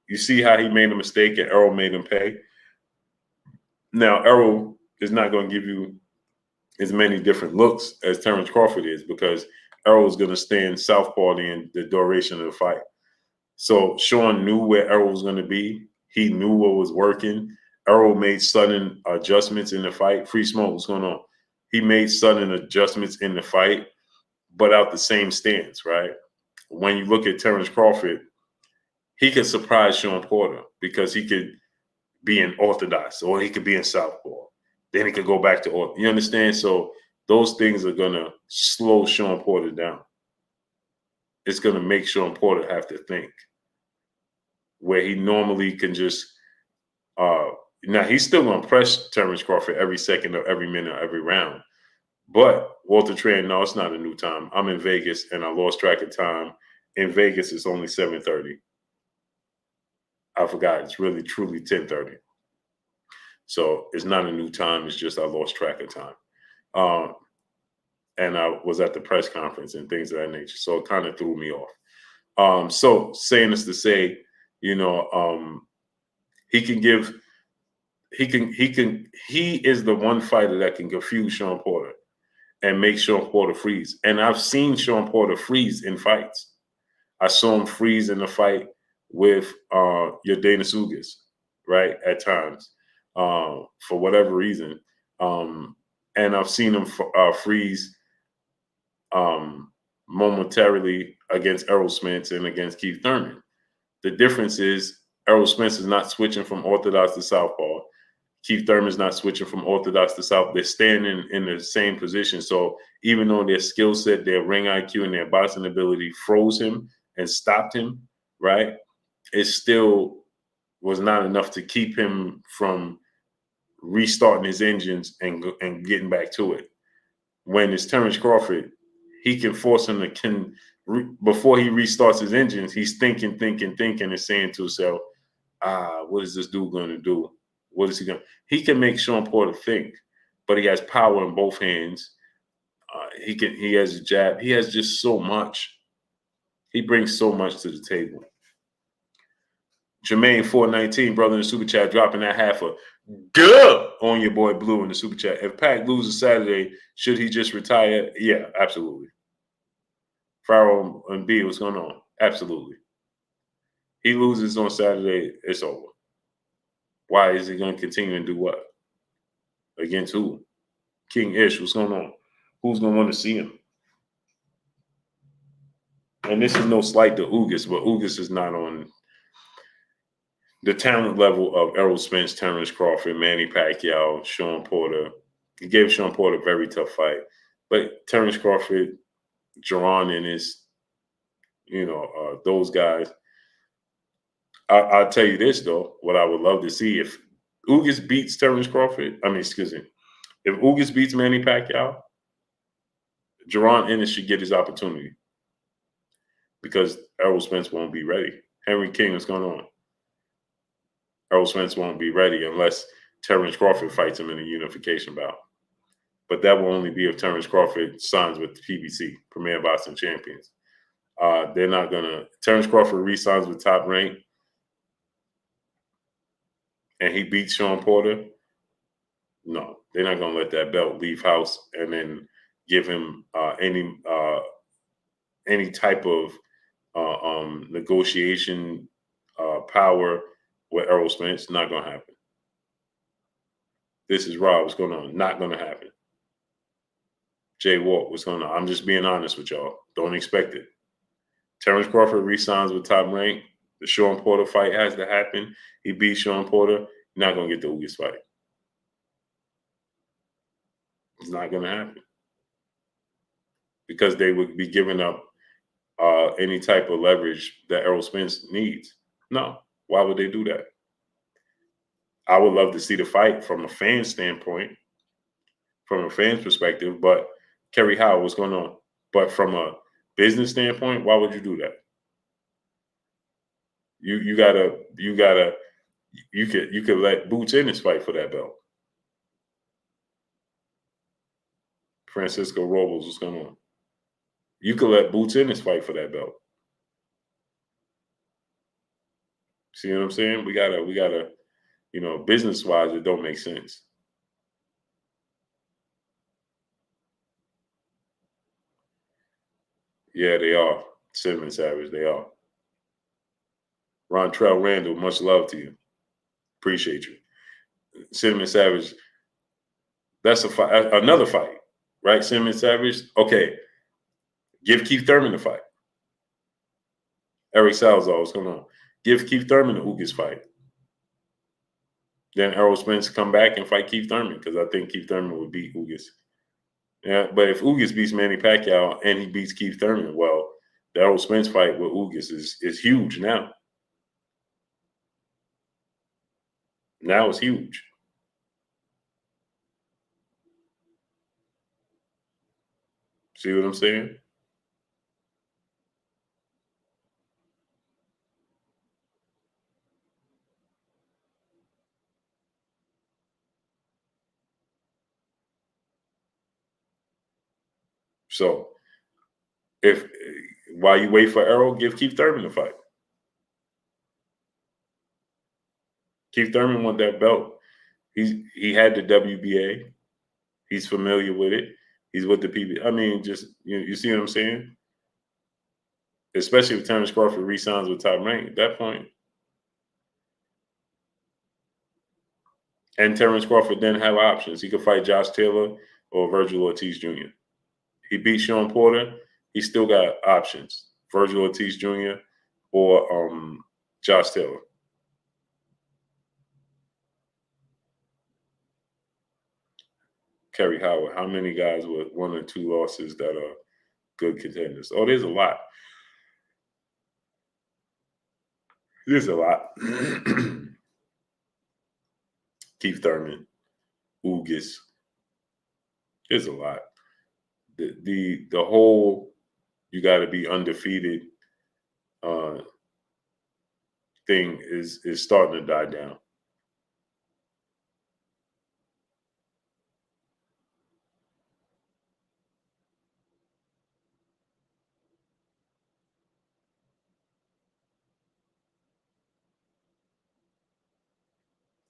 A: You see how he made a mistake and Errol made him pay? Now, Errol is not going to give you as many different looks as Terence Crawford is because Errol is going to stand southpaw the duration of the fight. So Sean knew where Errol was going to be. He knew what was working. Errol made sudden adjustments in the fight. Free Smoke, what's going on? He made sudden adjustments in the fight, but out the same stance, right? When you look at Terence Crawford, he could surprise Sean Porter because he could be in orthodox or he could be in southpaw. Then he could go back to orthodox. You understand? So those things are going to slow Sean Porter down. It's going to make Sean Porter have to think where he normally can just now he's still going to press Terence Crawford every second of every minute, every round. But Walter Tran, no, it's not a new time. I'm in Vegas and I lost track of time. In Vegas, it's only 7:30. I forgot. It's really truly 10:30. So it's not a new time. It's just I lost track of time. And I was at the press conference and things of that nature. So it kind of threw me off. So saying this to say, you know, he is the one fighter that can confuse Sean Porter and make Sean Porter freeze. And I've seen Sean Porter freeze in fights. I saw him freeze in the fight with your Dana Sugas, right, at times, for whatever reason. And I've seen him freeze momentarily against Errol Spence and against Keith Thurman. The difference is Errol Spence is not switching from orthodox to southpaw. Keith Thurman is not switching from orthodox to south. They're standing in the same position. So even though their skill set, their ring IQ, and their boxing ability froze him and stopped him, right, it still was not enough to keep him from restarting his engines and getting back to it. when it's Terence Crawford, he can force him to before he restarts his engines, he's thinking, and saying to himself, what is this dude going to do? What is he going to? He can make Sean Porter think, but he has power in both hands. He has a jab. He has just so much. He brings so much to the table. Jermaine 419, brother in the super chat, dropping that half a good on your boy Blue in the super chat. If Pac loses Saturday, should he just retire? Yeah, absolutely. Pharaoh and B, what's going on? Absolutely. He loses on Saturday, it's over. Why is he going to continue and do what? Against who? King Ish, what's going on? Who's going to want to see him? And this is no slight to Ugas, but Ugas is not on the talent level of Errol Spence, Terence Crawford, Manny Pacquiao, Sean Porter. He gave Sean Porter a very tough fight. But Terence Crawford, Jerron and his, those guys. I'll tell you this, though, what I would love to see if Ugas beats Terence Crawford, if Ugas beats Manny Pacquiao, Jerron Ennis should get his opportunity because Errol Spence won't be ready. Henry King, what's going on? Errol Spence won't be ready unless Terence Crawford fights him in a unification bout. But that will only be if Terence Crawford signs with PBC, Premier Boxing Champions. They're not going to – Terence Crawford re-signs with Top Rank and he beats Sean Porter. No, they're not going to let that belt leave house and then give him any type of negotiation power with Errol Spence. Not going to happen. This is Rob. What's going on? Not going to happen. Jay Walt, what's going on? I'm just being honest with y'all. Don't expect it. Terence Crawford re-signs with Top Rank. The Sean Porter fight has to happen. He beats Sean Porter. You're not going to get the Ugas fight. It's not going to happen. Because they would be giving up any type of leverage that Errol Spence needs. No. Why would they do that? I would love to see the fight from a fan standpoint, from a fan's perspective, but Kerry Howard, what's going on? But from a business standpoint, why would you do that? You could let Boots Ennis fight for that belt. Francisco Robles, what's going on? You could let Boots Ennis fight for that belt. See what I'm saying? We gotta, business-wise, it don't make sense. Yeah, they are. Cinnamon Savage, they are. Rontrell Randall, much love to you. Appreciate you. Cinnamon Savage, that's a fight, another fight, right? Cinnamon Savage, okay. Give Keith Thurman a fight. Eric Salazar, what's going on? Give Keith Thurman a Ugas fight. Then Errol Spence come back and fight Keith Thurman because I think Keith Thurman would beat Ugas. Yeah, but if Ugas beats Manny Pacquiao and he beats Keith Thurman, well, the Errol Spence fight with Ugas is huge now. Now it's huge. See what I'm saying? So, while you wait for Errol, give Keith Thurman a fight. Keith Thurman won that belt. He had the WBA. He's familiar with it. He's with the PB. I mean, just you see what I'm saying? Especially if Terence Crawford re-signs with Top Rank at that point. And Terence Crawford then have options. He could fight Josh Taylor or Virgil Ortiz Jr. He beat Sean Porter. He still got options. Virgil Ortiz Jr. or Josh Taylor. Kerry Howard. How many guys with 1 or 2 losses that are good contenders? Oh, there's a lot. There's a lot. Keith Thurman, Ugas. There's a lot. the whole you got to be undefeated uh, thing is starting to die down.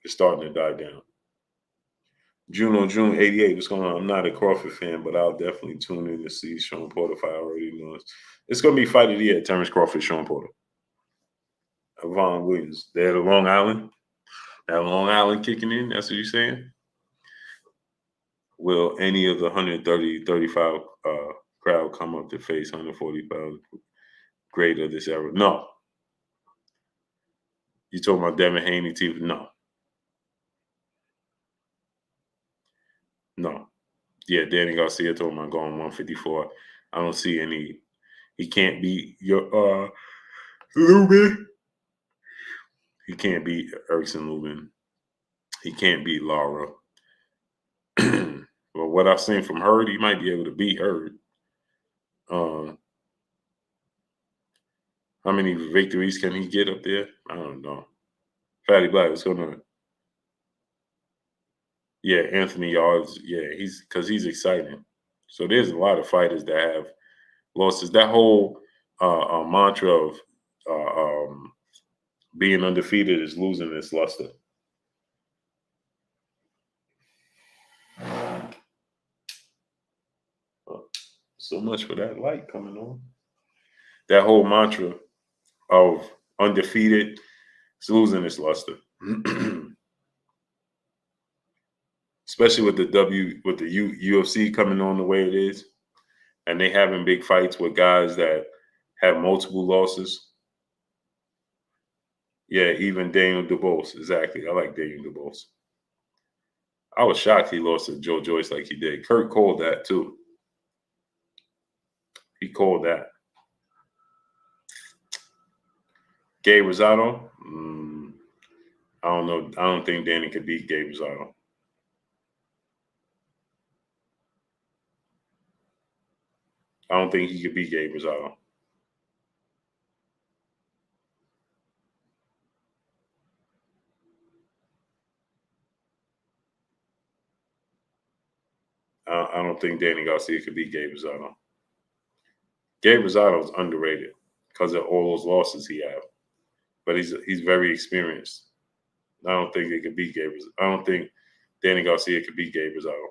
A: It's starting to die down. June 88. What's going on? I'm not a Crawford fan, but I'll definitely tune in to see Sean Porter fight. I already know it's going to be fight of the year. Terence Crawford, Sean Porter, Vaughn Williams. They're the Long Island. That Long Island kicking in. That's what you're saying. Will any of the 130, 35 crowd come up to face 140 pounds great of this era? No. You talking about Devin Haney, TV? No. No. Yeah, Danny Garcia talking about going 154. I don't see any. He can't beat your Lubin. He can't beat Erickson Lubin. He can't beat Lara. Well, what I've seen from Hurd, he might be able to beat Hurd. How many victories can he get up there? I don't know. Fatty Black, what's going on? Yeah, Anthony Yards. Yeah, he's exciting. So there's a lot of fighters that have losses. That whole mantra of being undefeated is losing its luster. So much for that light coming on. That whole mantra of undefeated is losing its luster. Especially with the UFC coming on the way it is, and they having big fights with guys that have multiple losses. Yeah, even Daniel Dubois. Exactly. I like Daniel Dubois. I was shocked he lost to Joe Joyce like he did. Kurt called that too. He called that. Gabe Rosado? I don't know. I don't think Danny could beat Gabe Rosado. I don't think he could beat Gabe Rosado. I don't think Danny Garcia could beat Gabe Rosado. Gabe Rosado is underrated because of all those losses he had, but he's very experienced. I don't think they could beat Gabe. I don't think Danny Garcia could beat Gabe Rosado.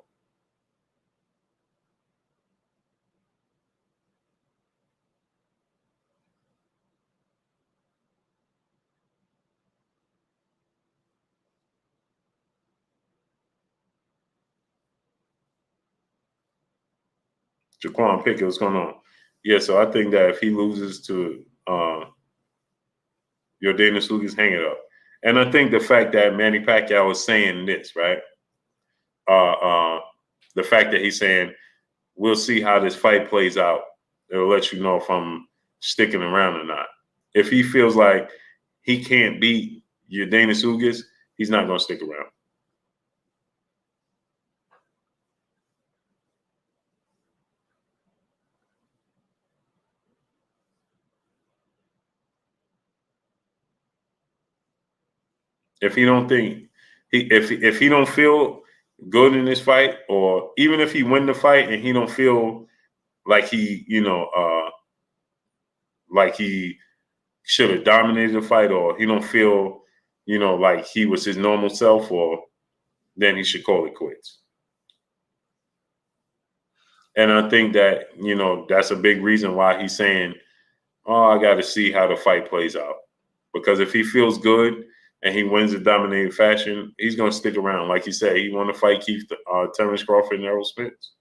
A: Jaquan Pickett, what's going on? Yeah, so I think that if he loses to Yordenis Ugas, hang it up. And I think the fact that Manny Pacquiao is saying this, right? The fact that he's saying, we'll see how this fight plays out. It'll let you know if I'm sticking around or not. If he feels like he can't beat Yordenis Ugas, he's not going to stick around. If he don't think if he don't feel good in this fight, or even if he win the fight and he don't feel like he like he should have dominated the fight, or he don't feel like he was his normal self, or then he should call it quits. And I think that that's a big reason why he's saying, "Oh, I got to see how the fight plays out," because if he feels good and he wins in dominating fashion, he's going to stick around. Like you said, he want to fight Terence Crawford and Errol Spence.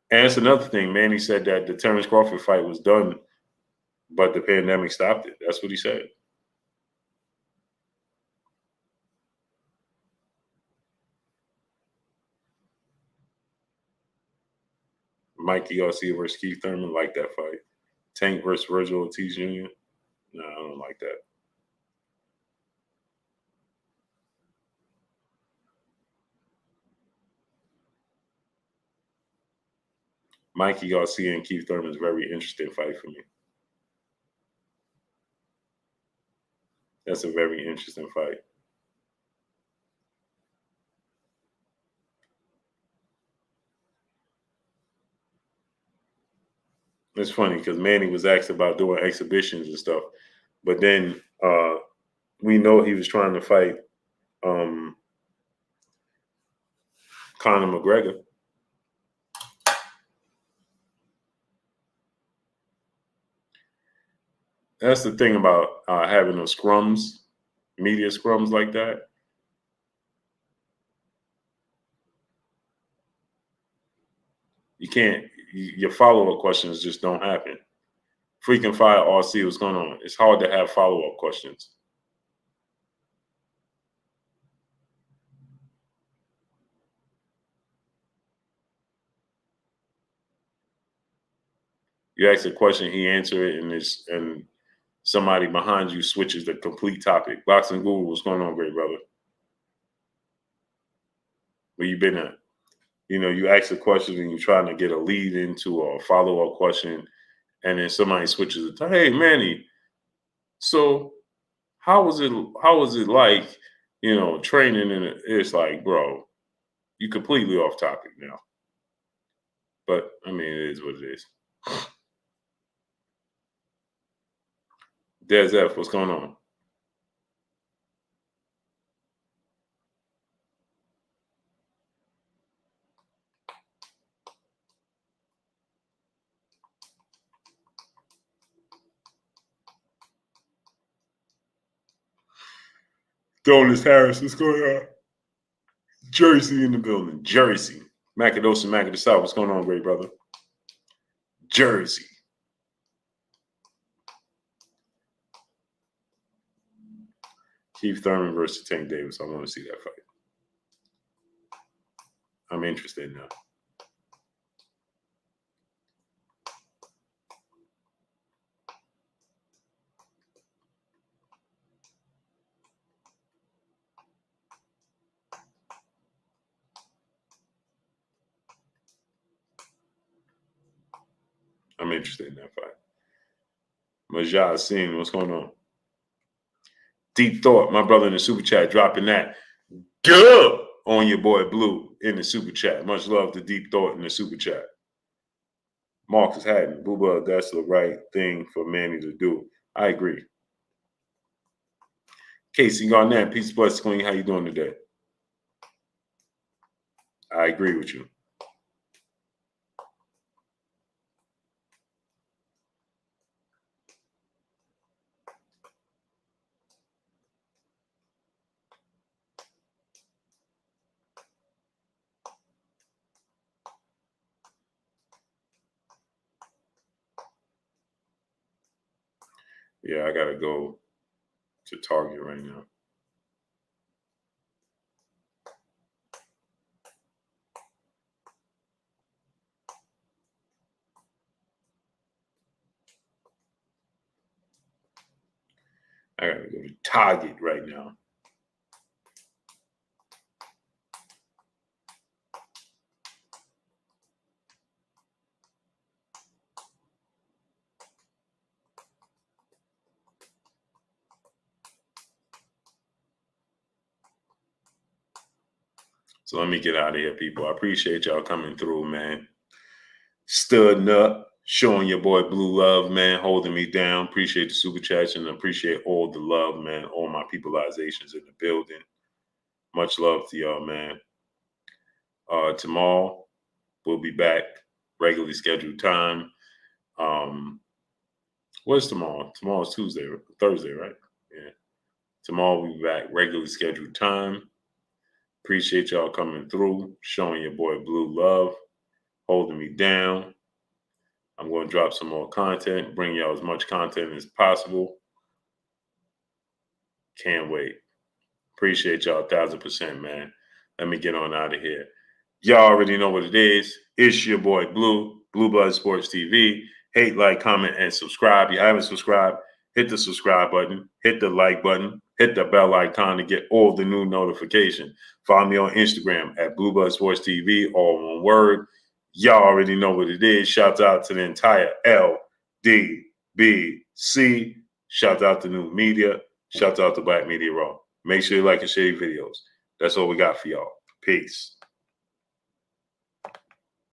A: And it's another thing. Manny said that the Terence Crawford fight was done, but the pandemic stopped it. That's what he said. Mikey Garcia versus Keith Thurman, like that fight. Tank versus Virgil Ortiz Jr. No, I don't like that. Mikey Garcia and Keith Thurman is a very interesting fight for me. That's a very interesting fight. It's funny because Manny was asked about doing exhibitions and stuff, but then we know he was trying to fight Conor McGregor. That's the thing about having those scrums, media scrums like that. You can't, your follow-up questions just don't happen. Freaking fire RC, what's going on? It's hard to have follow-up questions. You ask a question, he answers it, and somebody behind you switches the complete topic. Boxing Google, what's going on, great brother? Where you been at? You know, you ask a question and you're trying to get a lead into a follow-up question, and then somebody switches it to, hey, Manny, so how was it like, you know, training? And it's like, bro, you completely off topic now. But I mean, it is what it is. Des F, what's going on? Donis Harris, what's going on? Jersey in the building. Jersey. Macados and Mac of the South, what's going on, great brother? Jersey. Keith Thurman versus Tank Davis. I want to see that fight. I'm interested now. I'm interested in that fight. Majah Singh, what's going on? Deep Thought, my brother in the super chat, dropping that good on your boy Blue in the super chat. Much love to Deep Thought in the super chat. Marcus Haddon, Booba, that's the right thing for Manny to do. I agree. Casey Garnett, peace, bless, Queen. How you doing today? I agree with you. Yeah, I gotta go to Target right now. I gotta go to Target right now. So let me get out of here, people. I appreciate y'all coming through, man. Studding up, showing your boy Blue love, man, holding me down. Appreciate the super chats and appreciate all the love, man. All my peopleizations in the building. Much love to y'all, man. Tomorrow we'll be back regularly scheduled time. What's tomorrow? Tomorrow's Thursday, right? Yeah. Tomorrow we'll be back regularly scheduled time. Appreciate y'all coming through, showing your boy Blue love, holding me down. I'm going to drop some more content, bring y'all as much content as possible. Can't wait. Appreciate y'all 1,000%, man. Let me get on out of here. Y'all already know what it is. It's your boy Blue, Blue Blood Sports TV. Hate, like, comment, and subscribe. If you haven't subscribed, hit the subscribe button, hit the like button, hit the bell icon to get all the new notifications. Follow me on Instagram at Blue Blood Sports TV, all one word. Y'all already know what it is. Shout out to the entire LDBC. Shout out to New Media. Shout out to Black Media Raw. Make sure you like and share your videos. That's all we got for y'all. Peace.